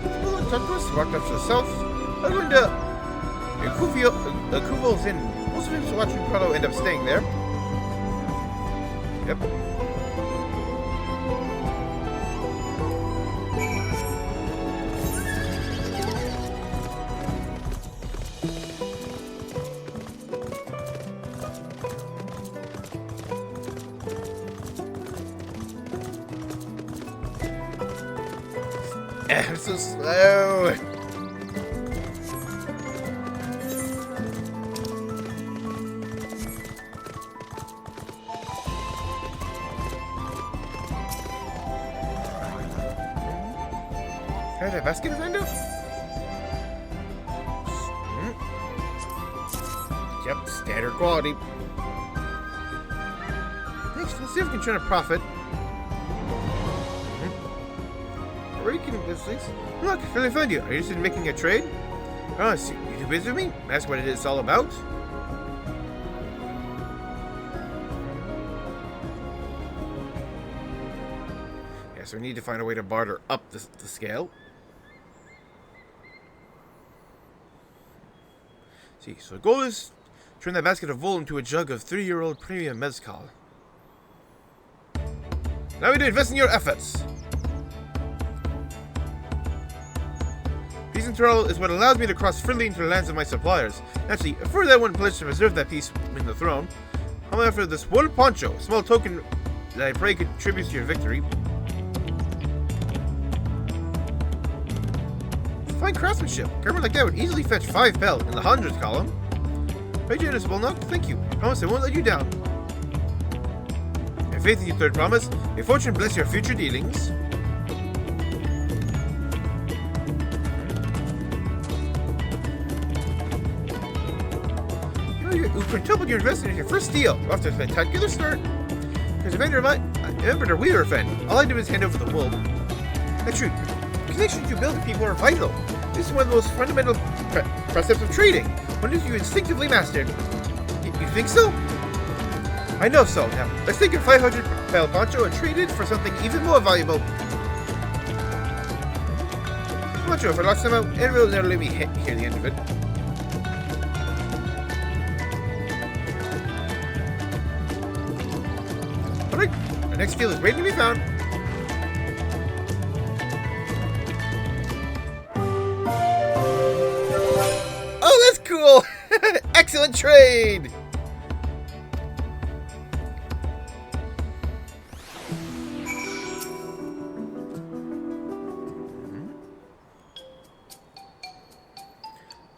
Well, Tuntwas walked up to the south. I'm going to Kuvil's Inn. Most of us watching Prado end up staying there. Yep. I'm so slow. Can I have a basket of endo? Yep, standard quality. Thanks, let's see if we can turn a profit. Or you can, let's look, I finally found you. Are you interested in making a trade? Oh, I see. You too busy with me? Ask what it is all about. Yeah, so we need to find a way to barter up the scale. See, so the goal is turn that basket of wool into a jug of 3-year-old premium mezcal. Now we do invest in your efforts. Peace in Tural is what allows me to cross freely into the lands of my suppliers. Actually, for that one pledge to preserve that peace in the throne, I'm after this one poncho, a small token that I pray contributes to your victory. Fine craftsmanship. Garment like that would easily fetch 5 bell in the hundreds column. Very generous, Bulnock. Thank you. I promise I won't let you down. I have faith in your third promise. May fortune bless your future dealings. You quintupled your investment in your first deal. Off to a spectacular start. As a vendor of mine, remember to weaver friend. All I do is hand over the wool. That's true. Connections you build with people are vital. This is one of the most fundamental precepts of trading. One that you instinctively mastered. You think so? I know so. Now, let's take your 500 bell poncho and trade it for something even more valuable. I'm not sure if I lost them out, and will never let me hear the end of it. Alright, the next deal is waiting to be found. Oh, that's cool! Excellent trade!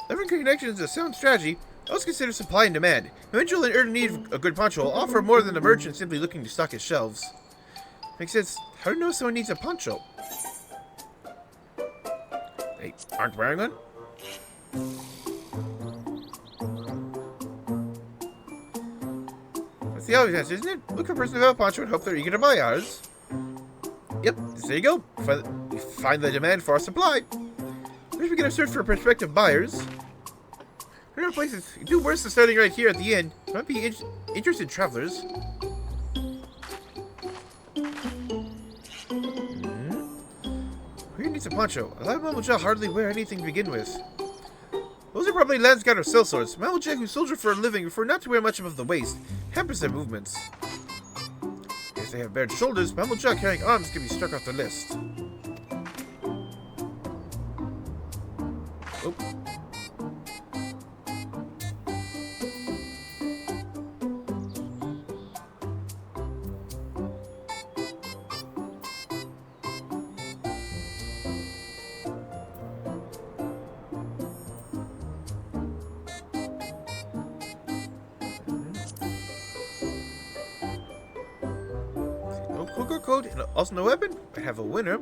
Leveraging connections is a sound strategy. Always consider supply and demand. Eventually, in urgent need of a good poncho will offer more than a merchant simply looking to stock his shelves. Makes sense. How do you know someone needs a poncho? They aren't wearing one? That's the obvious answer, isn't it? Look for a person without a poncho and hope they're eager to buy ours. Yep, there you go. We find the demand for our supply. Let's begin a search for prospective buyers. There are places you do worse than starting right here at the inn. Might be interested travelers. Who needs a poncho? A lot of Mamuja hardly wear anything to begin with. Those are probably Landscout or sellswords. Mamuja who soldier for a living prefer not to wear much above the waist. Hampers their movements. If they have bared shoulders, Mamuja carrying arms can be struck off the list. Oh. Cougar code and also no weapon. I have a winner.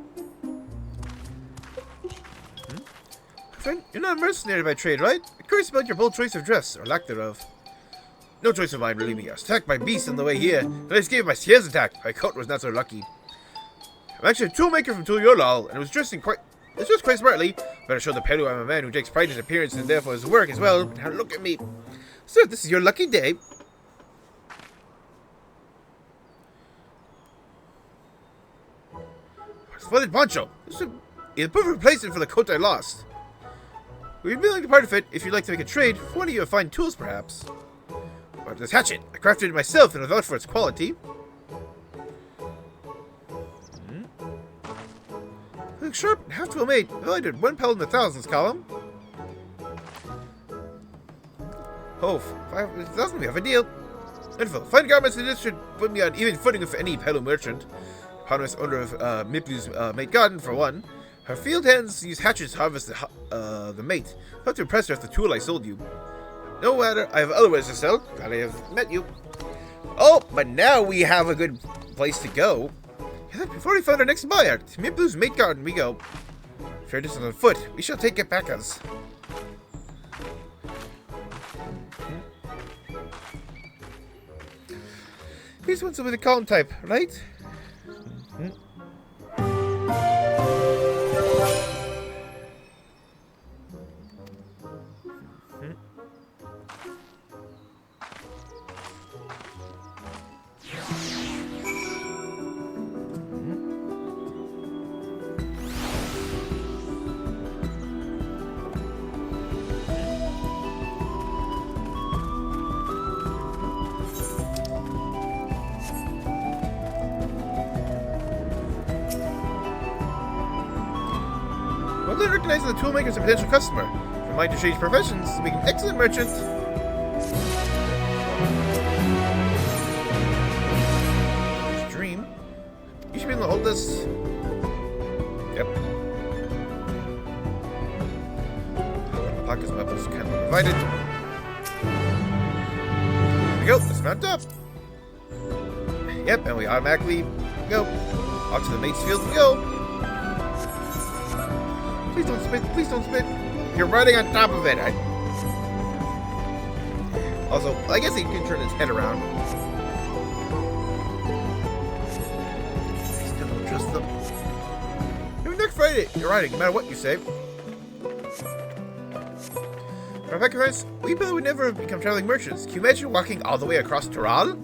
Friend, you're not a mercenary by trade, right? I'm curious about your bold choice of dress, or lack thereof. No choice of mine, believe me. I was attacked by beasts on the way here, and I escaped my Sier's attack. My coat was not so lucky. I'm actually a toolmaker from Tural, and I was dressed in quite It's just quite smartly. Better show the Pelu I'm a man who takes pride in his appearance and therefore his work as well. Now look at me. Sir, this is your lucky day. Spotted poncho. This is a perfect replacement for the coat I lost. We'd be willing to part of it if you'd like to make a trade for one of your fine tools, perhaps. But this hatchet, I crafted it myself and without for its quality. Looks sharp and half well made. Valued 1 pound in the thousands column. Oh, 5,000, we have a deal. Wonderful. Fine garments in this should put me on even footing with any Pelu merchant. Eponymous owner of Miplu's mate garden, for one. Her field hands use hatchets to harvest the mate. Not to impress her with the tool I sold you. No matter, I have other ways to sell. Glad I have met you. Oh, but now we have a good place to go. Before we find our next buyer, to Miplu's mate garden we go. Fair distance on foot, we shall take it back us. Here's one with a calm type, right? Well, recognizing the toolmaker as a potential customer. If you're mind to change professions to make an excellent merchant. Dream. You should be able to hold this. Yep. Pockets weapons can be provided. There we go. Let's mount up. Yep, and we automatically go. Off to the mate's field we go. Please don't spit. Please don't spit. You're riding on top of it. Also, I guess he can turn his head around. I still don't trust them. Maybe next Friday, you're riding, no matter what you say. Rebecca, we probably would never become traveling merchants. Can you imagine walking all the way across Tural?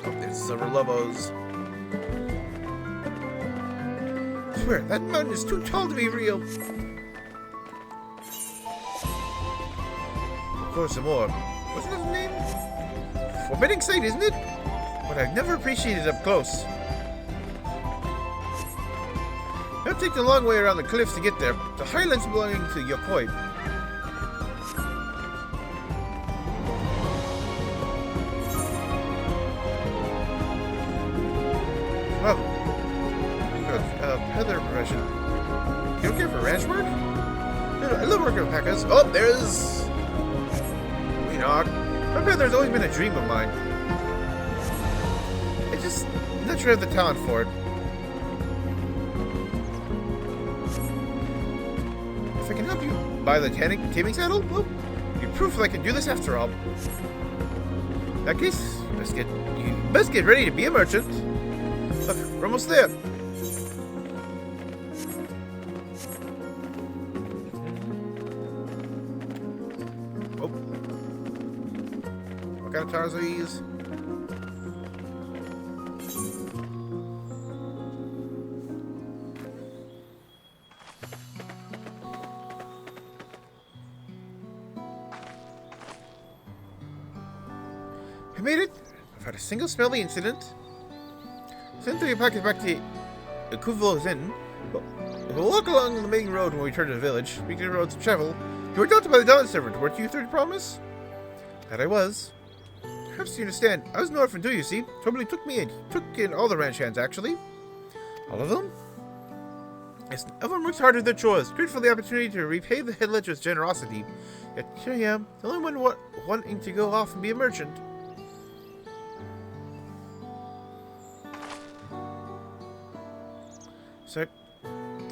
Oh, there's Silver Lobos. I swear, that mountain is too tall to be real. Of course, some more. What's his name? Forbidding sight, isn't it? But I've never appreciated it up close. It'll take the long way around the cliffs to get there. The highlands belonging to Yokoi. Well, Heather profession. You don't care for ranch work? No, I love working with packers. Oh, there's... Enoch. My brother's always been a dream of mine. I just not sure I have the talent for it. If I can help you buy the taming saddle, well, you're proof that I can do this after all. In that case, you best get ready to be a merchant. Look, we're almost there. Oh. What kind of tires are these? I made it. I've had a single smelly incident. Send through your package back to Kuvo's Inn. We'll walk along the main road when we return to the village. Speaking of roads to travel, you were adopted by the Dawnservant, weren't you, Third Promise? That I was. Perhaps you understand. I was an orphan too, you see. Nobody took me in. Took in all the ranch hands, actually. All of them? Yes, everyone works hard at their chores. Grateful for the opportunity to repay the head ledger's generosity. Yet here I am, the only one wanting to go off and be a merchant. So,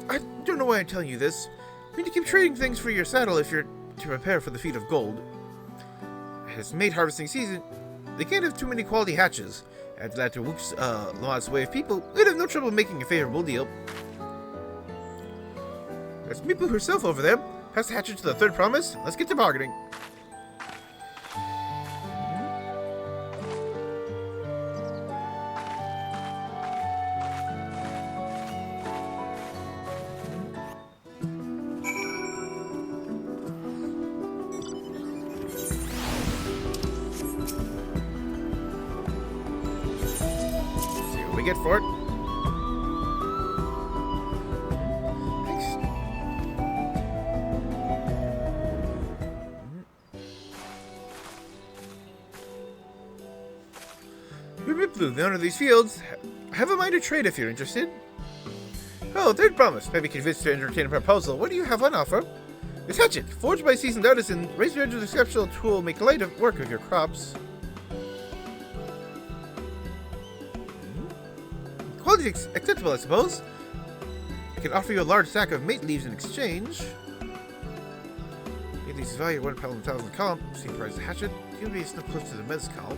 I don't know why I'm telling you this. You need to keep trading things for your saddle if you're to prepare for the feat of gold. It's mate harvesting season. They can't have too many quality hatches. Add that to Wuk Lamat's way of people, we'd have no trouble making a favorable deal. That's Meeple herself over there. Pass the hatchet to the third promise. Let's get to bargaining. See what we get for it. The owner of these fields. I have a mind to trade if you're interested. Oh, third promise. Maybe convinced to entertain a proposal. What do you have on offer? This hatchet, forged by a seasoned artisan, razor edge with exceptional tool, make light of work of your crops. Quality acceptable, I suppose. I can offer you a large sack of mate leaves in exchange. Mate leaves value 1 pound 1,000 column. Same price as the hatchet. You'll be snuck close to the mezcal.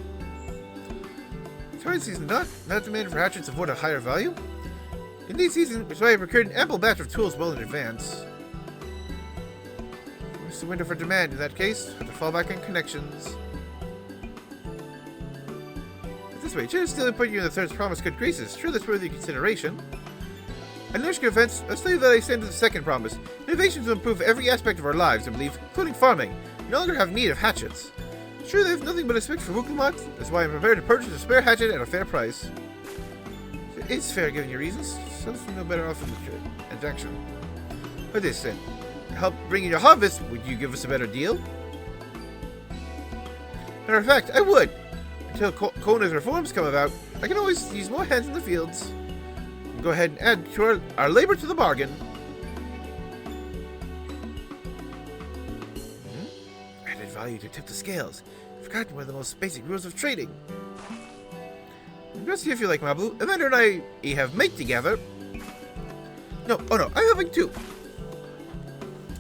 Current season not demanded for hatchets of what a higher value. In this season, which is why I procured an ample batch of tools well in advance. What's the window for demand in that case? Have to fall back on connections. This way, should still put you in the third promise good graces. Sure, that's worthy consideration. And Nushka events, let's tell you that I extend to the second promise. Innovations will improve every aspect of our lives, I believe, including farming. We no longer have need of hatchets. Sure, they have nothing but respect for Wuk Lamat. That's why I'm prepared to purchase a spare hatchet at a fair price. It's fair given your reasons. Sounds no better off in the transaction. What this then? Help bring in your harvest, would you give us a better deal? Matter of fact, I would. Until Kona's reforms come about, I can always use more hands in the fields. Go ahead and add to our labor to the bargain. Added value to tip the scales. I've forgotten one of the most basic rules of trading. I'm gonna see if you like Mablu. Amanda and I have mate together. No, oh no, I'm helping too.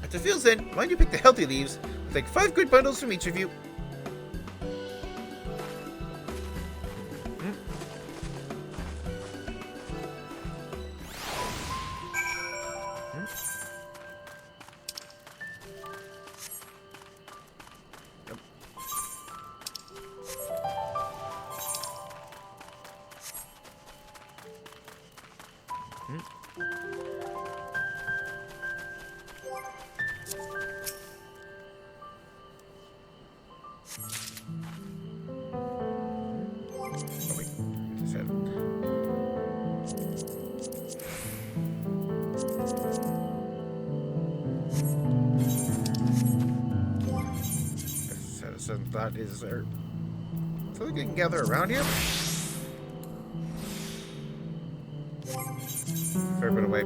At the field's end, mind you pick the healthy leaves. I'll take 5 good bundles from each of you. That is there. So we can gather around here. Fair bit away.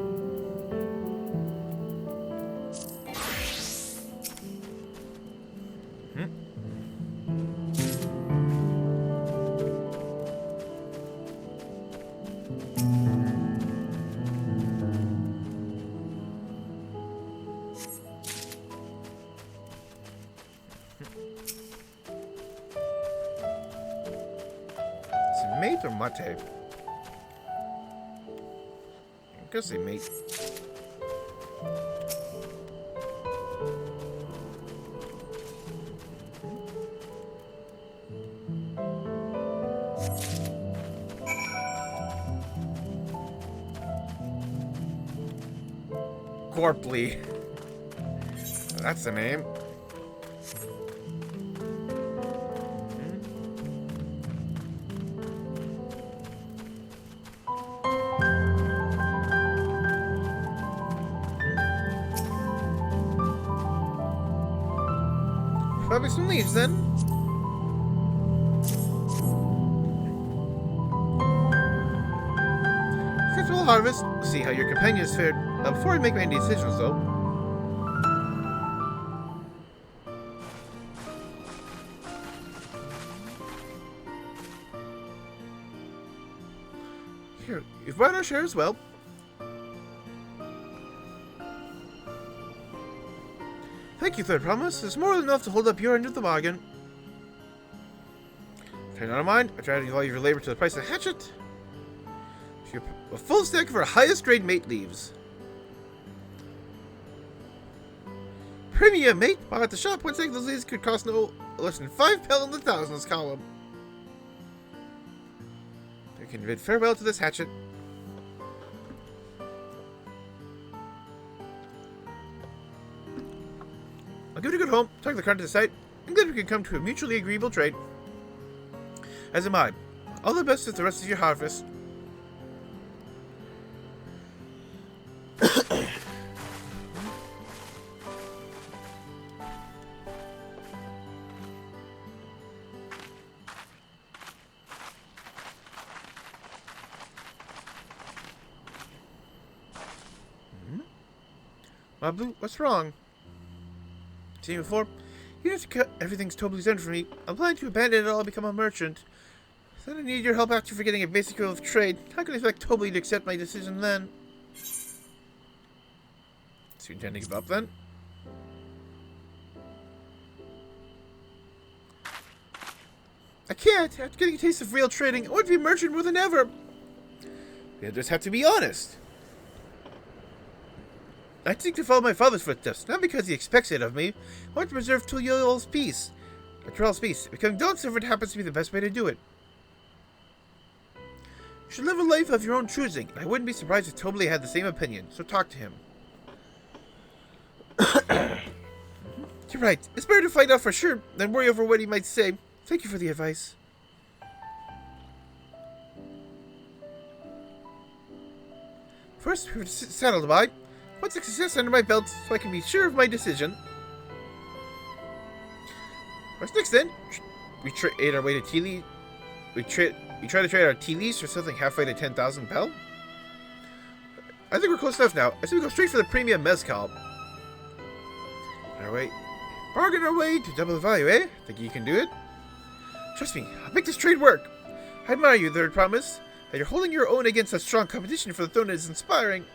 Mate or mate? I guess they mate. Gorpley. That's the name. Probably some leaves then. Successful harvest. See how your companions fared. Before I make any decisions, though. Here, you've brought our share as well. Thank you, Third Promise. It's more than enough to hold up your end of the bargain. If you're not mind, I try to value your labor to the price of the hatchet. A full stack of our highest grade mate leaves. Premium, mate. While at the shop, one second those leads could cost no less than 5 pel in the thousands column. I can bid farewell to this hatchet. I'll give it a good home, talk the cart to the site. I'm glad we can come to a mutually agreeable trade. As am I. All the best with the rest of your harvest. Mabu, what's wrong? Seen you before? You have to cut everything's totally done for me. I'm planning to abandon it all and become a merchant. Then I need your help after forgetting a basic rule of trade. How can I expect Tobley to accept my decision then? So you intend to give up then? I can't. After getting a taste of real trading, I want to be a merchant more than ever. You'll just have to be honest. I seek to follow my father's footsteps, not because he expects it of me. I want to preserve Tural's peace. Tural's peace. Becoming Dawnservant happens to be the best way to do it. You should live a life of your own choosing, and I wouldn't be surprised if Tobley had the same opinion, so talk to him. You're right. It's better to find out for sure than worry over what he might say. Thank you for the advice. First, we have to settle to buy. Once a success under my belt, so I can be sure of my decision. What's next then? We trade our way to tea leaf. We try to trade our tea leaves for something halfway to 10,000 pel. I think we're close enough now. I say we go straight for the premium mezcal. Bargain our way to double the value, eh? Think you can do it? Trust me, I'll make this trade work. I admire you, Third Promise. That you're holding your own against such strong competition for the throne is inspiring.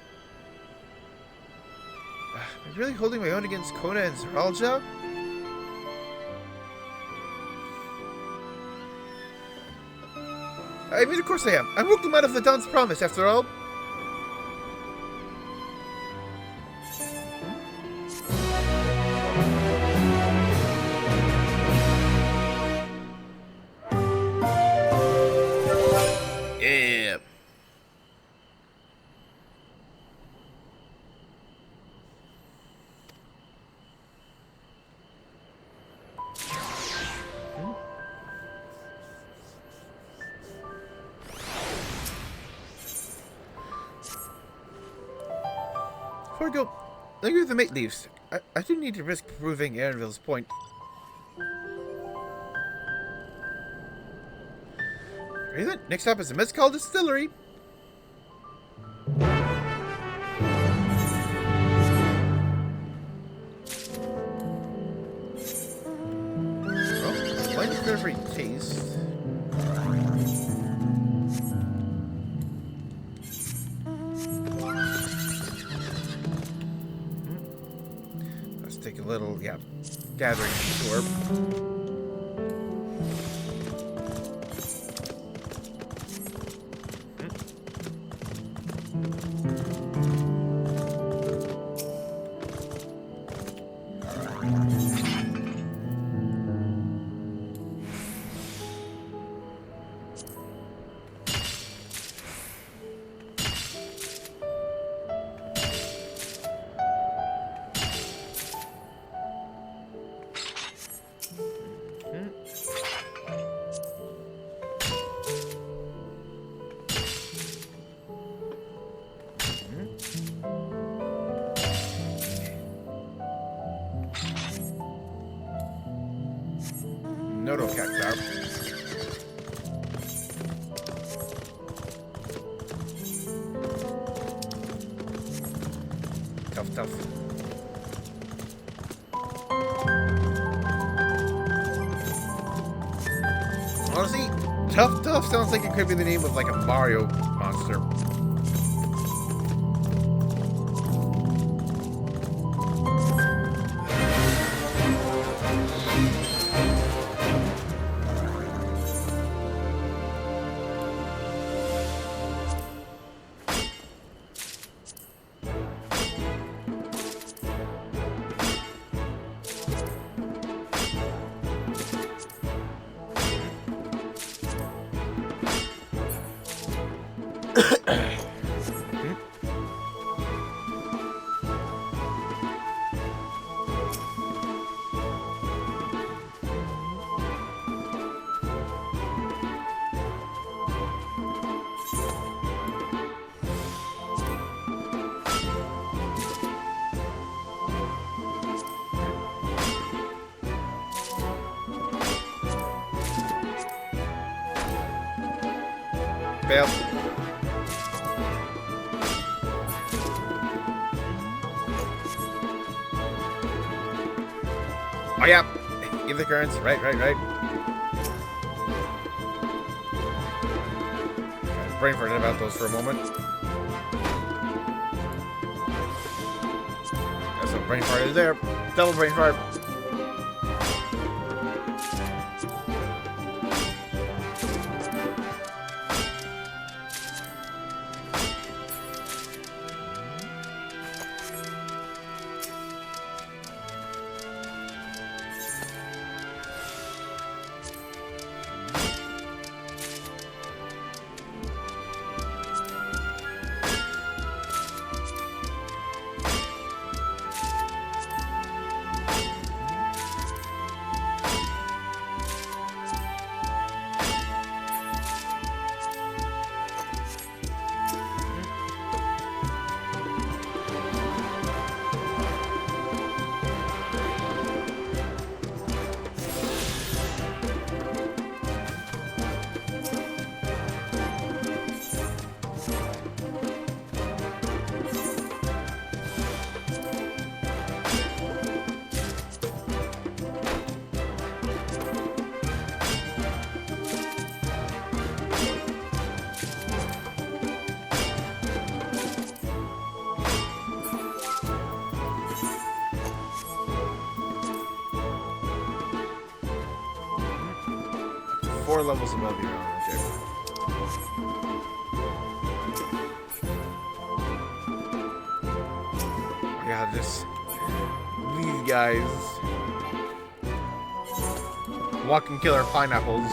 Am I really holding my own against Kona and Zaralja? I mean, of course I am. I'm Wuk Lamat of the Dawn's Promise, after all. Yeah. Before I go, let me with the mate leaves. I do need to risk proving Aaronville's point. Ready then? Next stop is the Mezcal Distillery. Well, blind for every taste. Let's take a little, gathering tour. No cacti. Tough. Honestly, Tough sounds like it could be the name of like a Mario monster. Fail. Oh yeah, give the currents. Right. Brain farted about those for a moment. Got some brain farted there. Double brain fart. Four levels above your own objective. Yeah, just these guys. Walking killer pineapples.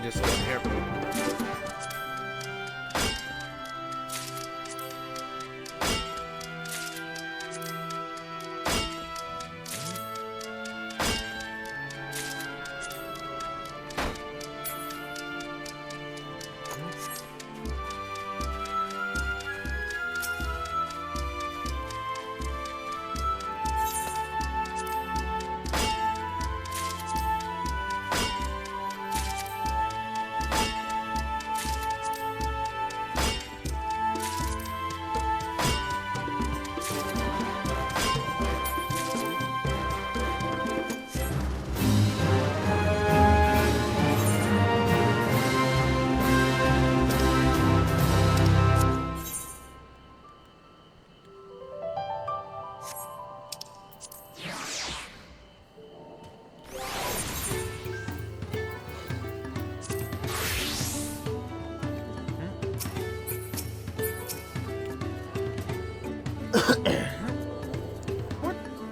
Just go here.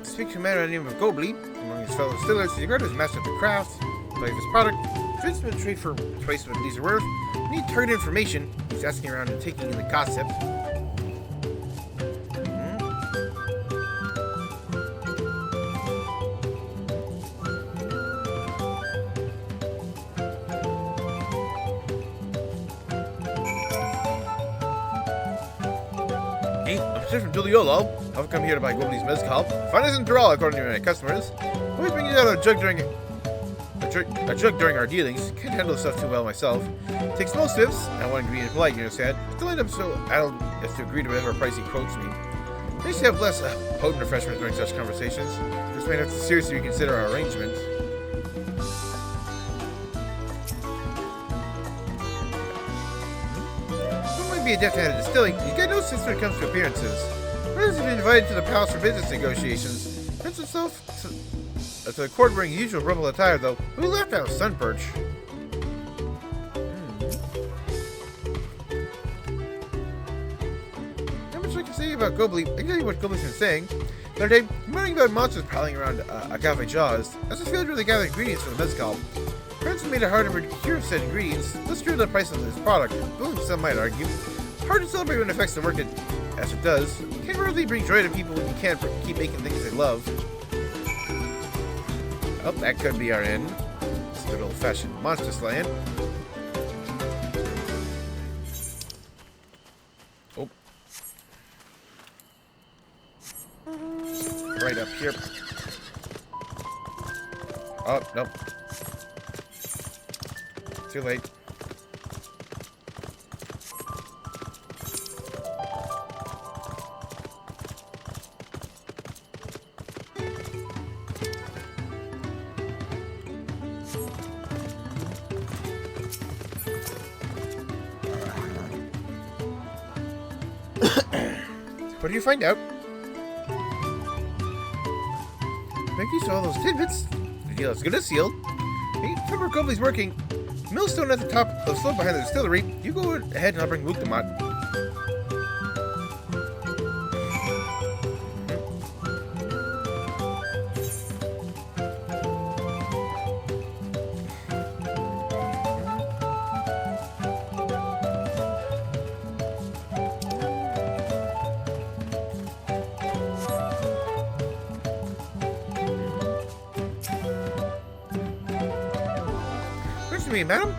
Speak to a man by the name of Gobli, among his fellow distillers. He regarded as master of the craft, value of his product, fits him to trade for twice what these are worth. Need target information. He's asking around and taking in the gossip. I'm straight from Duliolo. I've come here to buy Gobli's mezcal. Finest in Tural, according to my customers. Always bring you out a jug during our dealings. Can't handle stuff too well myself. Takes most ifs. I want to be polite, you know, sad. Still end up so idle as to agree to whatever price he quotes me. I used to have less potent refreshments during such conversations. This might have to seriously reconsider our arrangement. Be adept at distilling. You get no sense when it comes to appearances. Brothers have been invited to the palace for business negotiations. Prince himself to the court wearing usual rebel attire, though. We left out Sunperch. Not much I can say about Gobli. I can tell you what Gobli's been saying. The other day, I'm learning about monsters prowling around Agave Jaws. As I failed to really gather ingredients for the mezcal. Friends have made it harder to procure said ingredients. Let's drive the price of this product. Well, some might argue. Hard to celebrate when it affects the work as it does. Can't really bring joy to people when you can't keep making things they love. Oh, that could be our end. It's good old-fashioned monster slaying. Oh. Right up here. Oh, nope. Too late. What do you find out? Make use of all those tidbits. The deal is good as sealed. Hey, Pepper Cobley's working. Millstone at the top of the slope behind the distillery. You go ahead and I'll bring Wuk Lamat. Me, madam.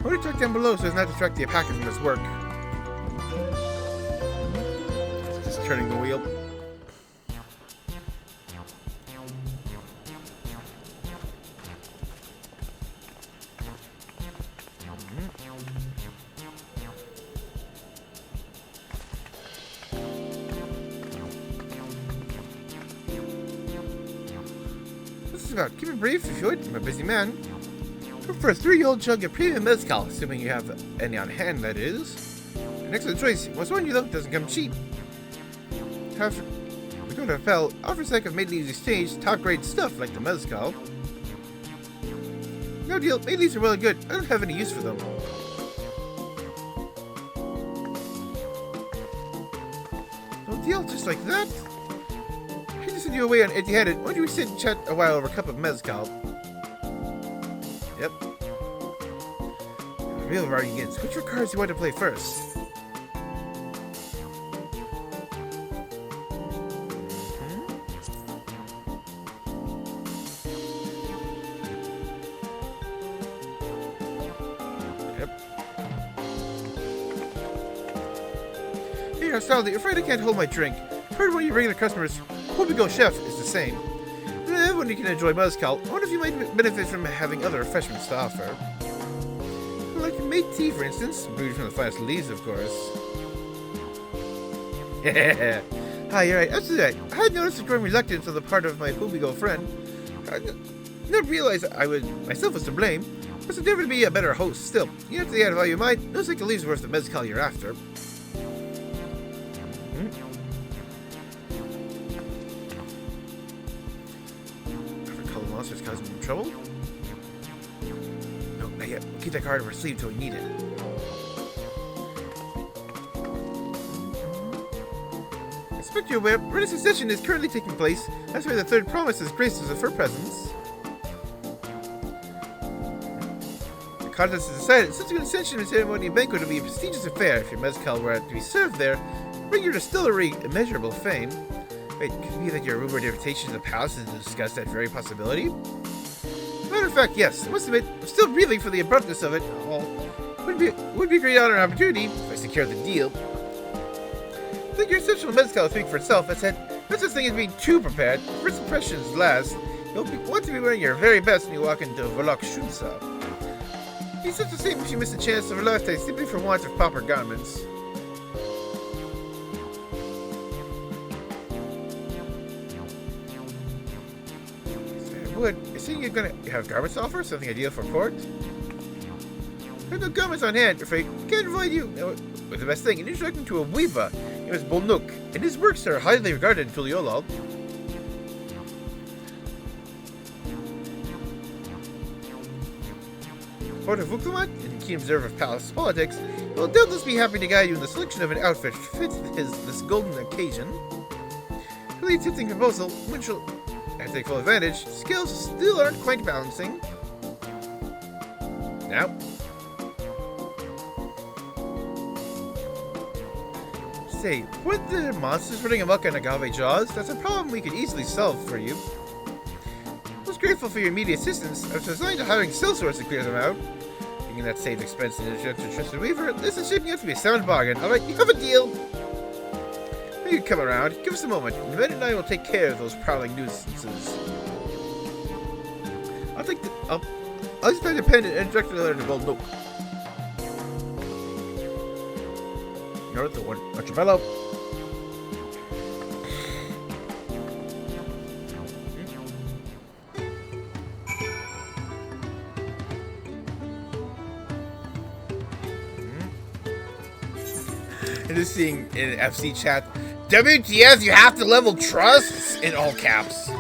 Why don't you tuck down below so as not to distract the alpaca from his work? Just turning the wheel. What's this about? Keep it brief if you would. I'm a busy man. For a 3-year-old jug of premium mezcal, assuming you have any on hand, that is. An excellent choice. What's one you though doesn't come cheap. However, we don't have Pell. Offer sake of Maid Leaves exchange, top grade stuff like the mezcal. No deal. Maid Leaves are well and good. I don't have any use for them. No deal, just like that. I just send you away on empty-handed. Why don't we sit and chat a while over a cup of mezcal? Yep. Real arguments. Which are cards you want to play first? Yep. Hey, Hostility, afraid I can't hold my drink. Heard one of your regular customers, Hobigo Chef, is the same. Everyone you can enjoy mezcal. I wonder if you might benefit from having other refreshments to offer. Like made tea, for instance. Brewed from the finest leaves, of course. Yeah. Hi, you're right. That's right. I had noticed a growing reluctance on the part of my Hobigo friend. I never realized I myself was to blame. But it's never to be a better host still. You have to add value in mind. Looks like the leaves worth the mezcal you're after. Monsters causing them trouble? No, not yet. We'll keep that card in our sleeve till we need it. Expect you're aware, British Succession is currently taking place. That's why the third promise has graced us with her presence. The contest is decided. Since an ascension ceremony and banquet will be a prestigious affair. If your mezcal were to be served there, bring your distillery immeasurable fame. Wait, could it be that your rumored invitation to the palace is to discuss that very possibility? Matter of fact, yes. I must admit, I'm still reeling for the abruptness of it all. Would be a great honor and opportunity if I secure the deal. I think your exceptional mezcal will speak for itself. That said, no such thing as being too prepared. First impressions last. You'll want to be wearing your very best when you walk into Volok Shunsa. It'd be such a shame if you miss a chance of a lifetime simply for want of proper garments. You're saying you're gonna have garments to offer? Something ideal for court? I have no garments on hand, I'm afraid. Can't provide you with the best thing. An introduction to a weaver. He was Bolnuk, and his works are highly regarded in Tuliolal. Court of Wuk Lamat, and keen observer of palace politics, he will doubtless be happy to guide you in the selection of an outfit fit this golden occasion. Really tempting proposal, which will take full advantage. Skills still aren't quite balancing. now. Say, weren't the monsters running amok on Agave Jaws? That's a problem we could easily solve for you. I was grateful for your immediate assistance. I was resigned to hiring Sellsworth to clear them out. Thinking that saved expense and insurance to Tristan Weaver, this is shaping out to be a sound bargain. Alright, you have a deal. You can come around. Give us a moment. Ben and I will take care of those prowling nuisances. I'll just find a pen and direct the letter to Gold Nook. You're the one, Archibald. And just seeing in FC chat, WTF, you have to level trusts in all caps.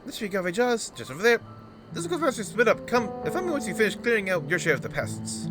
This week, Agave Jaws, just over there. This will go faster, split up. Come, if I'm once you finish clearing out your share of the pests.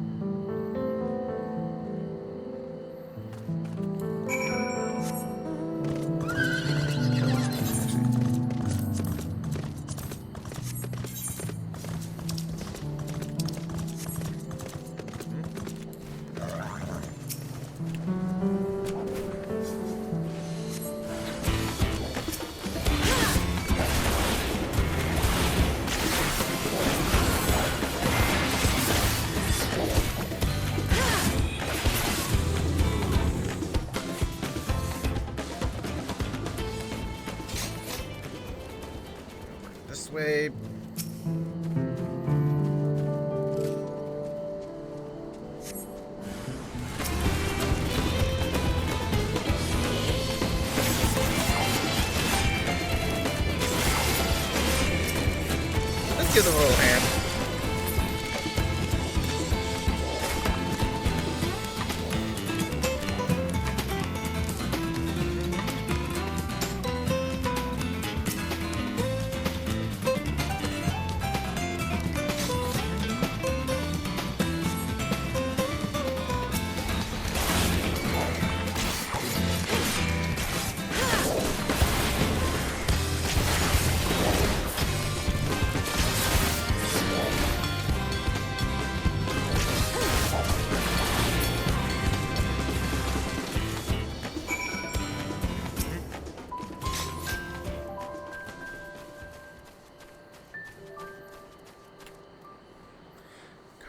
Way. Let's give them a little hand.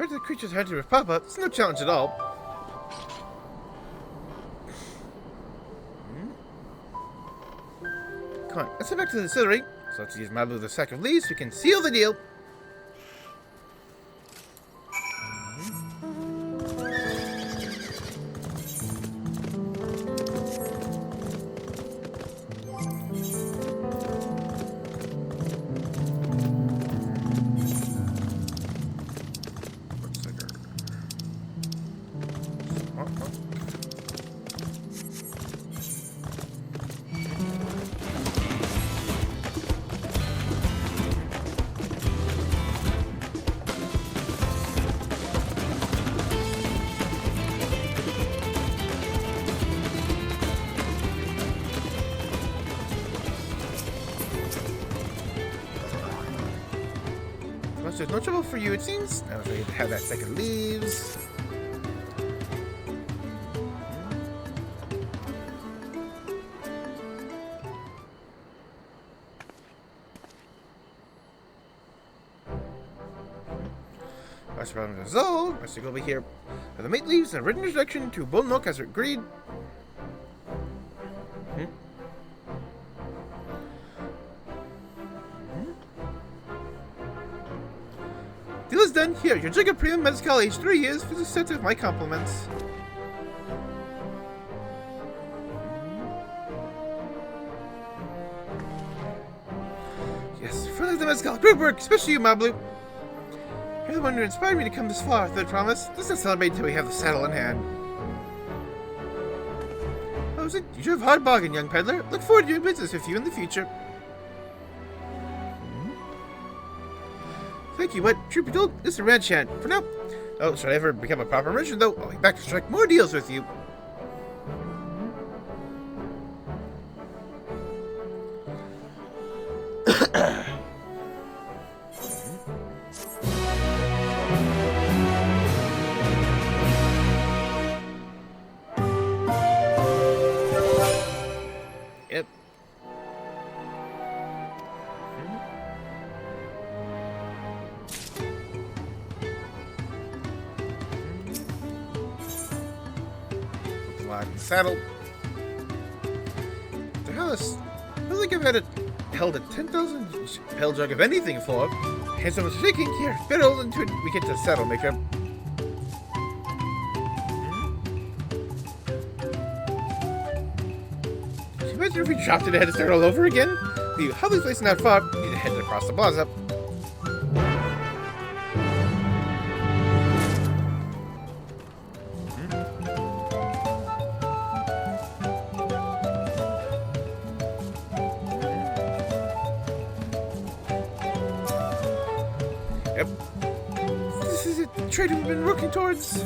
The creatures hunted with Papa. It's no challenge at all. Come on, let's head back to the distillery. So let's use Mabu the sack of leaves. We can seal the deal. There's no trouble for you, it seems. Now we have that sack of leaves. Master Problem resolved. Master go over here for the mate leaves and a written introduction to Bull Nook as agreed. Deal is done. Here, your jug of premium mezcal aged 3 years for the set of my compliments. Yes, friendly the mezcal. Great work, especially you, Mablu. You're the one who inspired me to come this far, Third Promise. Let's not celebrate until we have the saddle in hand. Oh, is it? You have a hard bargain, young peddler. Look forward to doing business with you in the future. Thank you, but truth be told, this is a ranch hand. For now. Oh, should I ever become a proper merchant, though? I'll be back to strike more deals with you. Yep. Saddle. The house. I don't think I've held a 10,000 pale jug of anything before. Hands so much shaking here. Better hold into it. We get to the saddle maker. Can you imagine if we dropped it and had to start all over again? The Holly's place not far. We need to head across the plaza. Yep. This is it. The trade we've been working towards.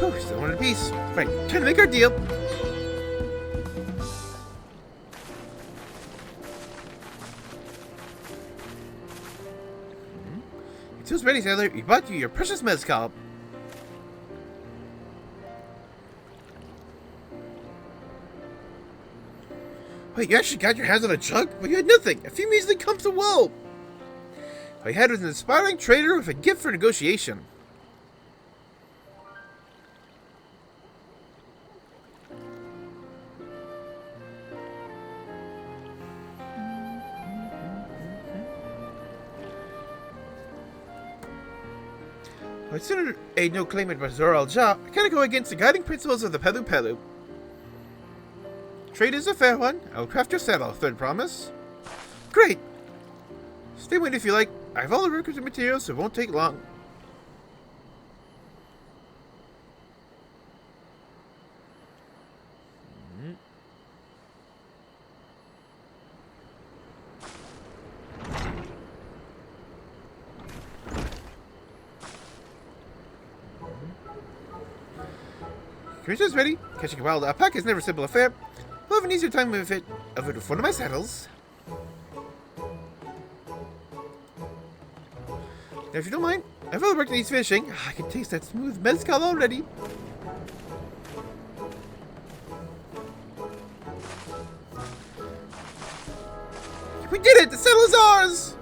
Oh, still one in a piece. Right, time to make our deal. It's ready, sailor. We bought you your precious mezcal. Wait, you actually got your hands on a jug? But you had nothing. A few measly cups of wool. All you had was an inspiring trader with a gift for negotiation. I consider a no claimant by Tural job. I cannot go against the guiding principles of the Pelu Pelu. Trade is a fair one. I'll craft your saddle, Third Promise. Great! Stay waiting if you like. I have all the requisite materials, so it won't take long. Commissioner's ready. Catching a wild alpaca is never a simple affair. We'll have an easier time of it with one of my saddles. Now, if you don't mind, I've really worked on these fishing. I can taste that smooth mezcal already. We did it! The saddle is ours!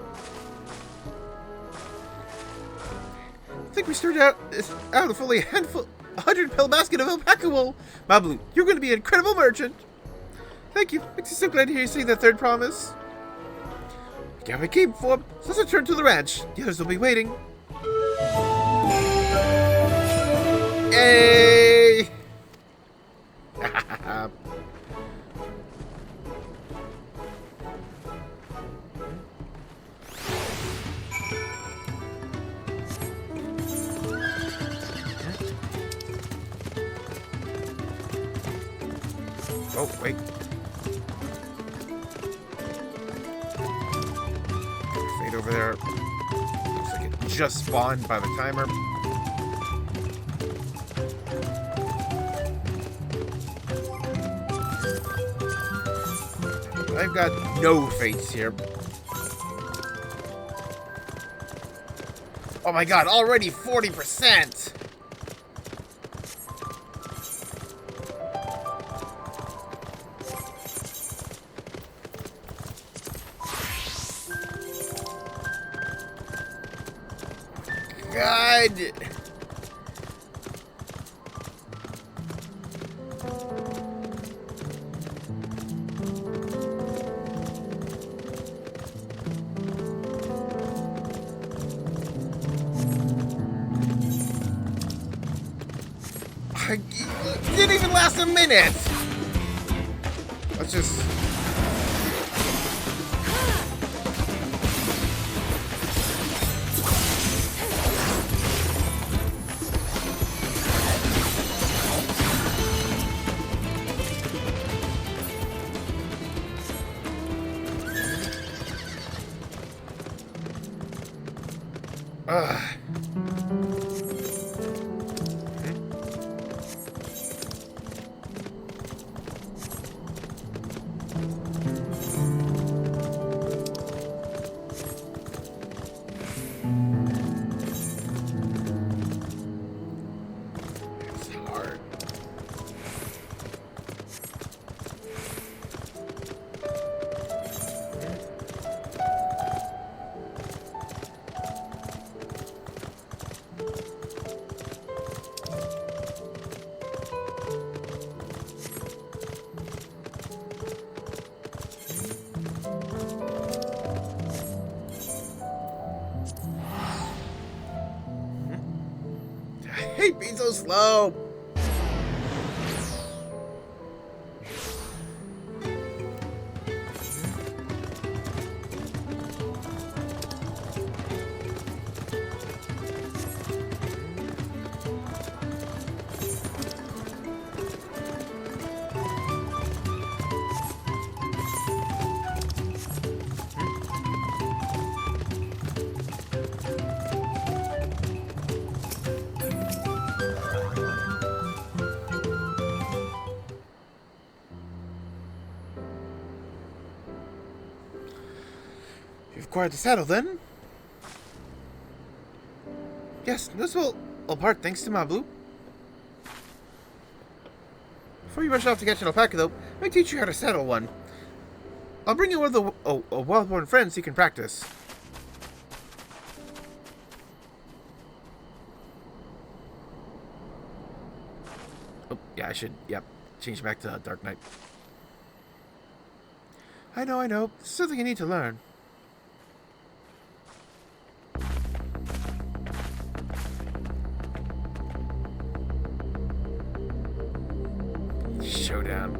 I think we started out with only a handful, 100-pound basket of alpaca wool. Mablu, you're going to be an incredible merchant. Thank you. Makes me so glad to hear you say that, Third Promise. We got what we came for, so let's return to the ranch. The others will be waiting. Yay! Oh, wait. Fade over there. Looks like it just spawned by the timer. I've got no fates here. Oh my god, already 40%! God! It didn't even last a minute! Let's just... I hate being so slow. You've acquired the saddle, then? Yes, this will all part thanks to Mablu. Before you rush off to catch an alpaca, though, let me teach you how to saddle one. I'll bring you one of the wild-born friends so you can practice. Oh, yeah, I should, change back to Dark Knight. I know. This is something you need to learn. Showdown.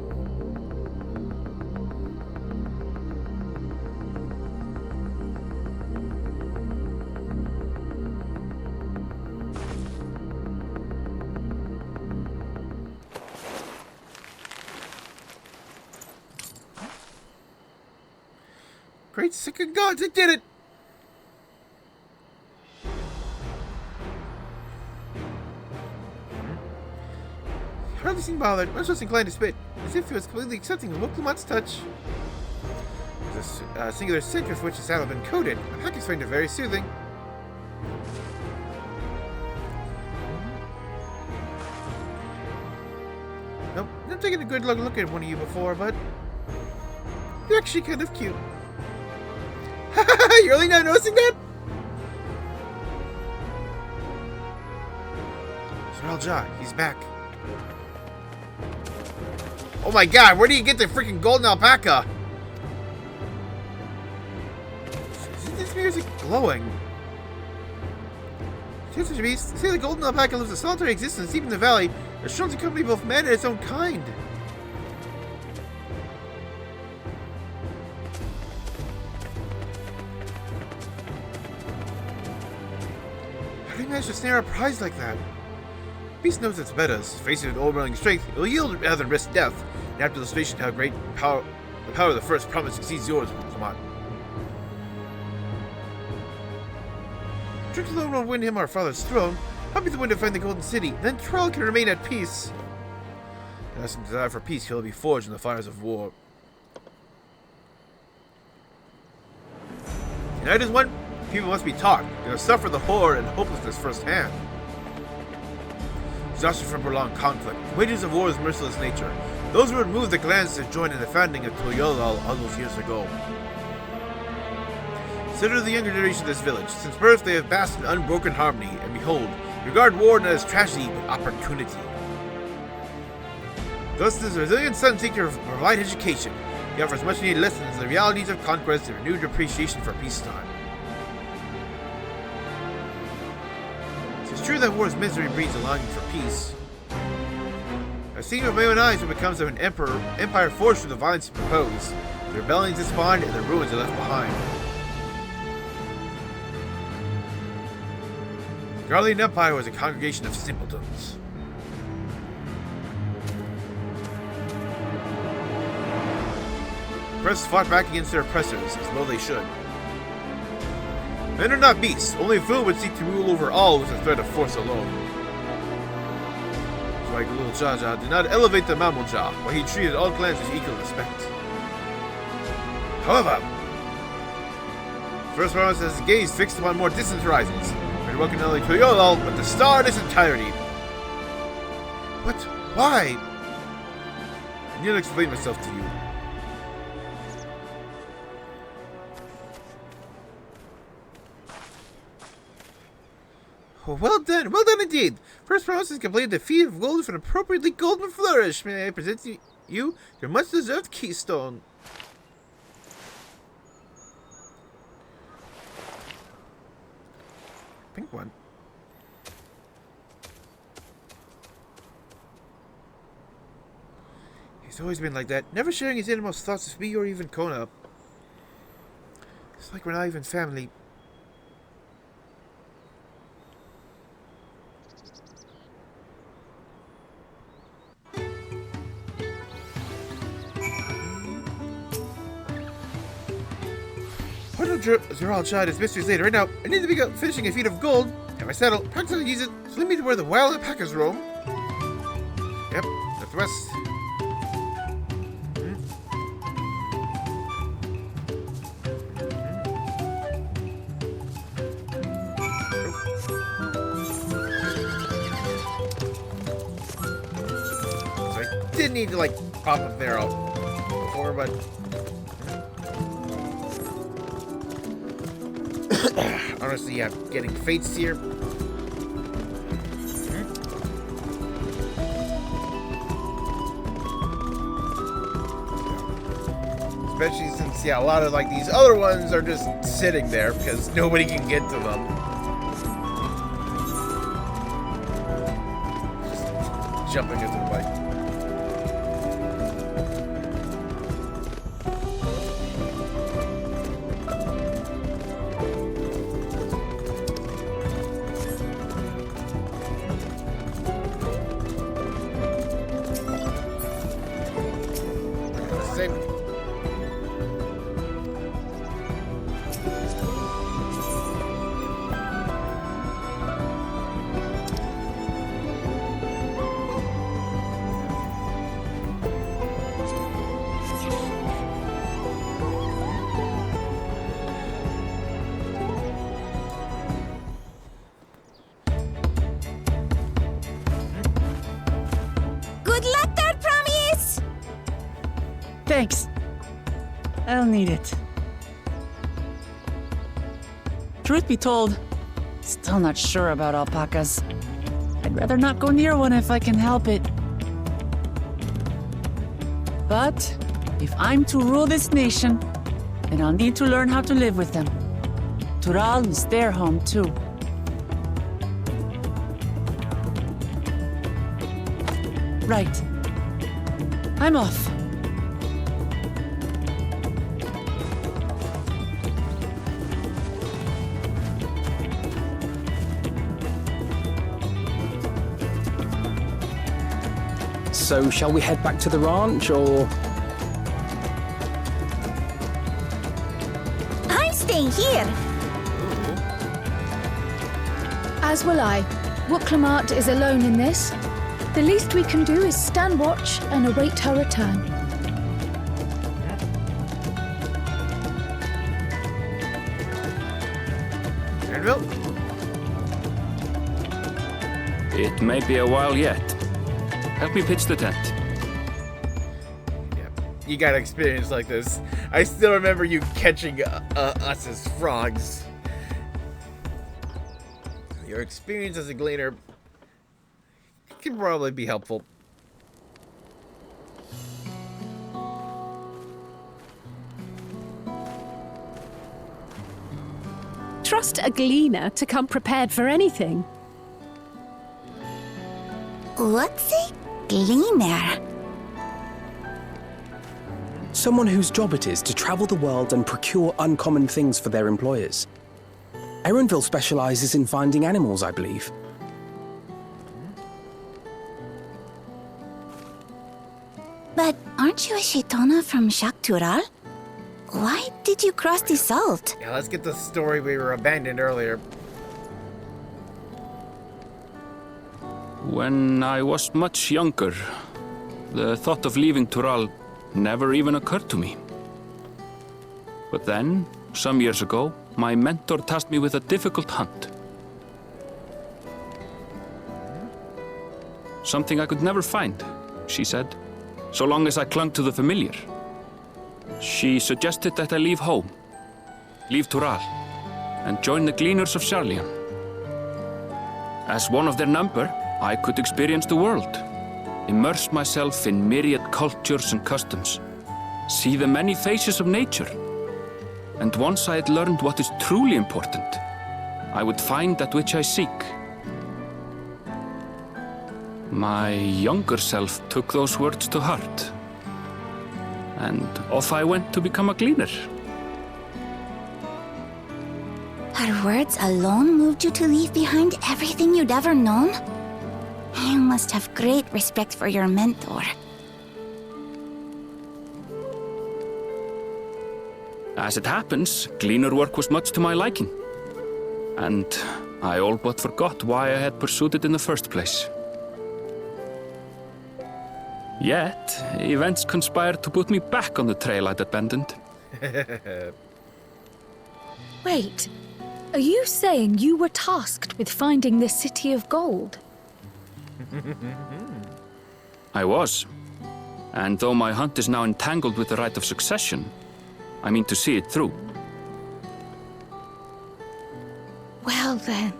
Great sick of gods, it did it! Hardly seemed bothered, much less inclined to spit, as if he was completely accepting of Wuk Lamat's touch. There's a singular scent with which the saddle had been coated. I think it's find it very soothing. Nope, I've taken a good look at one of you before, but you're actually kind of cute. You're really not noticing that? Tural, he's back. Oh my god, where do you get the freaking golden alpaca? Isn't this music glowing? Chances to be, say the golden alpaca lives a solitary existence deep in the valley, but shown to accompany both man and its own kind. How do you manage to snare a prize like that? Beast knows its betters. Faced with overwhelming strength, it will yield rather than risk death. And after illustration how great power, the power of the first promise exceeds yours, Wuk Lamat. Drink alone will win him our father's throne. I'll be the one to find the golden city. Then Tural can remain at peace. And as some desire for peace, he'll be forged in the fires of war. United as one, people must be taught. They'll suffer the horror and hopelessness firsthand. Exhausted from prolonged conflict, wages of war's merciless nature. Those who would move the clans to join in the founding of Tural all those years ago. Consider the younger generation of this village. Since birth, they have basked in unbroken harmony, and behold, regard war not as tragedy, but opportunity. Thus, this resilient son seeks to provide education. He offers much needed lessons in the realities of conquest and renewed appreciation for peacetime. It's true that war's misery breeds a longing for peace. I've seen with my own eyes what becomes of an empire forged through the violence you propose. The rebellions that spawned and the ruins are left behind. The Garlean Empire was a congregation of simpletons. The oppressed fought back against their oppressors, as well they should. Men are not beasts. Only a fool would seek to rule over all with the threat of force alone. So like little Jaja did not elevate the Mamoja, while he treated all clans with equal respect. However, First Promise has his gaze fixed upon more distant horizons. We're welcome not only to Yolal, but the star in its entirety. But why? I need to explain myself to you. Oh, well done indeed. First Promise has completed the feat of gold with an appropriately golden flourish. May I present to you your much-deserved keystone? Pink one. He's always been like that, never sharing his innermost thoughts with me or even Kona. It's like we're not even family. Why don't Tural chat his mysteries later? Right now, I need to be finishing a feat of gold. Have my saddle. Practically use it. So let me to where the wild alpacas roam. Yep, northwest. So I did need to like pop up there before, but. Honestly, yeah, getting fates here. Especially since, yeah, a lot of like these other ones are just sitting there because nobody can get to them. Just jumping into the bike. Thanks. I'll need it. Truth be told, still not sure about alpacas. I'd rather not go near one if I can help it. But if I'm to rule this nation, then I'll need to learn how to live with them. Tural is their home too. Right. I'm off. So, shall we head back to the ranch, or...? I'm staying here. As will I. Wuk Lamat is alone in this. The least we can do is stand watch and await her return. Anvil? It may be a while yet. Help me pitch the tent. Yeah, you got experience like this. I still remember you catching us as frogs. Your experience as a gleaner can probably be helpful. Trust a gleaner to come prepared for anything. What's it? Gleaner. Someone whose job it is to travel the world and procure uncommon things for their employers. Erenville specializes in finding animals, I believe. But aren't you a Shaitana from Tural? Why did you cross the salt? Yeah, let's get the story we were abandoned earlier. When I was much younger, the thought of leaving Tural never even occurred to me. But then, some years ago, my mentor tasked me with a difficult hunt. Something I could never find, she said, so long as I clung to the familiar. She suggested that I leave home, leave Tural, and join the Gleaners of Sharlayan. As one of their number, I could experience the world, immerse myself in myriad cultures and customs, see the many faces of nature. And once I had learned what is truly important, I would find that which I seek. My younger self took those words to heart, and off I went to become a gleaner. Her words alone moved you to leave behind everything you'd ever known? You must have great respect for your mentor. As it happens, gleaner work was much to my liking, and I all but forgot why I had pursued it in the first place. Yet, events conspired to put me back on the trail I'd abandoned. Wait, are you saying you were tasked with finding the City of Gold? I was. And though my hunt is now entangled with the right of succession, I mean to see it through. Well then,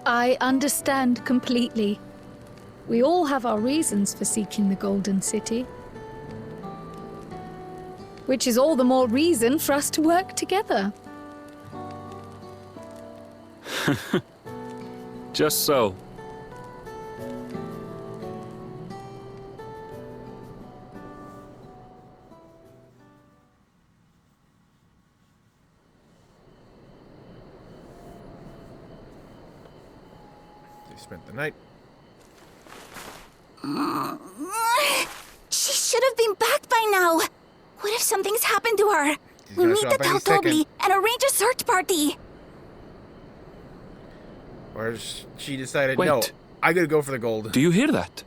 I understand completely. We all have our reasons for seeking the Golden City. Which is all the more reason for us to work together. Just so. They spent the night. She should have been back by now. What if something's happened to her? We need to tell Tobli and arrange a search party. Or she decided, Wait. no, I gotta go for the gold. Do you hear that?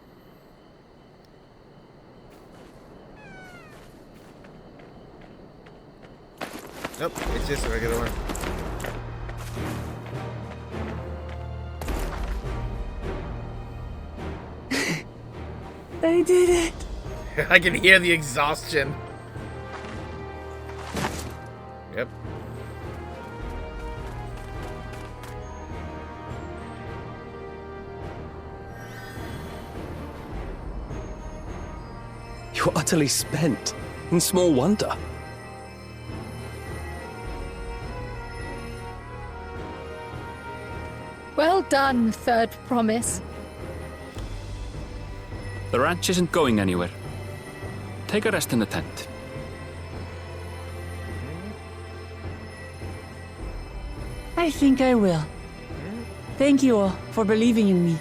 Nope, it's just a regular one. I did it. I can hear the exhaustion. Yep. You're utterly spent, and small wonder. Well done, Third Promise. The ranch isn't going anywhere. Take a rest in the tent. I think I will. Thank you all for believing in me.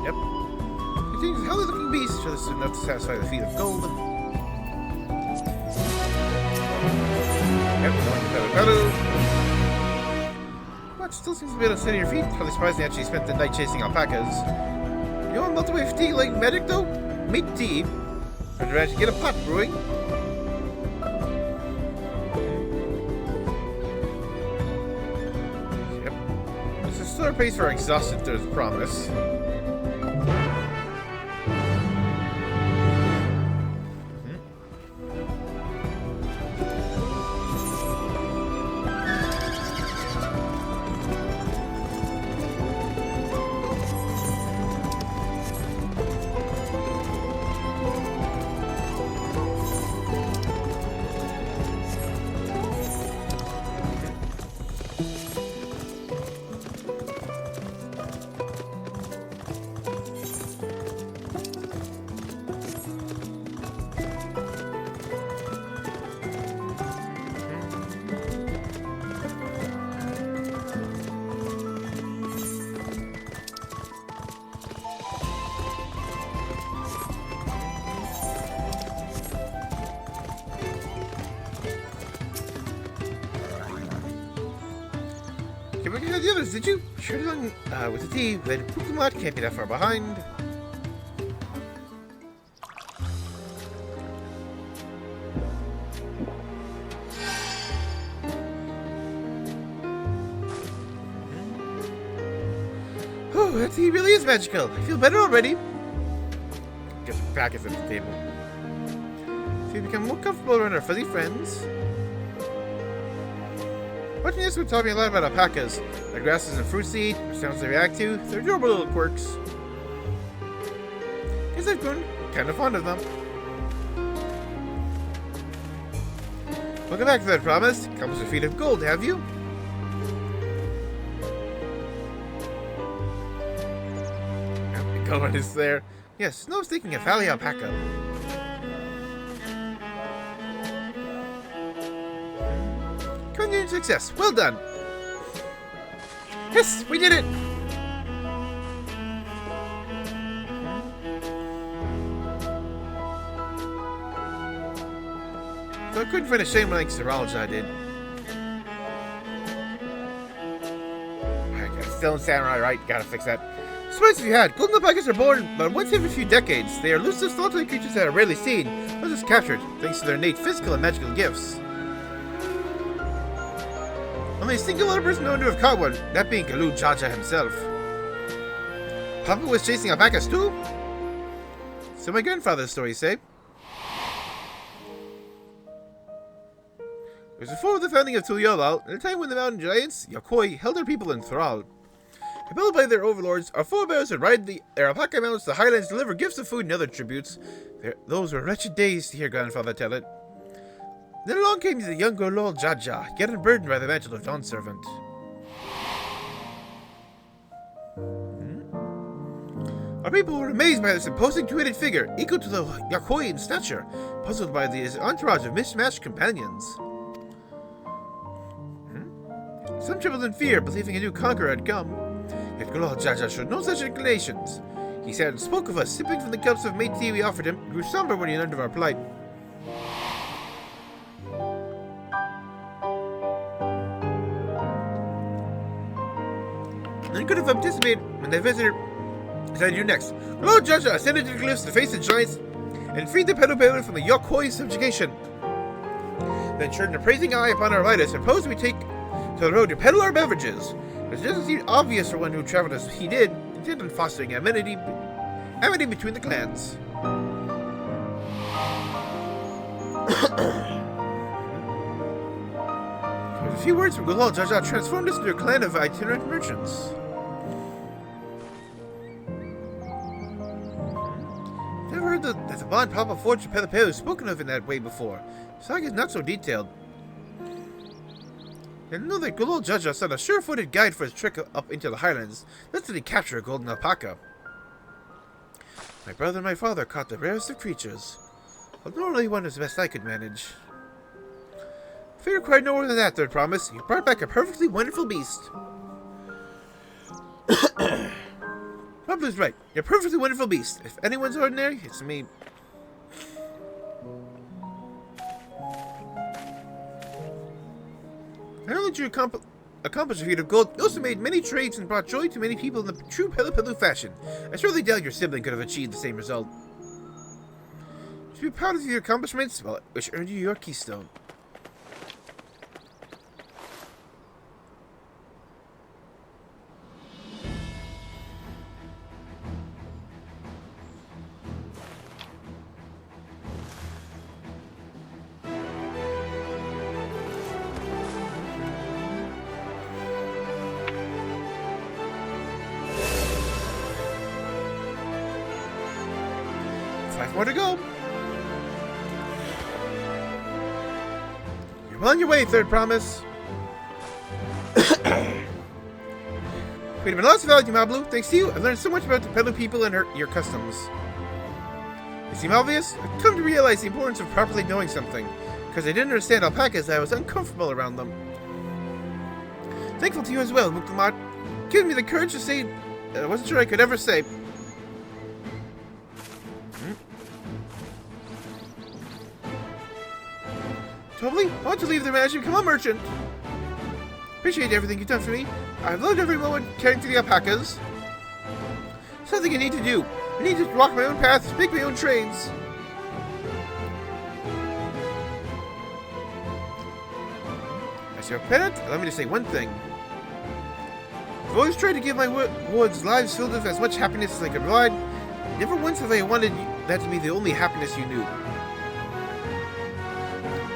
Yep. These healthy-looking beasts are enough to satisfy the feet of gold. Yep, going to Pelu. What? Still seems to be able to sit on your feet. Probably surprising actually spent the night chasing alpacas. You know, I'm not the way fatigue like medic though. Meat tea. I'd rather get a pot brewing. Yep. This is still our pace for our exhausted Third Promise. find the others, did you? Sure done with the tea, then Wuk Lamat can't be that far behind. Oh, that tea really is magical. I feel better already. Get some packets at the table. So you become more comfortable around our fuzzy friends. Watching this would taught me a lot about alpacas. Their grasses and fruits to eat, sounds they react to, their adorable little quirks. Guess I've grown kind of fond of them. Welcome back to that promise. Comes with feet of gold, have you? Going is there. Yes, no mistaking a valley alpaca. Continued success. Well done. Yes, we did it. So I couldn't find a shame like Seralja did. Still in Samurai, right? Gotta fix that. Surprise if you had. Golden alpacas are born but once every few decades. They are elusive, solitary creatures that are rarely seen, or just captured, thanks to their innate physical and magical gifts. Only a single other person known to have caught one, that being Galu Jaja himself. Papa was chasing alpacas too? So my grandfather's stories say. It was before the founding of Tural, at a time when the mountain giants, Yokoi, held their people in thrall. Compelled by their overlords, our forebears would ride their alpaca mounts to the highlands to deliver gifts of food and other tributes. Those were wretched days to hear grandfather tell it. Then along came the young Golol Jaja, yet unburdened by the mantle of Dawnservant. Our people were amazed by this imposing two-headed figure, equal to the Yokoi in stature, puzzled by his entourage of mismatched companions. Some trembled in fear, believing a new conqueror had come. Yet Golol Jaja showed no such inclinations. He sat and spoke of us, sipping from the cups of made tea we offered him, and grew somber when he learned of our plight. None could have anticipated when their visitor decided to do next. Golol Jaja ascended to the cliffs to face the giants and freed the Pelopelu from the Yokoi subjugation. Then turned a praising eye upon our lighters and proposed we take to the road to peddle our beverages. It doesn't seem obvious for one who traveled as he did, intent on fostering amity between the clans. With a few words from Golol Jaja transformed us into a clan of itinerant merchants. Never heard that the bond Papa forged with Pelopelu was spoken of in that way before. The saga is not so detailed. I know that Golol Jaja sent a sure-footed guide for his trek up into the highlands, lest he capture a golden alpaca. My brother and my father caught the rarest of creatures, although only one as best I could manage. Fear required no more than that, Third Promise. You brought back a perfectly wonderful beast. Pablo's right. You're a perfectly wonderful beast. If anyone's ordinary, it's me. Not only did you accomplish a feat of gold, you also made many trades and brought joy to many people in the true Pelopelu fashion. I surely doubt your sibling could have achieved the same result. You should be proud of your accomplishments, which earned you your keystone. More to go. You're well on your way, Third Promise. We've been lots of value, Mablu. Thanks to you, I've learned so much about the Pelu people and your customs. It seemed obvious. I've come to realize the importance of properly knowing something. Because I didn't understand alpacas, I was uncomfortable around them. Thankful to you as well, Wuk Lamat. Giving me the courage to say I wasn't sure I could ever say. Totally. I want to leave the mansion and become a merchant. Appreciate everything you've done for me. I've loved every moment caring for the alpacas. Something I need to do. I need to walk my own paths, make my own trades. As your parent, allow me to say one thing. I've always tried to give my woods lives filled with as much happiness as I could provide. Never once have I wanted that to be the only happiness you knew.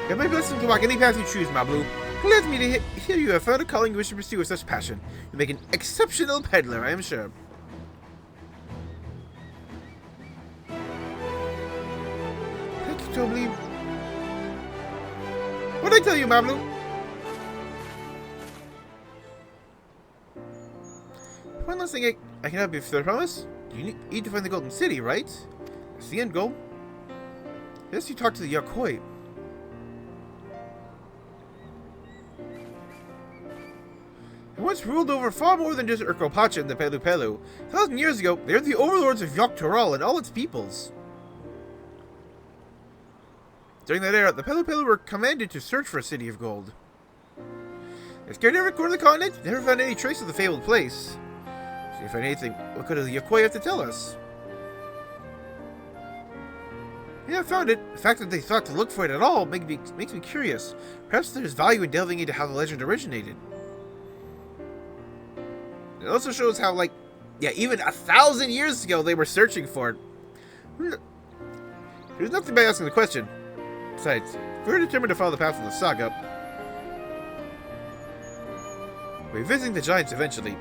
You have my blessing to walk any path you choose, Mablu. Glad me to hear you have found a calling you wish to pursue with such passion. You make an exceptional peddler, I am sure. Thank you, Tobli. What did I tell you, Mablu? One last thing I can help you with, I promise. You need to find the Golden City, right? That's the end goal. Yes, you talked to the Yakoi. They once ruled over far more than just Urkopacha and the Pelu Pelu. 1,000 years ago, they were the overlords of Tural and all its peoples. During that era, the Pelu Pelu were commanded to search for a city of gold. They scoured every corner of the continent, never found any trace of the fabled place. So if you find anything, what could the Yakoi have to tell us? Yeah, I found it. The fact that they thought to look for it at all makes me curious. Perhaps there's value in delving into how the legend originated. It also shows how, like, yeah, even 1,000 years ago they were searching for it. There's nothing by asking the question. Besides, if we're determined to follow the path of the saga, we'll be visiting the giants eventually.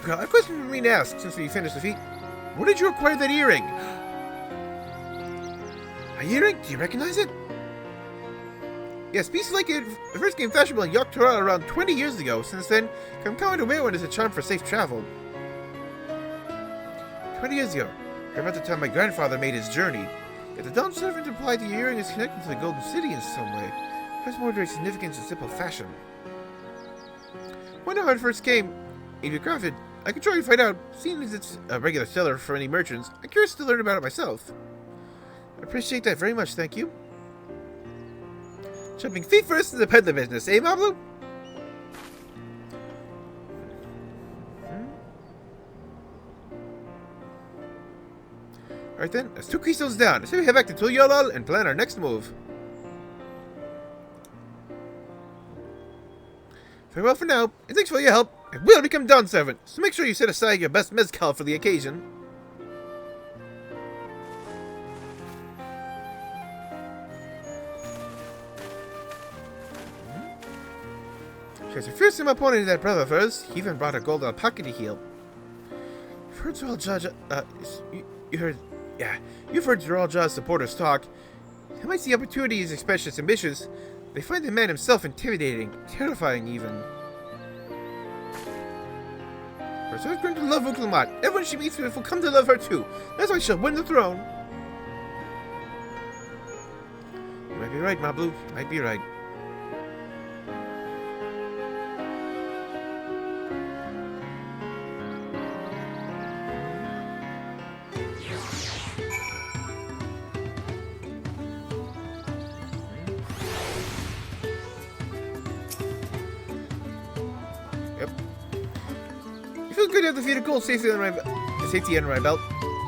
I have a question for me to ask since we finished the feat. Where did you acquire that earring? A earring? Do you recognize it? Yes, pieces like it first became fashionable in Tural around 20 years ago. Since then, come coming to wear one as a charm for safe travel. 20 years ago, about the time my grandfather made his journey. Yet the Dawnservant implied the earring is connected to the Golden City in some way. There's more to its significance in simple fashion. Wonder how it first came. If you crafted, I could try to find out. Seeing as it's a regular seller for any merchants, I'm curious to learn about it myself. I appreciate that very much, thank you. Jumping feet first in the peddler business, eh, Mablu? Alright then, that's 2 crystals down. Let's head back to Tural and plan our next move. Farewell for now, and thanks for your help. I will become Dawnservant, so make sure you set aside your best mezcal for the occasion. She was a fearsome opponent in that brother of hers. He even brought a gold alpaca to heal. You've heard you've heard Tural Jaw's supporters talk. They might see opportunities express its ambitions. They find the man himself intimidating, terrifying even. So I've grown to love Wuk Lamat. Everyone she meets with will come to love her too. That's why she'll win the throne. You might be right, Mablu. You might be right. Good to have defeated gold safety under my belt.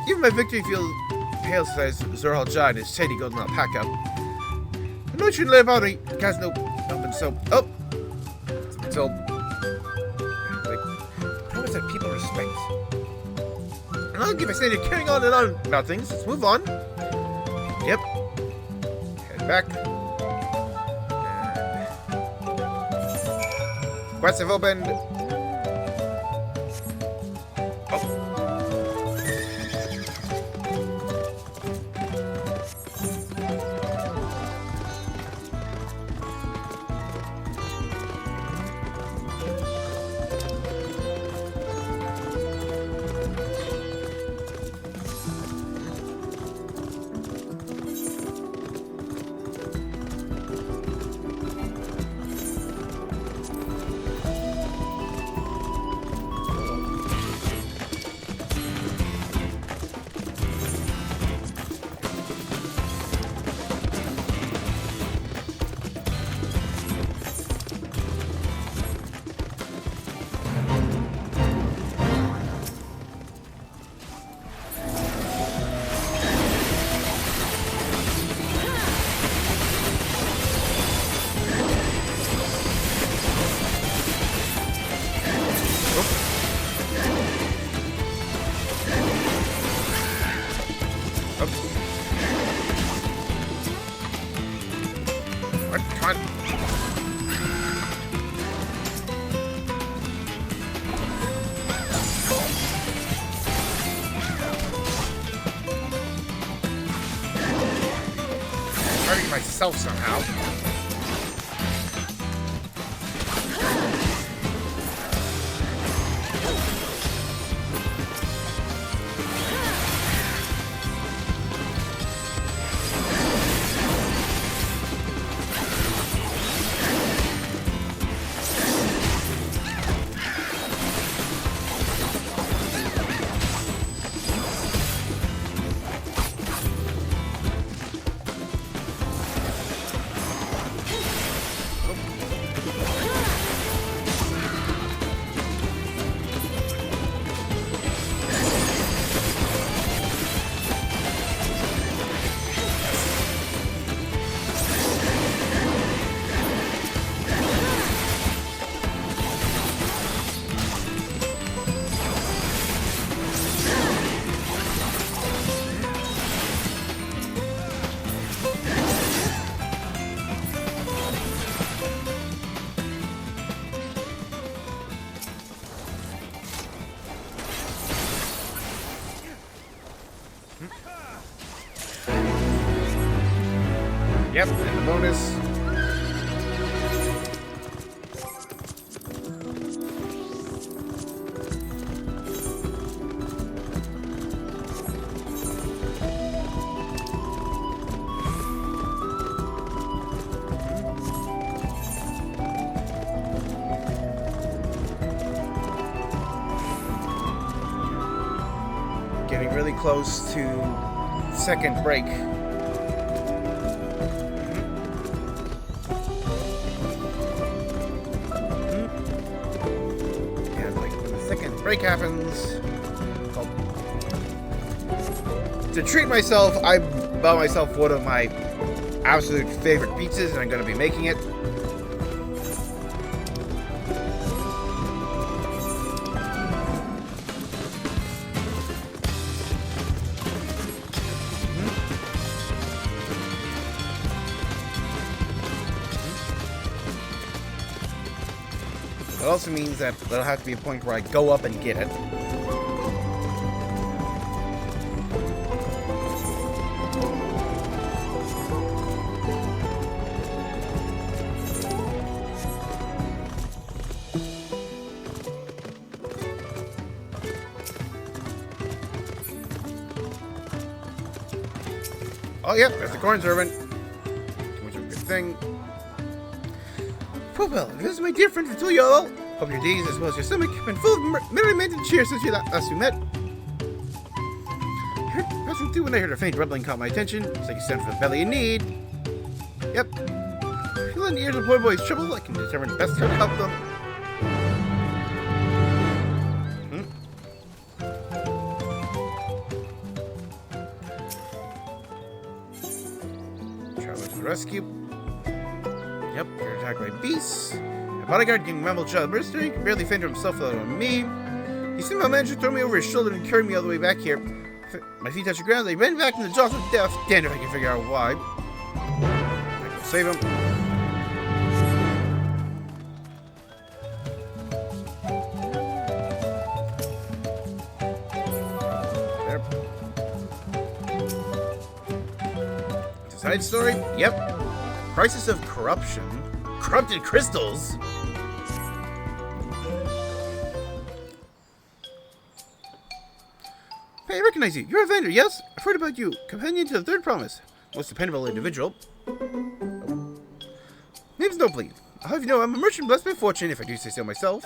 Even my victory feels pale since Tural Jaw and his shiny golden alpaca. I know you shouldn't let about it. Guys, no, nothing so. Oh, it's old. Like, promise that people respect. And I'll give a stand carrying on and on about things. Let's move on. Yep. Head back. Quests have opened. hurting myself somehow. Yep, and the bonus. Getting really close to second break. Break happens. To treat myself, I bought myself one of my absolute favorite pizzas, and I'm going to be making it. It also means that there'll have to be a point where I go up and get it. Oh, yep, there's the Dawnservant. Which is a good thing. Well, this is my dear friend to you all. Hope your days, as well as your stomach, have been full of merriment and cheer since last we met. Passing through when I heard a faint rumbling caught my attention. It's like a sound for the belly in need. Yep. If you lend ears to poor boy's trouble, I can determine best how to help them. Travelers to the rescue. Yep, you're attacked by beasts. My bodyguard getting mumbled child mercenary can barely fend for himself without on me. He somehow managed to throw me over his shoulder and carry me all the way back here. My feet touched the ground, they ran back in the jaws of death. Damned if I can figure out why. I can save him. There. It's a side story? Yep. Crisis of corruption. Corrupted crystals? Hey, I recognize you. You're a vendor, yes? I've heard about you. Companion to the third promise. Most dependable individual. Oh. Name's no bleed. I'll have you know I'm a merchant blessed by fortune, if I do say so myself.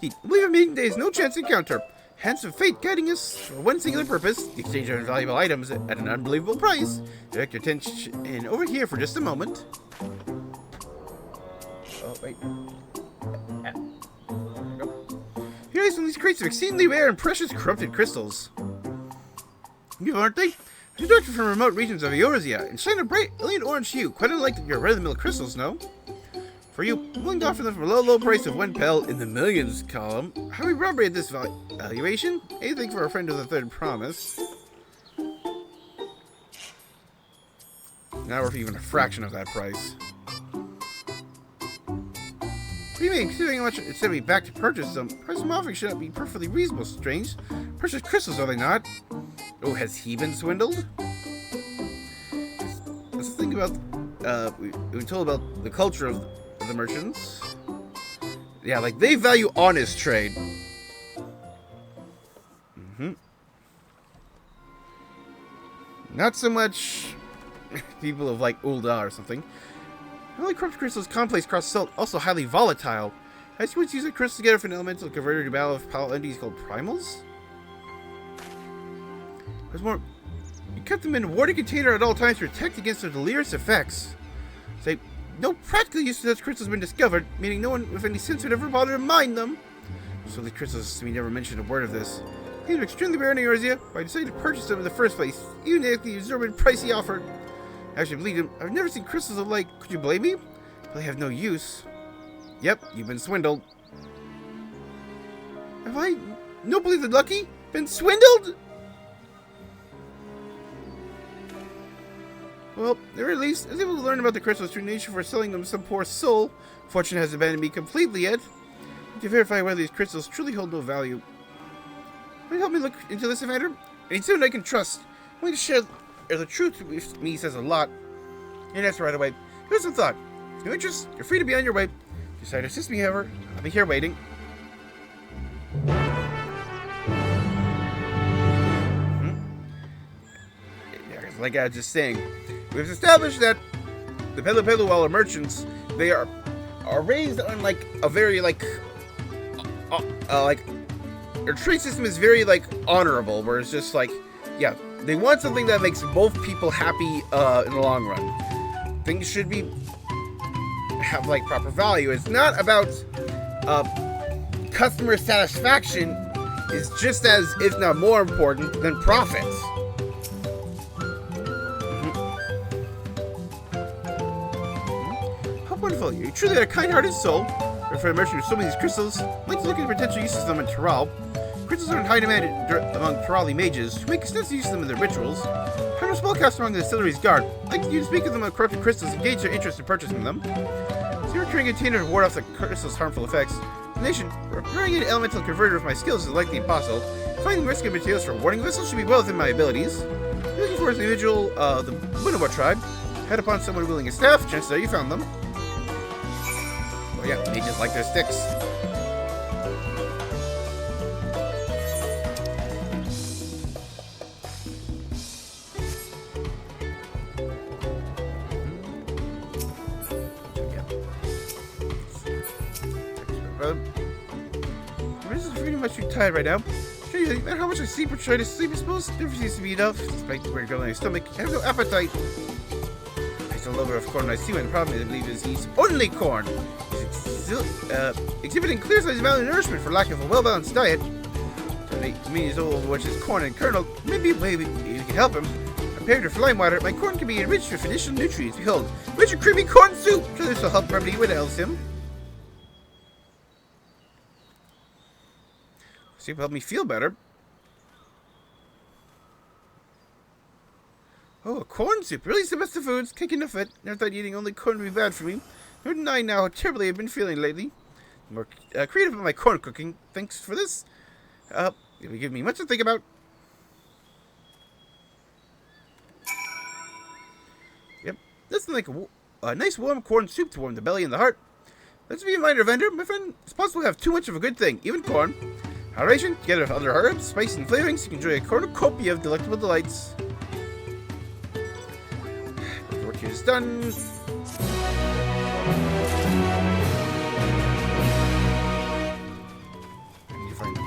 The believe our meeting day is no chance encounter. Hands of fate guiding us for one singular purpose, the exchange of valuable items at an unbelievable price. Direct your attention over here for just a moment. Oh, wait. There we go. Here are some of these crates of exceedingly rare and precious corrupted crystals. You aren't they? They're directed from remote regions of Eorzea and shine a bright, alien orange hue, quite unlike your run-of-the-mill crystals, no? For you, I'm willing to offer them for a low price of 1 pel in the millions column. How do we robbery at this valuation? Anything for a friend of the third promise. Now we're for even a fraction of that price. What do you mean? Considering how much it sent me back to purchase them, the price I'm offering should not be perfectly reasonable, strange. Precious crystals, are they not? Oh, has he been swindled? That's the thing about we told about the culture of the merchants. Yeah, like they value honest trade. Not so much people of like Ulda or something. Not like corrupt crystals, complex cross salt, also highly volatile. I see what's using crystals together for an elemental converter to battle of powerful entities called primals. There's more. You kept them in a water container at all times to protect against their delirious effects. Say, no practical use of such crystals has been discovered, meaning no one with any sense would ever bother to mine them. So the crystals, we never mentioned a word of this. They were extremely rare in Eorzea, but I decided to purchase them in the first place, even at the exorbitant price he offered. I actually believe him. I've never seen crystals of like. Could you blame me? They have no use. Yep, you've been swindled. Have I, nobly the lucky, been swindled? Well, at the very least, I was able to learn about the crystals through nature for selling them to some poor soul. Fortune hasn't abandoned me completely yet. To verify whether these crystals truly hold no value. Will you help me look into this, Evander? And someone I can trust. Willing to share the truth with me says a lot. And that's right away. Here's some thought. If no interest, you're free to be on your way. If you decide to assist me, however, I'll be here waiting. Like I was just saying, we've established that the Pelu merchants, they are raised on like a very like their trade system is very like honorable, where it's just like, yeah, they want something that makes both people happy in the long run. Things should have like proper value. It's not about customer satisfaction. It's just as, if not more important, than profits. How wonderful! You truly are a kind-hearted soul. For a merchant with so many of these crystals, I'd like to look at the potential uses of them in Tural. Crystals are in high demand among Turali mages, who make extensive use of them in their rituals. I'm a spellcaster among the distillery's guard. I'd like you to speak with them on corrupted crystals and gauge their interest in purchasing them. So you're carrying a container to ward off the crystal's harmful effects. In addition, repairing an elemental converter with my skills is likely impossible. Finding risky materials for warding vessels should be well within my abilities. Looking for an individual, the Bunawa tribe. Head upon someone wielding a staff, chances are you found them. Oh yeah, they just like their sticks. This is pretty much too tired right now. Sure, you think how much I sleep or try to sleep, I suppose? Never seems to be enough. Despite the weird girl in my stomach, I have no appetite. He's a lover of corn I see, and the problem is I believe is he's only corn. He's exhibiting clear signs of malnourishment for lack of a well-balanced diet. To me, he's all which is corn and kernel. Maybe you can help him. Compared to flying water, my corn can be enriched with additional nutrients. Behold, rich and creamy corn soup! Sure, this will help remedy what ails him. Soup help me feel better. Oh, corn soup. Really is the best of foods. Can't get enough of it. Never thought eating only corn would be bad for me. No denying now how terribly I've been feeling lately. More creative in my corn cooking. Thanks for this. It'll give me much to think about. Yep. Nothing like a nice warm corn soup to warm the belly and the heart. Let's be a reminder, vendor. My friend, it's possible to have too much of a good thing. Even corn. Moderation, together with other herbs, spice, and flavorings, you can enjoy a cornucopia of delectable delights. The work here is done. I need to find them.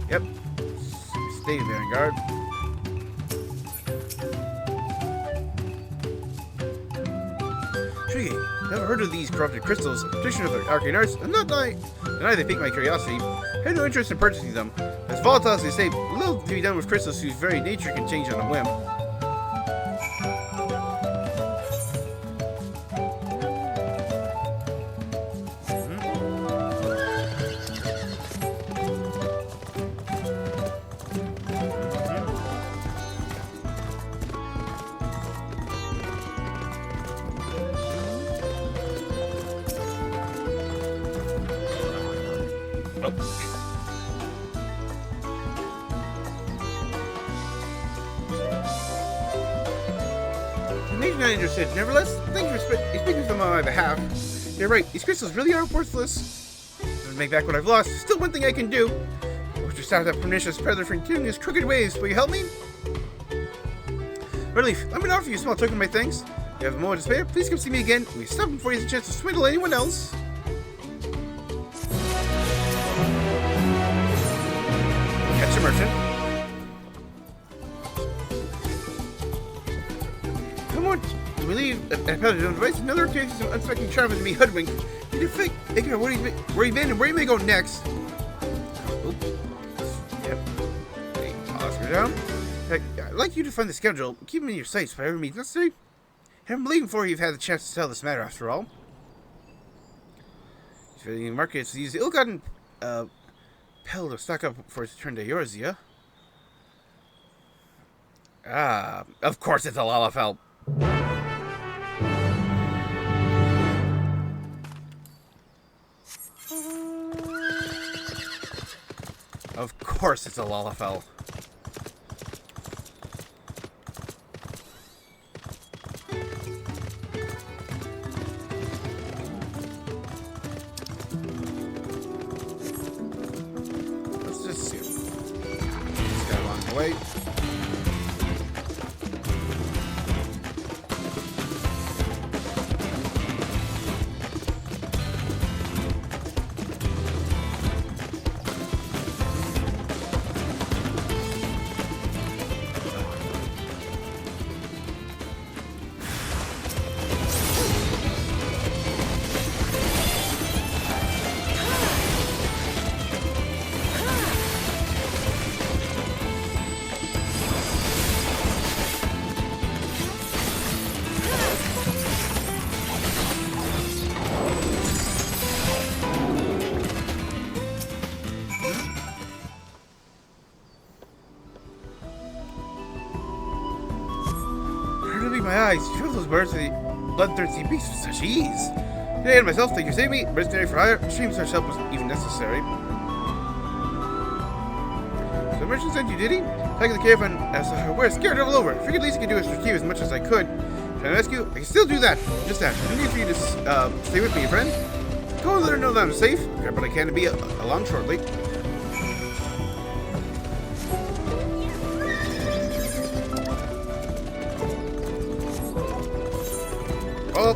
Yep. Stay there on guard. Intriguing. Never heard of these corrupted crystals. A petition of the arcane arts. I'm not deny they pique my curiosity. I had no interest in purchasing them. As volatile as they say, little to be done with crystals whose very nature can change on a whim. you're not interested. Nevertheless, thank you for speaking for them on my behalf. You're right, these crystals really are worthless. To make back what I've lost, there's still one thing I can do. I wish to stop that pernicious predator from continuing his crooked ways. Will you help me? Relief, let me offer you a small token of my thanks. If you have a moment to spare, please come see me again. We stop before he has a chance to swindle anyone else. Catch a merchant. Come on, we leave at Peddler's own device. Another case of unsuspecting travelers to be hoodwinked. You need to think about where you've been and where you may go next. Oops. Yep. Okay, Oscar down. Hey, I'd like you to find the schedule. Keep him in your sights by every means necessary. I'm believing before you've had the chance to settle this matter, after all. He's ready in the market to use the ill-gotten pill to stock up for his return to Eorzea. Ah, of course it's a Lalafell. Of course it's a Lalafell. Let's just see. This guy along the way. My eyes, you drove those birds to the bloodthirsty beasts with such ease. Today and myself, thank you, save me. Mercenary for hire. Shame such help was even necessary. So the merchant sent you, did he? Back in the cave and we're scared all over. Figured at least I could do is retrieve as much as I could. Trying to rescue, I can still do that. Just that. I need for you to stay with me, friend. Go and let her know that I'm safe. Grab what I can to be along shortly. Oh.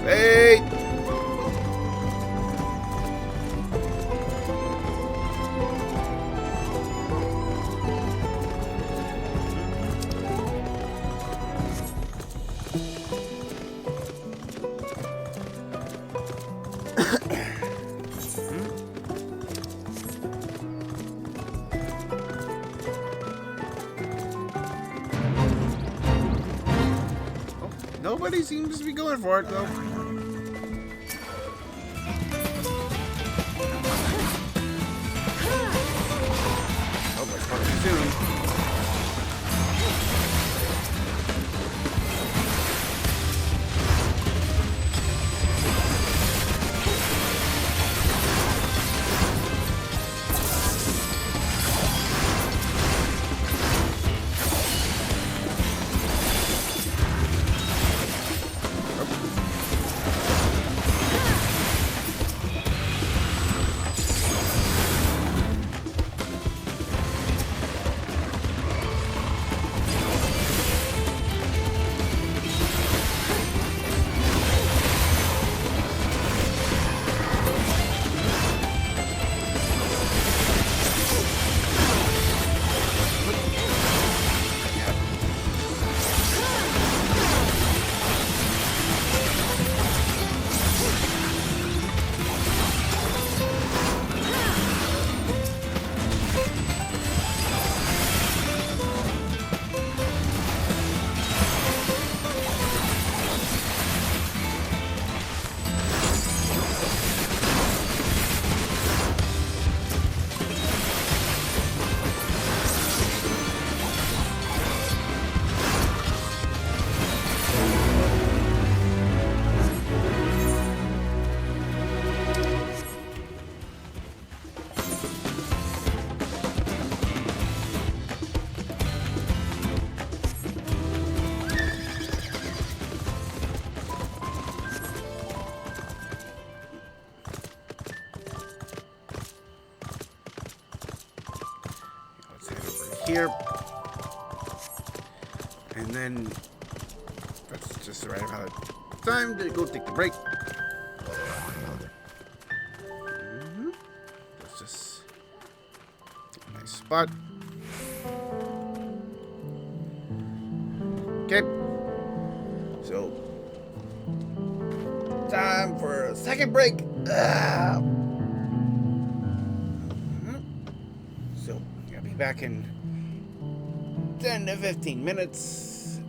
Fate. Nobody seems to be going for it, though. Oh, my part too soon. here. And then that's just the right amount of time to go take the break. Let's just take a nice spot. Okay. So, time for a second break. So, I'll be back in 10 to 15 minutes.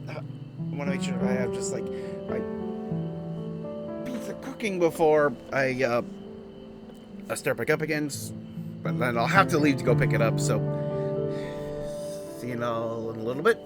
I want to make sure I have just like my piece of cooking before I start back up again. But then I'll have to leave to go pick it up. So, see you all in a little bit.